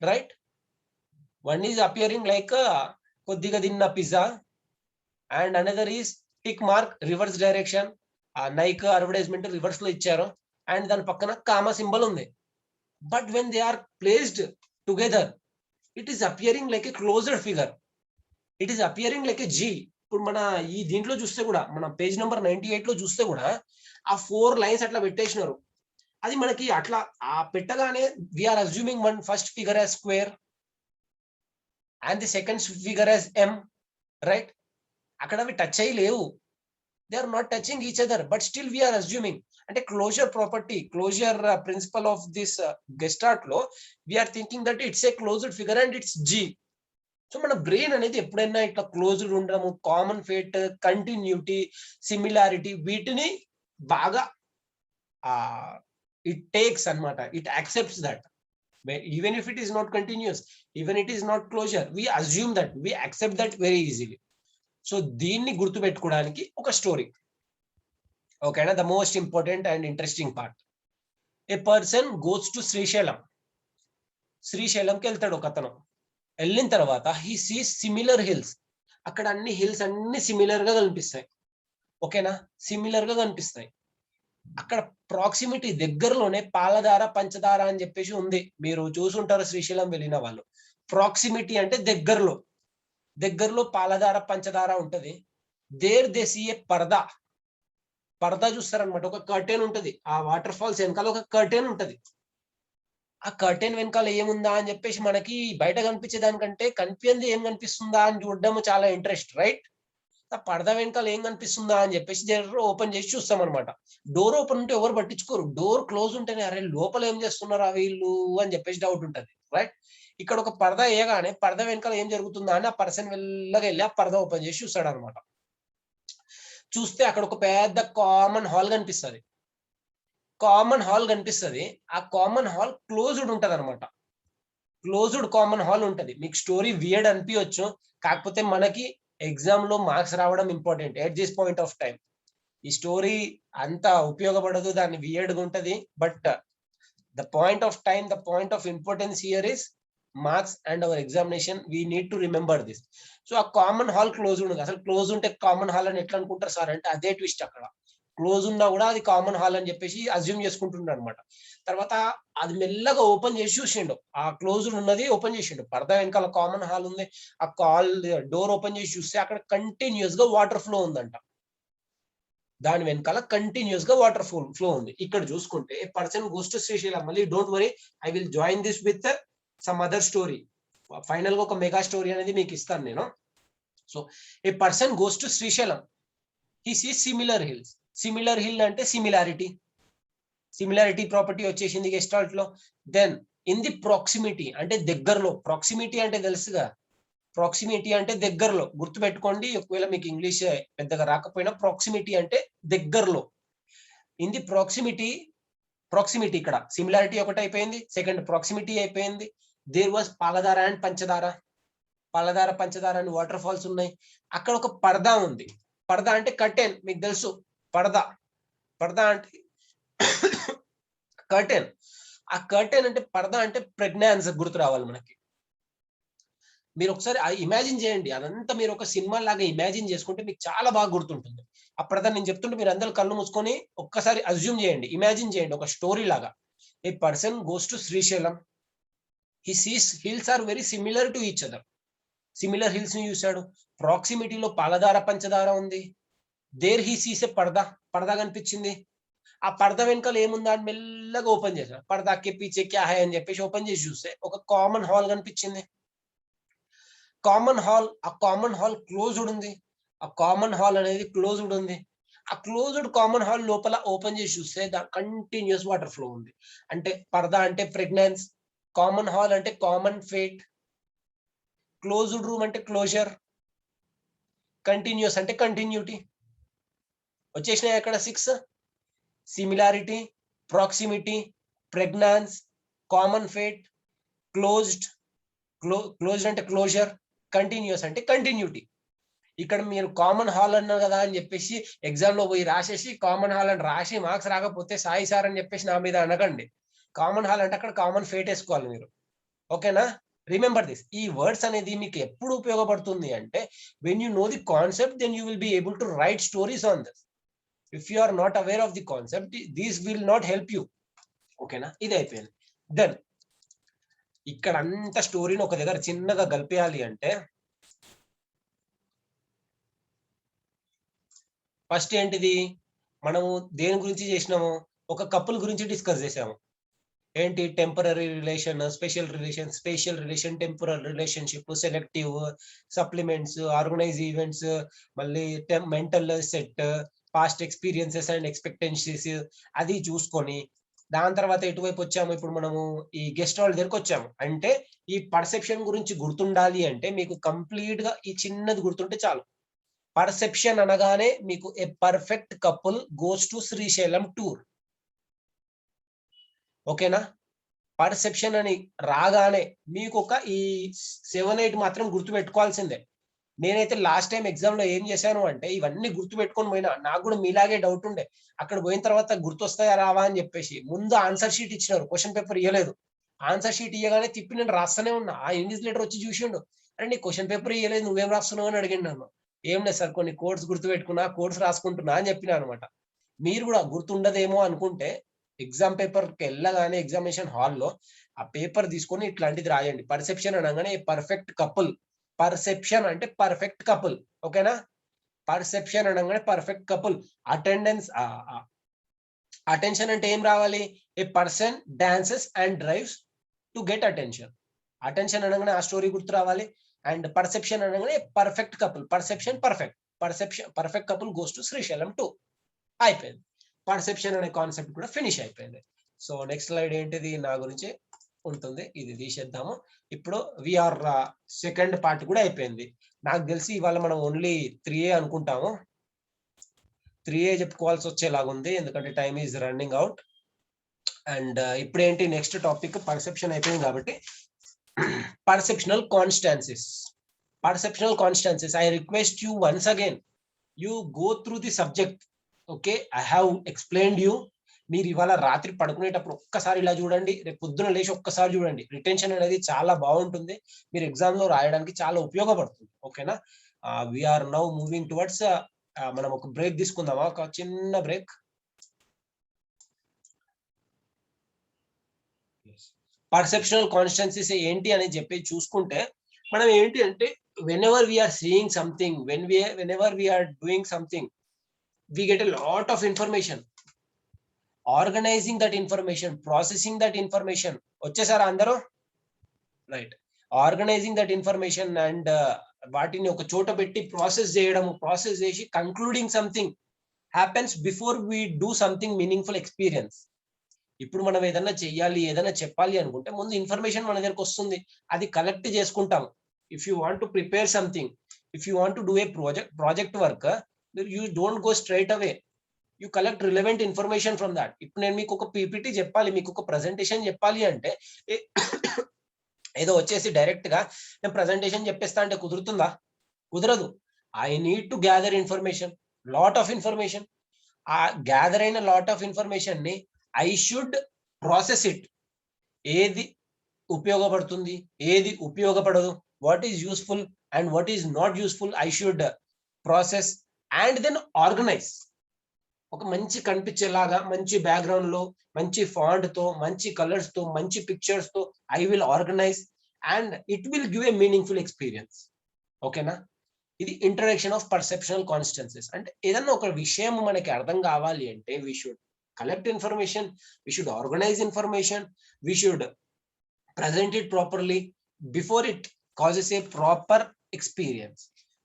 right? One is appearing like కొద్దిగా తిన్న pizza, and another is tick mark reverse direction, ఆ నైక్ అడ్వర్టైజ్మెంట్ రివర్స్ లో ఇచ్చారు అండ్ దాని పక్కన కామా సింబల్ ఉంది. But when they are placed together it is appearing like a closed figure, it is appearing like a G. ఇప్పుడు మన ఈ దీంట్లో చూస్తే కూడా, మన పేజ్ నెంబర్ 98 లో చూస్తే కూడా ఆ 4 లైన్స్ అట్లా పెట్టేసినారు. అది మనకి అట్లా ఆ పెట్టగానే we are assuming one first figure as square and the second figure as M, right? అక్కడ అవి టచ్ అయ్యి లేవు, they are not touching each other, but still we are assuming. అంటే closure property, closure principle of this gestalt లో we are thinking that it's a closed figure and it's G. So మన బ్రెయిన్ అనేది ఎప్పుడైనా ఇట్లా క్లోజ్డ్ ఉండడము, కామన్ ఫేట్, కంటిన్యూటీ, సిమిలారిటీ, వీటిని బాగా ఇట్ టేక్స్ అన్నమాట, it accepts that. Even if it is not continuous, even it is not closure, we assume that, we accept that very easily. So దీన్ని గుర్తుపెట్టుకోవడానికి ఒక స్టోరీ, ఓకేనా? The most important and interesting part. A person goes to Srisailam. శ్రీశైలంకి వెళ్తాడు ఒక అతను. వెళ్ళిన తర్వాత హీ సీస్ సిమిలర్ హిల్స్. అక్కడ అన్ని హిల్స్ అన్ని సిమిలర్ గా కనిపిస్తాయి, ఓకేనా? సిమిలర్ గా కనిపిస్తాయి. అక్కడ ప్రాక్సిమిటీ దగ్గరలోనే పాలధార, పంచదార అని చెప్పేసి ఉంది. మీరు చూసుంటారు శ్రీశైలం వెళ్ళిన వాళ్ళు. ప్రాక్సిమిటీ అంటే దగ్గరలో, దగ్గరలో పాలధార, పంచదార ఉంటది. దేర్ దే సీ ఏ పరదా. పరదా చూస్తారనమాట, ఒక కర్టెన్ ఉంటది. ఆ వాటర్ ఫాల్స్ వెనకాల ఒక కర్టెన్ ఉంటది. ఆ కర్టెన్ వెనకాల ఏముందా అని చెప్పేసి మనకి బయట కనిపించే దానికంటే కనిపించింది ఏం కనిపిస్తుందా అని చూడడం చాలా ఇంట్రెస్ట్, రైట్? ఆ పరదా వెనకాల ఏం కనిపిస్తుందా అని చెప్పేసి ఓపెన్ చేసి చూస్తాం అనమాట. డోర్ ఓపెన్ ఉంటే ఎవరు పట్టించుకోరు, డోర్ క్లోజ్ ఉంటేనే అరే లోపల ఏం చేస్తున్నారా వీళ్ళు అని చెప్పేసి డౌట్ ఉంటది, రైట్? ఇక్కడ ఒక పరదా వేయగానే పరదా వెనకాల ఏం జరుగుతుందా అని ఆ పర్సన్ వెళ్ళగా వెళ్ళి ఆ పరదా ఓపెన్ చేసి చూస్తాడు అనమాట. చూస్తే అక్కడ ఒక పెద్ద కామన్ హాల్ కనిపిస్తుంది. కామన్ హాల్ కనిపిస్తుంది. ఆ కామన్ హాల్ క్లోజ్డ్ ఉంటది అనమాట. క్లోజ్డ్ కామన్ హాల్ ఉంటది. మీకు స్టోరీ వియర్డ్ అనిపించవచ్చు, కాకపోతే మనకి ఎగ్జామ్ లో మార్క్స్ రావడం important at this point of time. ఈ స్టోరీ అంత ఉపయోగపడదు, దాన్ని వియర్డ్ గా ఉంటది. But the point of time, the point of importance here is marks and hour examination. We need to remember this. So ఆ కామన్ హాల్ క్లోజ్ ఉండదు. అసలు క్లోజ్ ఉంటే కామన్ హాల్ అని ఎట్లా అనుకుంటారు సార్ అంటే అదే ట్విస్ట్. అక్కడ క్లోజ్ ఉన్నా కూడా అది కామన్ హాల్ అని చెప్పేసి అజ్యూమ్ చేసుకుంటున్నాడు అనమాట. తర్వాత అది మెల్లగా ఓపెన్ చేసి చూసిండు, ఆ క్లోజ్డ్ ఉన్నది ఓపెన్ చేసిండు. పరదా వెనకాల కామన్ హాల్ ఉంది. ఆ డోర్ ఓపెన్ చేసి చూస్తే అక్కడ కంటిన్యూస్ గా వాటర్ ఫ్లో ఉందంట. దాని వెనకాల కంటిన్యూస్ గా వాటర్ ఫ్లో ఉంది. ఇక్కడ చూసుకుంటే పర్సన్ గోస్ టు శ్రీశైలం. మళ్ళీ don't worry, I will join this with some other story. Final గా ఒక మెగా స్టోరీ అనేది మీకు ఇస్తాను నేను. So a person goes to Srisailam, he sees similar hills. Similar hill అంటే సిమిలారిటీ, సిమిలారిటీ ప్రాపర్టీ వచ్చేసింది గెస్టాల్ట్ లో. దెన్ ఇన్ ది ప్రాక్సిమిటీ అంటే దగ్గరలో, ప్రాక్సిమిటీ అంటే తెలుసుగా, ప్రాక్సిమిటీ అంటే దగ్గరలో. గుర్తుపెట్టుకోండి, ఒకవేళ మీకు ఇంగ్లీష్ పెద్దగా రాకపోయినా ప్రాక్సిమిటీ అంటే దగ్గరలో. ఇన్ ది ప్రాక్సిమిటీ, ప్రాక్సిమిటీ ఇక్కడ సిమిలారిటీ ఒకటి అయిపోయింది, సెకండ్ ప్రాక్సిమిటీ అయిపోయింది. దేర్ వాజ్ పాలధార అండ్ పంచదార. పాలధార, పంచదార అని వాటర్ ఫాల్స్ ఉన్నాయి. అక్కడ ఒక పరదా ఉంది. పరదా అంటే కర్టెన్, మీకు తెలుసు పరదా. పరదా అంటే కర్టెన్. ఆ కర్టెన్ అంటే పరదా అంటే ప్రెగ్నాన్స్ గుర్తు రావాలి మనకి. మీరు ఒకసారి ఇమాజిన్ చేయండి, అదంతా మీరు ఒక సినిమా లాగా ఇమాజిన్ చేసుకుంటే మీకు చాలా బాగా గుర్తుంటుంది. అప్పటిదా నేను చెప్తుంటే మీరు అందరూ కళ్ళు మూసుకొని ఒక్కసారి అజ్యూమ్ చేయండి, ఇమాజిన్ చేయండి ఒక స్టోరీ లాగా. A person goes to Srisailam, he sees hills are very similar to each other. Similar hills ని చూశాడు. ప్రాక్సిమిటీలో పాలధార, పంచదార ఉంది. దేర్ హీ సీస్ ఏ పరదా, పరదా కనిపించింది. ఆ పరదా వెనకాల ఏముందా అని మెల్లగా ఓపెన్ చేశాడు. పరదాకి పీచే క్యా హై అని చెప్పేసి ఓపెన్ చేసి చూస్తే ఒక కామన్ హాల్ కనిపించింది. కామన్ హాల్, ఆ కామన్ హాల్ క్లోజ్డ్ ఉంది. ఆ కామన్ హాల్ అనేది క్లోజ్డ్ ఉంది. ఆ క్లోజ్డ్ కామన్ హాల్ లోపల ఓపెన్ చేసి చూస్తే కంటిన్యూస్ వాటర్ ఫ్లో ఉంది. అంటే పరదా అంటే ప్రెగ్నెన్స్, కామన్ హాల్ అంటే కామన్ ఫేట్, క్లోజ్డ్ రూమ్ అంటే క్లోజర్, కంటిన్యూస్ అంటే కంటిన్యూటీ. వచ్చేసినాయి అక్కడ 6: similarity, proximity, pregnance, common fate, closed. Closed అంటే క్లోజర్, కంటిన్యూస్ అంటే కంటిన్యూటీ. ఇక్కడ మీరు కామన్ హాల్ అన్నారు కదా అని చెప్పేసి ఎగ్జామ్ లో పోయి రాసేసి కామన్ హాల్ అని రాసి మార్క్స్ రాకపోతే సాయి సార్ అని చెప్పేసి నా మీద అనకండి. కామన్ హాల్ అంటే అక్కడ కామన్ ఫేట్ వేసుకోవాలి మీరు, ఓకేనా? Remember this. ఈ వర్డ్స్ అనేది మీకు ఎప్పుడు ఉపయోగపడుతుంది అంటే when you know the concept, then you will be able to write stories on this. If you are not aware of the concept, these will not help you. ఓకేనా, ఇది అయిపోయింది. దెన్ ఇక్కడ అంత స్టోరీని ఒక దగ్గర చిన్నగా కలిపేయాలి అంటే ఫస్ట్ ఏంటిది, మనము దేని గురించి చేసినాము, ఒక కపుల్ గురించి డిస్కస్ చేసాము. ఏంటి, temporary relation, special relation, temporary relationship, selective, supplements, organize events, మళ్ళీ mental set, past experiences and expectancies, అది చూసుకొని దాని తర్వాత ఎటువైపు వచ్చాము, ఇప్పుడు మనము ఈ గెస్ట్ వాళ్ళ దగ్గరకు వచ్చాము. అంటే ఈ పర్సెప్షన్ గురించి గుర్తుండాలి అంటే మీకు కంప్లీట్ గా ఈ చిన్నది గుర్తుంటే చాలు. పర్సెప్షన్ అనగానే మీకు a perfect couple goes to Srisailam tour. ఓకేనా, పర్సెప్షన్ అని రాగానే మీకు ఒక ఈ 7-8 మాత్రం గుర్తు పెట్టుకోవాల్సిందే. నేనైతే లాస్ట్ టైం ఎగ్జామ్ లో ఏం చేశాను అంటే ఇవన్నీ గుర్తు పెట్టుకొని పోయినా. నాకు కూడా మీలాగే డౌట్ ఉండే, అక్కడ పోయిన తర్వాత గుర్తొస్తాయా రావా అని చెప్పేసి. ముందు ఆన్సర్ షీట్ ఇచ్చినారు, క్వశ్చన్ పేపర్ ఇవ్వలేదు. ఆన్సర్ షీట్ ఇవ్వగానే తిప్పి నేను రాస్తూనే ఉన్నా. ఆ ఇన్విజిలేటర్ వచ్చి చూసిండు, అరే నీ క్వశ్చన్ పేపర్ ఇవ్వలేదు, నువ్వేం రాస్తున్నావు అని అడిగిండు నన్ను. ఏం లేదు సార్, కొన్ని కోడ్స్ గుర్తు పెట్టుకున్నా, కోడ్స్ రాసుకుంటున్నా అని చెప్పినా అనమాట. మీరు కూడా గుర్తుండదేమో అనుకుంటే ఎగ్జామ్ పేపర్ కి వెళ్ళగానే ఎగ్జామినేషన్ హాల్లో ఆ పేపర్ తీసుకొని ఇట్లాంటిది రాయండి. పర్సెప్షన్ అనగానే పర్ఫెక్ట్ కపుల్. పర్సెప్షన్ అంటే పర్ఫెక్ట్ కపుల్. ఓకేనా, పర్సెప్షన్ అనగానే పర్ఫెక్ట్ కపుల్. అటెండెన్స్, అటెన్షన్ అంటే ఏం రావాలి, a person dances and drives to get attention. Attention అనగానే ఆ స్టోరీ గుర్తు రావాలి. అండ్ పర్సెప్షన్ అనగానే perfect couple. Perception perfect couple goes to Srisailam 2. అయిపోయింది, పర్సెప్షన్ అనే కాన్సెప్ట్ కూడా ఫినిష్ అయిపోయింది. సో నెక్స్ట్ స్లైడ్ ఏంటిది, నా గురించి ఉంటుంది, ఇది తీసేద్దాము. ఇప్పుడు విఆర్ సెకండ్ పార్ట్ కూడా అయిపోయింది. నాకు తెలిసి ఇవాళ మనం ఓన్లీ 3A అనుకుంటాము. 3A చెప్పుకోవాల్సి వచ్చేలాగుంది, ఎందుకంటే time is running out. And ఇప్పుడు ఏంటి, నెక్స్ట్ టాపిక్ పర్సెప్షన్ అయిపోయింది కాబట్టి perceptional కాన్స్టాన్సీస్. I request you once again, you go through the subject. Okay, I have explained you. మీరు ఇవాళ రాత్రి పడుకునేటప్పుడు ఒక్కసారి ఇలా చూడండి, రేపు పొద్దున లేచి ఒక్కసారి చూడండి. రిటెన్షన్ అనేది చాలా బాగుంటుంది, మీరు ఎగ్జామ్ లో రాయడానికి చాలా ఉపయోగపడుతుంది. ఓకేనా, వీఆర్ నౌ మూవింగ్ టువర్డ్స్, మనం ఒక బ్రేక్ తీసుకుందామా, ఒక చిన్న బ్రేక్. పర్సెప్షనల్ కాన్స్టెన్సీస్ ఏంటి అని చెప్పి చూసుకుంటే మనం ఏంటి అంటే, whenever we are seeing something, whenever we are doing something, we get a lot of information. Organizing that information, processing that information. వచ్చేసారా అందరూ? Right, organizing that information and వాటిని ఒక చోట పెట్టి ప్రాసెస్ చేసి concluding something happens before we do something meaningful experience. ఇప్పుడు మనం ఏదైనా చెయ్యాలి, ఏదైనా చెప్పాలి అనుకుంటే ముందు ఇన్ఫర్మేషన్ మన దగ్గరకు వస్తుంది, అది కలెక్ట్ చేసుకుంటాం. If you want to prepare something, if you want to do a project work, you don't go straight away, you collect relevant information from that. ఇప్పుడు నేను మీకు ఒక పీపీటీ చెప్పాలి, మీకు ఒక ప్రజెంటేషన్ చెప్పాలి అంటే ఏదో వచ్చేసి డైరెక్ట్ గా నేను ప్రజెంటేషన్ చెప్పేస్తా అంటే కుదురుతుందా? కుదరదు. I need to gather information, lot of information. ఆ గ్యాదర్ అయిన లాట్ ఆఫ్ ఇన్ఫర్మేషన్ ని ఐ షుడ్ ప్రాసెస్ ఇట్. ఏది ఉపయోగపడుతుంది, ఏది ఉపయోగపడదు, what is useful and what is not useful, I should process and then organize. ఒక మంచి కనిపించేలాగా, మంచి బ్యాక్గ్రౌండ్ లో, మంచి ఫాంట్ తో, మంచి కలర్స్ తో, మంచి పిక్చర్స్ తో I will organise and it will give a meaningful experience. ఓకేనా, ఇది ఇంట్రడక్షన్ ఆఫ్ పర్సెప్షనల్ కాన్స్టెన్సీస్. అంటే ఏదన్నా ఒక విషయం మనకి అర్థం కావాలి అంటే we should collect information, we should organize information, we should present it properly before it causes a proper experience.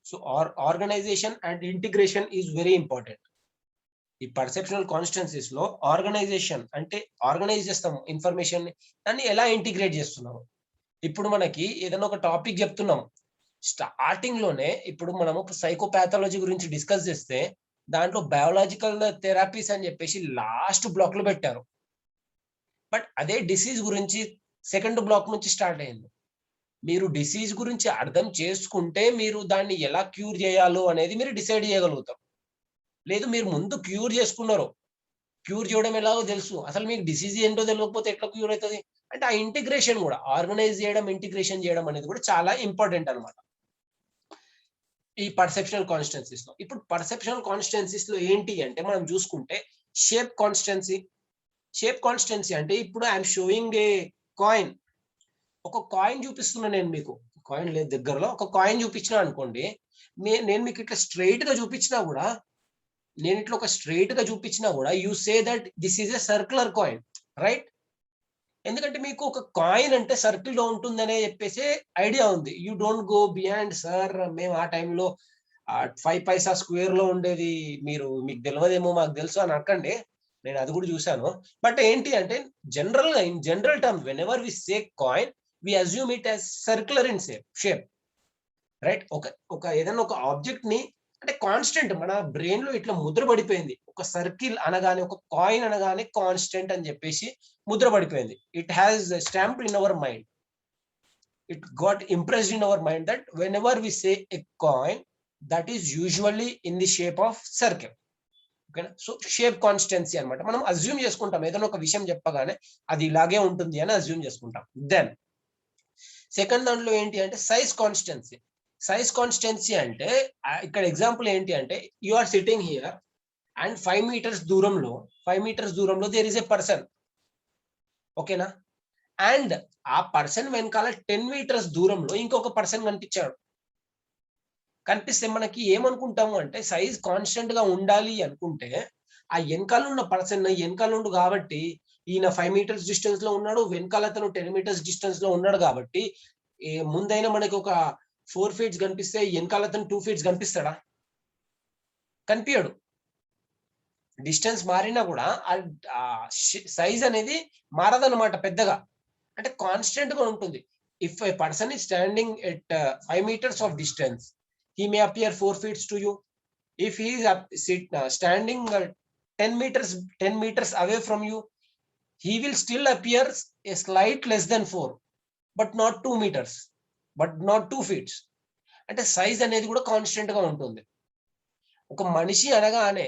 So our organization and integration is very important. ఈ పర్సెప్షనల్ కాన్స్టెన్సీస్ లో ఆర్గనైజేషన్ అంటే ఆర్గనైజ్ చేస్తాము ఇన్ఫర్మేషన్, దాన్ని ఎలా ఇంటిగ్రేట్ చేస్తున్నాము. ఇప్పుడు మనకి ఏదైనా ఒక టాపిక్ చెప్తున్నాం, స్టార్టింగ్ లోనే ఇప్పుడు మనము సైకోపాథాలజీ గురించి డిస్కస్ చేస్తే దాంట్లో బయోలాజికల్ థెరపీస్ అని చెప్పేసి లాస్ట్ బ్లాక్ లో పెట్టారు. బట్ అదే డిసీజ్ గురించి సెకండ్ బ్లాక్ నుంచి స్టార్ట్ అయింది. మీరు డిసీజ్ గురించి అర్థం చేసుకుంటే మీరు దాన్ని ఎలా క్యూర్ చేయాలో అనేది మీరు డిసైడ్ చేయగలుగుతారు. లేదు మీరు ముందు క్యూర్ చేసుకున్నారు, క్యూర్ చేయడం ఎలాగో తెలుసు, అసలు మీకు డిసీజ్ ఏంటో తెలియకపోతే ఎట్లా క్యూర్ అవుతుంది అంటే ఆ ఇంటిగ్రేషన్ కూడా, ఆర్గనైజ్ చేయడం, ఇంటిగ్రేషన్ చేయడం అనేది కూడా చాలా ఇంపార్టెంట్ అనమాట. ఈ పర్సెప్షనల్ కాన్స్టిట్యున్సీస్ లో. ఇప్పుడు పర్సెప్షనల్ కాన్స్టిట్యున్సీస్ లో ఏంటి అంటే మనం చూసుకుంటే షేప్ కాన్స్టిట్యున్సీ. షేప్ కాన్స్టిట్యున్సీ అంటే ఇప్పుడు ఐఎమ్ షోయింగ్ ఏ కాయిన్. ఒక కాయిన్ చూపిస్తున్నా నేను మీకు, కాయిన్ లేదు దగ్గరలో, ఒక కాయిన్ చూపించినా అనుకోండి, నేను మీకు ఇట్లా స్ట్రైట్ గా చూపించినా కూడా, నేను ఇట్లా ఒక స్ట్రైట్ గా చూపించినా కూడా you say that this is a circular coin, right? ఎందుకంటే మీకు ఒక కాయిన్ అంటే సర్కిల్ లో ఉంటుందనే చెప్పేసి ఐడియా ఉంది. You don't go beyond sir, మేము ఆ టైంలో 5 పైసా స్క్వేర్ లో ఉండేది, మీకు తెలియదేమో మాకు తెలుసు అని అనకండి, నేను అది కూడా చూశాను. బట్ ఏంటి అంటే జనరల్ గా in general term whenever we say coin we assume it as circular in shape, right? ఒక ఏదైనా ఒక ఆబ్జెక్ట్ ని అంటే కాన్స్టెంట్ మన బ్రెయిన్ లో ఇట్లా ముద్ర పడిపోయింది. ఒక సర్కిల్ అనగానే, ఒక కాయిన్ అనగానే కాన్స్టెంట్ అని చెప్పేసి ముద్ర పడిపోయింది. It has stamped in our mind, it got impressed in our mind that whenever we say a coin that is usually in the shape of circle. ఓకేనా? సో షేప్ కాన్స్టెన్సీ అనమాట. మనం అజ్యూమ్ చేసుకుంటాం, ఏదైనా ఒక విషయం చెప్పగానే అది ఇలాగే ఉంటుంది అని అజ్యూమ్ చేసుకుంటాం. దెన్ సెకండ్ దాంట్లో ఏంటి అంటే సైజ్ కాన్స్టెన్సీ. సైజ్ కాన్స్టెన్సీ అంటే ఇక్కడ ఎగ్జాంపుల్ ఏంటి అంటే you are sitting here and 5 metres దూరంలో దేర్ ఇస్ ఎ పర్సన్, ఓకేనా? అండ్ ఆ పర్సన్ వెనకాల 10 మీటర్స్ దూరంలో ఇంకొక పర్సన్ కనిపించాడు. కనిపిస్తే మనకి ఏమనుకుంటాము అంటే సైజ్ కాన్స్టెంట్ గా ఉండాలి అనుకుంటే ఆ వెనకాల ఉన్న పర్సన్ వెనకాల ఉండు కాబట్టి ఈయన 5 మీటర్స్ డిస్టెన్స్ లో ఉన్నాడు, వెనకాల అతను 10 మీటర్స్ డిస్టెన్స్ లో ఉన్నాడు కాబట్టి ముందైనా మనకి ఒక 4 ఫీట్స్ కనిపిస్తే వెనకాల అతను 2 ఫీట్స్ కనిపిస్తాడా? కనిపించడు. డిస్టెన్స్ మారినా కూడా సైజ్ అనేది మారదన్నమాట పెద్దగా, అంటే కాన్స్టెంట్ గా ఉంటుంది. If A person is standing at 5 meters of distance, he may appear 4 feet to you. If he is standing 10 meters away from you, he will still appear a slight less than 4, but not 2 meters, but not 2 feet. అంటే సైజ్ అనేది కూడా కాన్స్టెంట్ గా ఉంటుంది. ఒక మనిషి అనగానే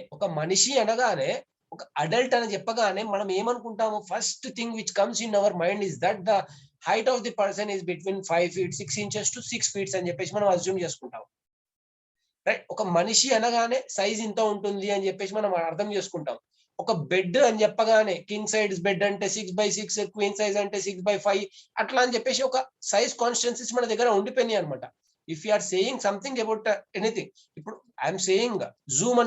ఒక అడల్ట్ అని చెప్పగానే మనం ఏమనుకుంటాము? First thing which comes in our mind is that the height of the person is between 5 feet 6 inches to 6 feet అని చెప్పేసి మనం అజ్యూమ్ చేసుకుంటాం, రైట్? ఒక మనిషి అనగానే సైజ్ ఇంత ఉంటుంది అని చెప్పేసి మనం అర్థం చేసుకుంటాం. ఒక బెడ్ అని చెప్పగానే కింగ్ సైజ్ బెడ్ అంటే 6x6, క్వీన్ సైజ్ అంటే 6x5 అట్లా అని చెప్పేసి ఒక సైజ్ కాన్స్టెన్సీస్ మన దగ్గర ఉండిపోయినాయి అనమాట. If you are saying something about anything, ఇప్పుడు ఐఎమ్ సేయింగ్ జూమ్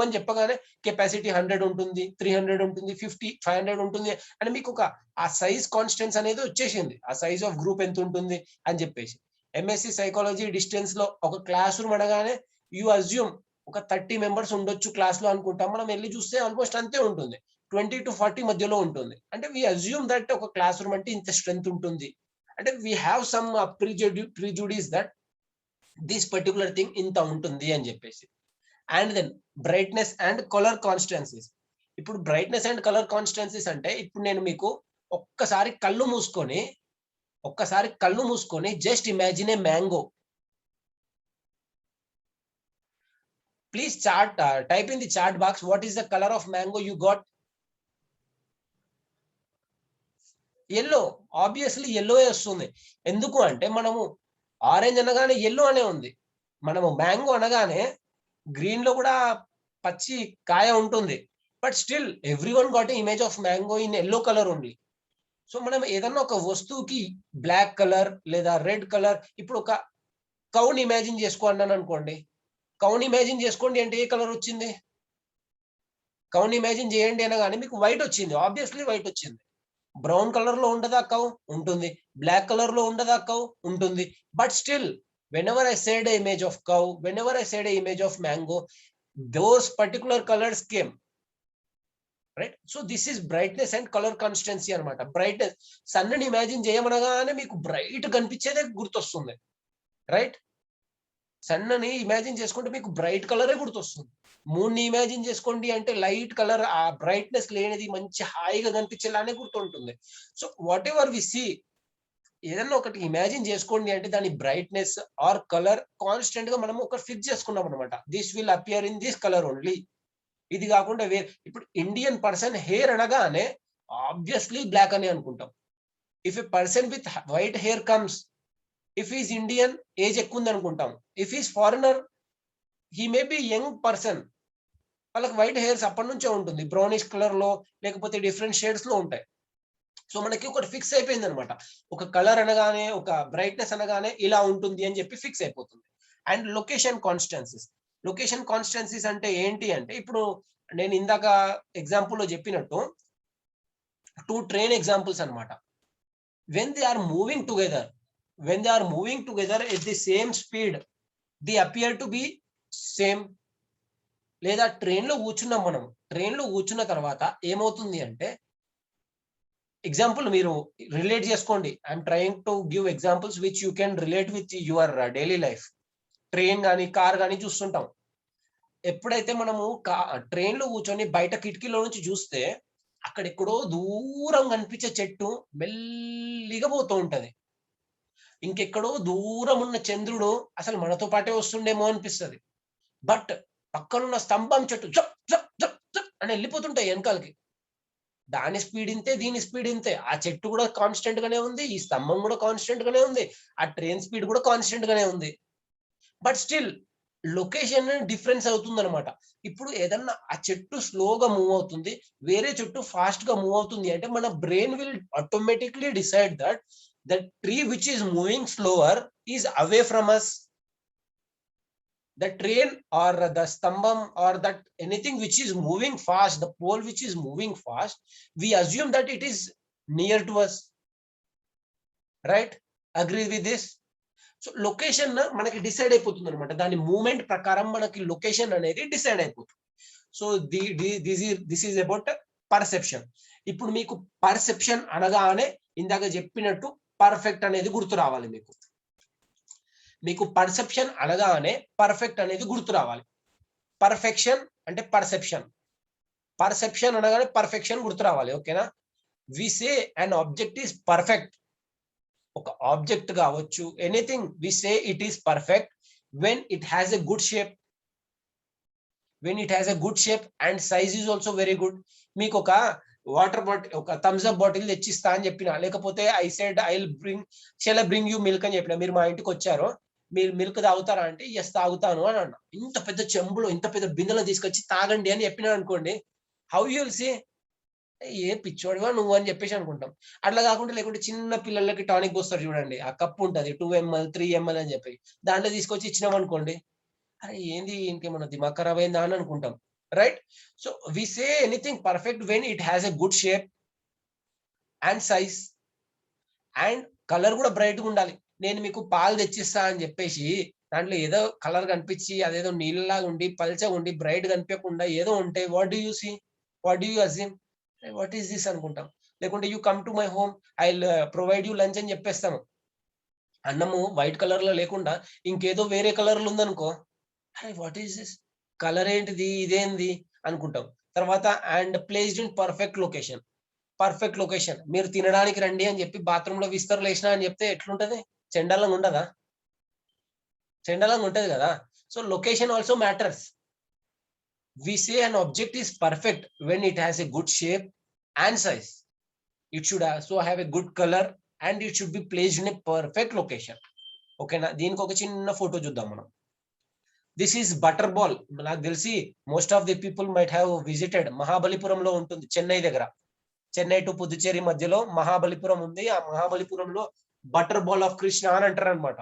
అని చెప్పగానే కెపాసిటీ 100 ఉంటుంది, 300 ఉంటుంది, 50, 500 ఉంటుంది అని మీకు ఒక ఆ సైజ్ కాన్స్టెన్స్ అనేది వచ్చేసింది. ఆ సైజ్ ఆఫ్ గ్రూప్ ఎంత ఉంటుంది అని చెప్పేసి. ఎంఎస్సి సైకాలజీ డిస్టెన్స్ లో ఒక క్లాస్ రూమ్ అనగానే యు అజ్యూమ్ ఒక 30 మెంబర్స్ ఉండొచ్చు క్లాస్ లో అనుకుంటాం. మనం వెళ్ళి చూస్తే ఆల్మోస్ట్ అంతే ఉంటుంది, 20 to 40 మధ్యలో ఉంటుంది. అంటే వి అజ్యూమ్ దట్ ఒక క్లాస్ రూమ్ అంటే ఇంత స్ట్రెంత్ ఉంటుంది. అంటే we have some prejudice that this particular thing ఇంత ఉంటుంది అని చెప్పేసి. And then brightness and colour constancies. ఇప్పుడు బ్రైట్నెస్ అండ్ కలర్ కాన్స్టెన్సీస్ అంటే ఇప్పుడు నేను మీకు ఒక్కసారి కళ్ళు మూసుకొని just imagine a mango. Please type in the chat box what is the colour of mango you got. Yellow, obviously yellow వస్తుంది. ఎందుకు అంటే మనము ఆరెంజ్ అనగానే ఎల్లో అనే ఉంది, మనము మ్యాంగో అనగానే గ్రీన్ లో కూడా పచ్చి కాయ ఉంటుంది, but still everyone got a image of mango in yellow colour only. So మనం ఏదన్నా ఒక వస్తువుకి బ్లాక్ కలర్ లేదా రెడ్ కలర్, ఇప్పుడు ఒక కౌని ఇమాజిన్ అనుకోండి, కౌని ఇమాజిన్ చేసుకోండి అంటే ఏ కలర్ వచ్చింది? కౌని ఇమాజిన్ చేయండి అనగానే మీకు వైట్ వచ్చింది, ఆబ్వియస్లీ వైట్ వచ్చింది. బ్రౌన్ కలర్ లో ఉండదా కౌ? ఉంటుంది. బ్లాక్ కలర్ లో ఉండదా కౌ? ఉంటుంది. But still whenever I said a image of cow, whenever I said a image of mango, those particular colors came, right? So this is brightness and color constancy anamata. Brightness, sun ni imagine cheyamanaane meeku bright కనిపించేదే గుర్తొస్తుంది, రైట్? సన్ ని ఇమాజిన్ చేసుకుంటే మీకు బ్రైట్ కలరే గుర్తొస్తుంది. మూన్ ని ఇమాజిన్ చేసుకోండి అంటే లైట్ కలర్, ఆ బ్రైట్నెస్ లేనిది మంచి హాయిగా కనిపించేలానే గుర్తుంటుంది. So whatever we see, ఏదన్నా ఒకటి ఇమాజిన్ చేసుకోండి అంటే దాని బ్రైట్నెస్ ఆర్ కలర్ కాన్స్టెంట్ గా మనం ఒక ఫిక్స్ చేసుకున్నాం అనమాట. This will appear in this colour only. ఇది కాకుండా ఇప్పుడు ఇండియన్ పర్సన్ హెయిర్ అనగానే ఆబ్వియస్లీ బ్లాక్ అని అనుకుంటాం. If a person with white hair comes, if is Indian age ఎక్కువ ఉంది అనుకుంటాం. If is foreigner he may be young person, వాళ్ళకి వైట్ హెయిర్స్ అప్పటి నుంచే ఉంటుంది, బ్రౌనిష్ కలర్ లో లేకపోతే డిఫరెంట్ షేడ్స్ లో ఉంటాయి. సో మనకి ఒకటి ఫిక్స్ అయిపోయింది అనమాట, ఒక కలర్ అనగానే ఒక బ్రైట్నెస్ అనగానే ఇలా ఉంటుంది అని చెప్పి ఫిక్స్ అయిపోతుంది. అండ్ లొకేషన్ కాన్స్టెన్సీస్ అంటే ఏంటి అంటే, ఇప్పుడు నేను ఇందాక ఎగ్జాంపుల్ లో చెప్పినట్టు 2 ట్రైన్ ఎగ్జాంపుల్స్ అనమాట. when they are moving together at the same speed, they appear to be same. లేదా ట్రైన్ లో కూర్చున్నాం, మనం ట్రైన్ లో కూర్చున్న తర్వాత ఏమవుతుంది అంటే, ఎగ్జాంపుల్ మీరు రిలేట్ చేసుకోండి. I'm trying to give examples which you can relate with your daily life. Train కానీ కార్ కానీ చూస్తుంటాం. ఎప్పుడైతే మనము ట్రైన్ లో కూర్చొని బయట కిటికీలో నుంచి చూస్తే అక్కడ ఎక్కడో దూరం కనిపించే చెట్టు మెల్లిగా పోతూ ఉంటది. ఇంకెక్కడో దూరం ఉన్న చంద్రుడు అసలు మనతో పాటే వస్తుండేమో అనిపిస్తుంది. బట్ పక్కనున్న స్తంభం చెట్టు జప్ జప్ జప్ జప్ అని వెళ్ళిపోతుంటాయి వెనకాలకి. దాని స్పీడ్ ఇంతే, దీని స్పీడ్ ఇంతే. ఆ చెట్టు కూడా కాన్స్టెంట్ గానే ఉంది, ఈ స్తంభం కూడా కాన్స్టెంట్ గానే ఉంది, ఆ ట్రైన్ స్పీడ్ కూడా కాన్స్టెంట్ గానే ఉంది. బట్ స్టిల్ లొకేషన్ డిఫరెన్స్ అవుతుంది అనమాట. ఇప్పుడు ఏదన్నా ఆ చెట్టు స్లోగా మూవ్ అవుతుంది, వేరే చెట్టు ఫాస్ట్ గా మూవ్ అవుతుంది అంటే మన brain will automatically decide that the tree which is moving slower is away from us. The train or the stambam or that anything which is moving fast, the pole which is moving fast, we assume that it is near to us, right? Agree with this? So location manaki decide అయిపోతుంది అన్నమాట. దాని మూవ్మెంట్ ప్రకారం మనకి లొకేషన్ అనేది డిసైడ్ అయిపోతుంది. So this is about perception. ఇప్పుడు మీకు పర్సెప్షన్ అనగానే ఇందాక చెప్పినట్టు పర్ఫెక్ట్ అనేది గుర్తు రావాలి. మీకు పర్సెప్షన్ అనగానే పర్ఫెక్ట్ అనేది గుర్తు రావాలి. పర్ఫెక్షన్ అంటే పర్సెప్షన్ అనగానే పర్ఫెక్షన్ గుర్తు రావాలి. ఓకేనా? We say an object is perfect. ఒక ఆబ్జెక్ట్ కావచ్చు, anything we say it is perfect when it has a good shape. And size is also very good. మీకు ఒక వాటర్ బాటిల్, ఒక థమ్స్ అప్ బాటిల్ తెచ్చిస్తా అని చెప్పిన, లేకపోతే I said I will bring you milk అని చెప్పిన, మీరు మా ఇంటికి వచ్చారు, మీరు మిల్క్ తాగుతారా అంటే ఎస్ తాగుతాను అని అన్నా. ఇంత పెద్ద చెంబులో ఇంత పెద్ద బిందెలో తీసుకొచ్చి తాగండి అని చెప్పినా అనుకోండి, హౌ యూ విల్ సే ఏ పిచ్చోడివా నువ్వు అని చెప్పేసి అనుకుంటాం. అట్లా కాకుండా లేకుంటే చిన్న పిల్లలకి టానిక్ పోస్తారు చూడండి, ఆ కప్పు ఉంటుంది 2 ml 3 ml అని చెప్పి, దాంట్లో తీసుకొచ్చి ఇచ్చినాం అనుకోండి, అరే ఏంది ఇంకేమన్నా దిమాగ్ ఖరాబ్ అయిందా అని అనుకుంటాం, right? So we say anything perfect when it has a good shape and size and colour కూడా బ్రైట్ గా ఉండాలి. నేను మీకు పాలు తెచ్చిస్తా అని చెప్పేసి దాంట్లో ఏదో కలర్ కనిపించి అదేదో నీళ్ళలాగా ఉండి పల్చగా ఉండి బ్రైట్ కనిపించకుండా ఏదో ఉంటే what do you see, what do you assume, what is this అనుకుంటాం. లేకుంటే you come to my home, I will provide you lunch అని చెప్పేస్తాము. అన్నము వైట్ కలర్ లో లేకుండా ఇంకేదో వేరే కలర్ లో ఉందనుకో, అరే వాట్ ఈస్ దిస్, కలర్ ఏంటిది, ఇదేంది అనుకుంటాం. తర్వాత and placed in perfect location. మీరు తినడానికి రండి అని చెప్పి బాత్రూమ్ లో విస్తరలు వేసినా అని చెప్తే ఎట్లుంటది, చెండాలంగా ఉండదా? చెండాలంగా ఉంటది కదా. So location also matters. We say an object is perfect when it has a good shape and size. It should also have a good colour and it should be placed in a perfect location. ఓకేనా? దీనికి ఒక చిన్న ఫోటో చూద్దాం మనం. This is butter ball. నాకు తెలిసి most of the people might have visited. మహాబలిపురంలో ఉంటుంది, చెన్నై దగ్గర. చెన్నై టు పుదుచ్చేరి మధ్యలో మహాబలిపురం ఉంది. ఆ మహాబలిపురంలో బటర్ బాల్ ఆఫ్ కృష్ణ అని అంటారు అనమాట.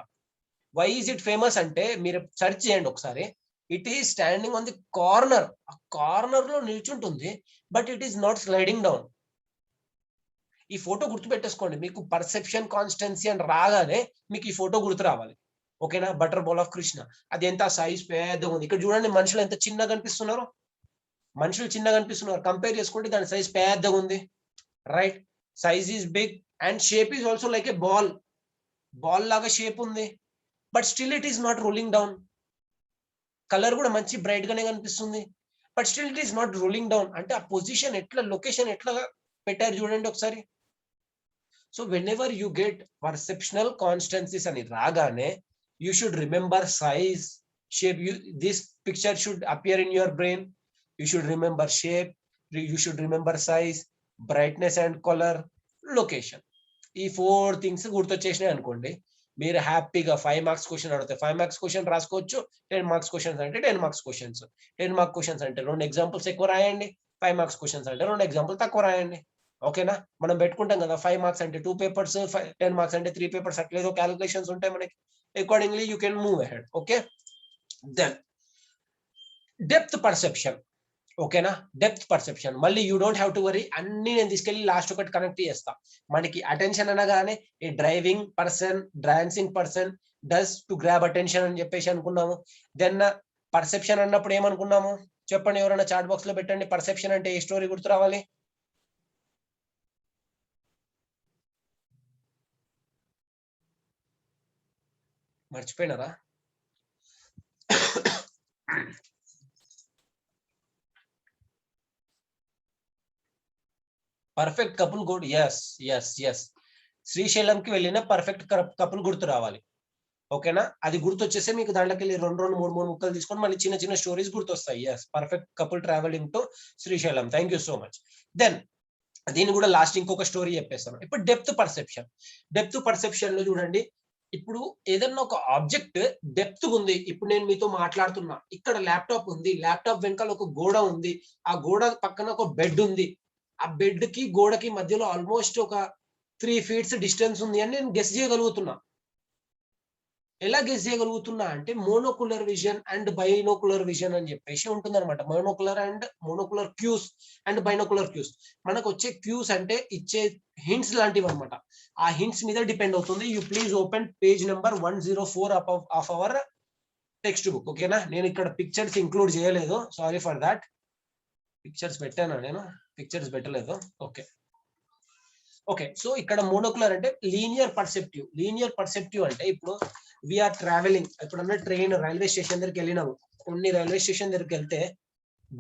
వై ఈజ్ ఇట్ ఫేమస్ అంటే మీరు సెర్చ్ చేయండి ఒకసారి. It is standing on the corner. ఆ కార్నర్ లో నిల్చుంటుంది, but it is not sliding down. ఈ ఫోటో గుర్తు పెట్టేసుకోండి. మీకు పర్సెప్షన్ కాన్స్టెన్సీ అని రాగానే మీకు ఈ ఫోటో గుర్తు రావాలి. ఓకేనా? Butter ball of Krishna. అది ఎంత సైజ్ పెద్దగా ఉంది. ఇక్కడ చూడండి మనుషులు ఎంత చిన్నగా కనిపిస్తున్నారు. కంపేర్ చేసుకుంటే దాని సైజ్ పెద్దగా ఉంది, right? Size is big and shape is also like a ball లాగా షేప్ ఉంది. But still it is not rolling down. Colour కూడా మంచి బ్రైట్ గానే కనిపిస్తుంది, but still it is not rolling down. అంటే ఆ పొజిషన్ ఎట్లా, లొకేషన్ ఎట్లా పెట్టారు చూడండి ఒకసారి. So whenever you get perceptual constancies అని రాగానే you should remember size, shape. This picture should appear in your brain. You should remember shape, you should remember size, brightness and color, location. ఈ 4 థింగ్స్ గుర్తొచ్చేసినాయి అనుకోండి, మీరు హ్యాపీగా 5 మార్క్స్ క్వశ్చన్ అడిగితే 5 మార్క్స్ క్వశ్చన్ రాసుకోవచ్చు. 10 మార్క్స్ క్వశ్చన్స్ అంటే 10 మార్క్స్ క్వశ్చన్స్. 10 మార్క్ క్వశ్చన్స్ అంటే 2 ఎగ్జాంపుల్స్ ఎక్కువ రాయండి. 5 మార్క్స్ క్వశ్చన్స్ అంటే 2 ఎగ్జాంపుల్ తక్కువ రాయండి. ఓకేనా? మనం పెట్టుకుంటాం కదా 5 మార్క్స్ అంటే 2 పేపర్స్, 10 మార్క్స్ అంటే 3 పేపర్స్, అట్లా ఏదో క్యాలిక్యులేషన్స్ ఉంటాయి మనకి. Accordingly you can move ahead. Okay, then depth perception. ఓకేనా? డెప్త్ పర్సెప్షన్ మళ్ళీ you don't have to worry, అన్ని నేను తీసుకెళ్లి లాస్ట్ ఒకటి కనెక్ట్ చేస్తా. మనకి అటెన్షన్ అనగానే a driving person, dancing person does to grab attention అని చెప్పేసి అనుకున్నాము. దెన్ పర్సెప్షన్ అన్నప్పుడు ఏమనుకున్నాము చెప్పండి, ఎవరైనా చాట్ బాక్స్ లో పెట్టండి. పర్సెప్షన్ అంటే ఏ స్టోరీ గుర్తు రావాలి? మర్చిపోయినారా? Perfect couple good. Yes yes yes, శ్రీశైలంకి వెళ్ళిన పర్ఫెక్ట్ కపుల్ గుర్తు రావాలి. ఓకేనా? అది గుర్తొచ్చేస్తే మీకు దాంట్లోకి వెళ్ళి 2 ముక్కలు తీసుకొని మళ్ళీ చిన్న చిన్న స్టోరీస్ గుర్తొస్తాయి. Yes, perfect couple travelling to Srisailam. Thank you so much. Then దీన్ని కూడా లాస్ట్ ఇంకొక స్టోరీ చెప్పేస్తాను. ఇప్పుడు డెప్త్ పర్సెప్షన్. డెప్త్ పర్సెప్షన్ లో చూడండి, ఇప్పుడు ఏదన్నా ఒక ఆబ్జెక్ట్ డెప్త్ ఉంది. ఇప్పుడు నేను మీతో మాట్లాడుతున్నా, ఇక్కడ ల్యాప్టాప్ ఉంది, ల్యాప్టాప్ వెనకాల ఒక గోడ ఉంది, ఆ గోడ పక్కన ఒక బెడ్ ఉంది, ఆ బెడ్ కి గోడకి మధ్యలో ఆల్మోస్ట్ ఒక 3 feet డిస్టెన్స్ ఉంది అని నేను గెస్ చేయగలుగుతున్నా. ఎలా గెస్ చేయగలుగుతున్నా అంటే మోనోకులర్ విజన్ అండ్ బైనోకులర్ విజన్ అని చెప్పేసి ఉంటుంది అనమాట. మోనోకులర్ క్యూస్ అండ్ బైనోకులర్ క్యూస్. మనకు వచ్చే క్యూస్ అంటే ఇచ్చే హింట్స్ లాంటివి అనమాట. ఆ హింట్స్ మీద డిపెండ్ అవుతుంది. You please open page number 104 of our text book. ఓకేనా? నేను ఇక్కడ పిక్చర్స్ ఇంక్లూడ్ చేయలేదు, సారీ ఫర్ దాట్. పిక్చర్స్ పెట్టానా? నేను పిక్చర్స్ పెట్టలేదు. ఓకే ఓకే, సో ఇక్కడ మోనోకులర్ అంటే లీనియర్ పర్సెప్టివ్. లీనియర్ పర్సెప్టివ్ అంటే ఇప్పుడు వీఆర్ ట్రావెలింగ్, ఎప్పుడన్నా ట్రైన్ రైల్వే స్టేషన్ దగ్గరికి వెళ్ళినాము. కొన్ని రైల్వే స్టేషన్ దగ్గరికి వెళ్తే,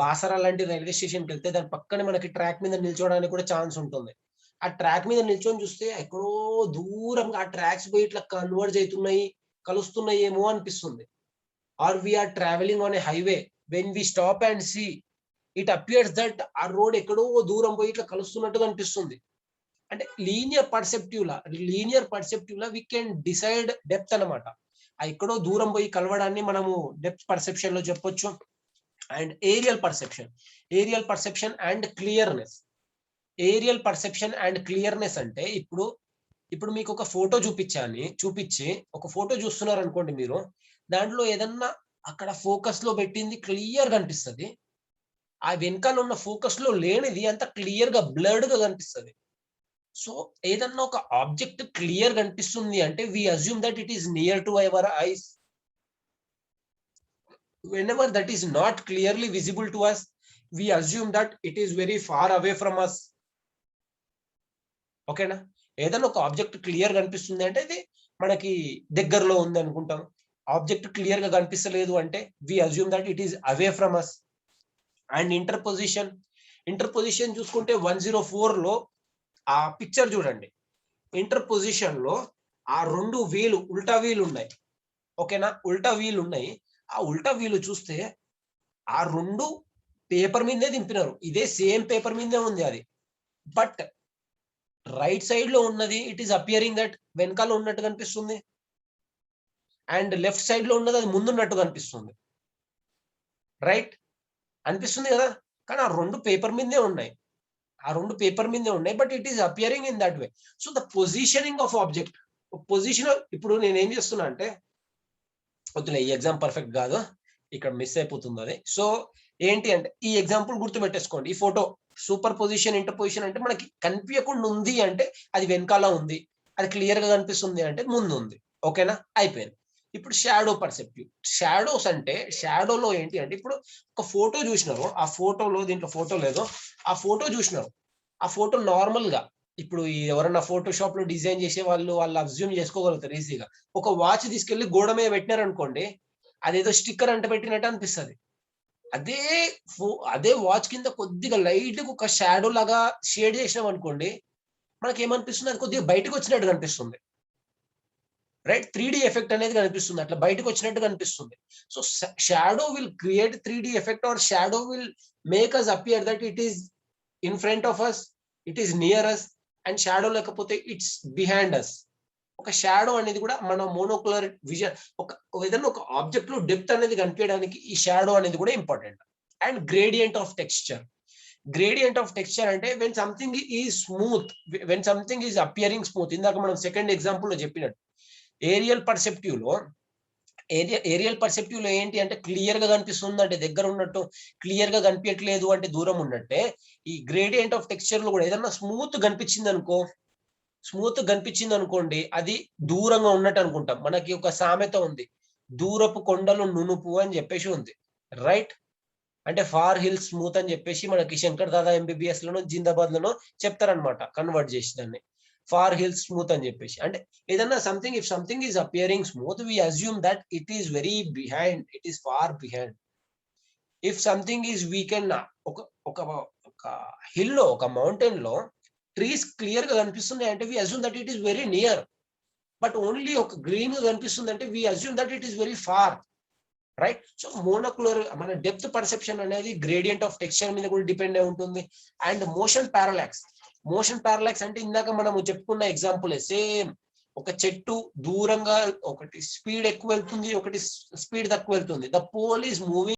బాసరా లాంటి రైల్వే స్టేషన్కి వెళ్తే దాని పక్కనే మనకి ట్రాక్ మీద నిల్చోడానికి కూడా ఛాన్స్ ఉంటుంది. ఆ ట్రాక్ మీద నిల్చొని చూస్తే ఎక్కడో దూరంగా ఆ ట్రాక్స్ పోయి ఇట్లా కన్వర్జ్ అవుతున్నాయి, కలుస్తున్నాయి ఏమో అనిపిస్తుంది. Or we're travelling on a highway, when we stop and see it appears that ఆ రోడ్ ఎక్కడో దూరం పోయి ఇట్లా కలుస్తున్నట్టుగా అనిపిస్తుంది. అంటే లీనియర్ పర్సెప్టివ్ లా వి కెన్ డిసైడ్ డెప్త్ అనమాట. ఎక్కడో దూరం పోయి కలవడాన్ని మనము డెప్త్ పర్సెప్షన్ లో చెప్పొచ్చు. And aerial perception and clearness. అంటే ఇప్పుడు మీకు ఒక ఫోటో చూపించి ఒక ఫోటో చూస్తున్నారు అనుకోండి మీరు, దాంట్లో ఏదన్నా అక్కడ ఫోకస్ లో పెట్టింది క్లియర్ గా కనిపిస్తుంది. ఆ వెనకాల ఉన్న ఫోకస్ లో లేనిది అంత క్లియర్ గా బ్లర్డ్ గా కనిపిస్తుంది. సో ఏదన్నా ఒక ఆబ్జెక్ట్ క్లియర్ కనిపిస్తుంది అంటే we assume that it is near to our eyes. whenever that is not clearly visible to us, we assume that it is very far away from us. ఓకేనా? ఏదన్నా ఒక ఆబ్జెక్ట్ క్లియర్ కనిపిస్తుంది అంటే ఇది మనకి దగ్గరలో ఉంది అనుకుంటాం. ఆబ్జెక్ట్ క్లియర్ గా కనిపిస్తలేదు అంటే we assume that it is away from us. And interposition చూసుకుంటే 104 లో ఆ పిక్చర్ చూడండి. ఇంటర్పోజిషన్ లో ఆ 2 వీలు ఉల్టా వీలు ఉన్నాయి. ఓకేనా? ఉల్టా వీలు ఉన్నాయి. ఆ ఉల్టా వీలు చూస్తే ఆ 2 పేపర్ మీదే దింపినారు. ఇదే సేమ్ పేపర్ మీదే ఉంది అది. బట్ రైట్ సైడ్ లో ఉన్నది ఇట్ ఈస్ అపియరింగ్ దట్ వెనకాల ఉన్నట్టు కనిపిస్తుంది. అండ్ లెఫ్ట్ సైడ్ లో ఉన్నది అది ముందున్నట్టు కనిపిస్తుంది. రైట్ అనిపిస్తుంది కదా? కానీ ఆ 2 పేపర్ మీదే ఉన్నాయి. But it is appearing in that way. So the positioning of object, position. ఇప్పుడు నేను ఏం చేస్తున్నా అంటే, వద్దులే ఈ ఎగ్జామ్ పర్ఫెక్ట్ కాదు, ఇక్కడ మిస్ అయిపోతుంది అది. సో ఏంటి అంటే ఈ ఎగ్జాంపుల్ గుర్తు పెట్టేసుకోండి. ఈ ఫోటో సూపర్ పొజిషన్ ఇంటర్పోజిషన్ అంటే మనకి కనిపించకుండా ఉంది అంటే అది వెనకాల ఉంది, అది క్లియర్ గా కనిపిస్తుంది అంటే ముందు ఉంది. ఓకేనా? అయిపోయింది. ఇప్పుడు షాడో పర్సెప్టివ్. షాడోస్ అంటే షాడోలో ఏంటి అంటే, ఇప్పుడు ఒక ఫోటో చూసినారు, ఆ ఫోటోలో దీంట్లో ఫోటో లేదు, ఆ ఫోటో చూసినారు, ఆ ఫోటో నార్మల్ గా ఇప్పుడు ఎవరన్నా ఫోటోషాప్ లో డిజైన్ చేసే వాళ్ళు అబ్జ్యూమ్ చేసుకోగలుగుతారు ఈజీగా. ఒక వాచ్ తీసుకెళ్లి గోడ మీద పెట్టినారు అనుకోండి, అదేదో స్టిక్కర్ అంట పెట్టినట్టు అనిపిస్తుంది. అదే వాచ్ కింద కొద్దిగా లైట్ ఒక షాడో లాగా షేడ్ చేసినాం అనుకోండి, మనకి ఏమనిపిస్తుంది, అది కొద్దిగా బయటకు వచ్చినట్టు కనిపిస్తుంది. రైట్? 3D ఎఫెక్ట్ అనేది కనిపిస్తుంది, అట్లా బయటకు వచ్చినట్టు కనిపిస్తుంది. So shadow will create 3D effect, or shadow will make us appear that it is in front of us, it is near us, and shadow లేకపోతే ఇట్స్ బిహైండ్ us. ఒక షాడో అనేది కూడా మన మోనోకులర్ విజన్, ఒక ఏదైనా ఒక ఆబ్జెక్ట్ లో డెప్త్ అనేది కనిపించడానికి ఈ షాడో అనేది కూడా important. And gradient of texture. Gradient of texture అంటే when something is smooth, when something is appearing smooth. ఇందాక మనం సెకండ్ ఎగ్జాంపుల్ లో చెప్పినట్టు ఏరియల్ పర్సెప్టివ్ లో, ఏరియల్ పర్సెప్టివ్ లో ఏంటి అంటే క్లియర్ గా కనిపిస్తుంది అంటే దగ్గర ఉన్నట్టు, క్లియర్ గా కనిపించట్లేదు అంటే దూరం ఉన్నట్టే. ఈ గ్రేడియంట్ ఆఫ్ టెక్స్చర్ లో కూడా ఏదన్నా స్మూత్ కనిపించింది అనుకో, స్మూత్ కనిపించింది అనుకోండి, అది దూరంగా ఉన్నట్టు అనుకుంటాం. మనకి ఒక సామెత ఉంది, దూరపు కొండలు నునుపు అని చెప్పేసి ఉంది, రైట్? అంటే ఫార్ హిల్స్ స్మూత్ అని చెప్పేసి మనకి శంకర్ దాదా ఎంబీబీఎస్ లను జిందాబాద్ లను చెప్తారనమాట, కన్వర్ట్ చేసి దాన్ని ఫార్ హిల్స్ స్మూత్ అని చెప్పేసి. అంటే ఏదన్నా something, if something is appearing smooth, we assume that it is very behind, it is far behind. If something is weekend, ఒక ఒక ఒక హిల్ లో, ఒక మౌంటైన్ లో ట్రీస్ క్లియర్ గా కనిపిస్తున్నాయి అంటే we assume that it is very near. But only ఒక గ్రీన్ కనిపిస్తుంది అంటే we assume that it is very far, right? So monocular మన డెప్త్ పర్సెప్షన్ అనేది గ్రేడియంట్ ఆఫ్ టెక్స్చర్ మీద కూడా డిపెండ్ అయి ఉంటుంది. And motion parallax. Motion parallax అంటే ఇందాక మనము చెప్పుకున్న ఎగ్జాంపుల్ సేమ్. ఒక చెట్టు దూరంగా ఒకటి స్పీడ్ ఎక్కువ వెళ్తుంది, ఒకటి స్పీడ్ తక్కువ వెళ్తుంది. The pole is moving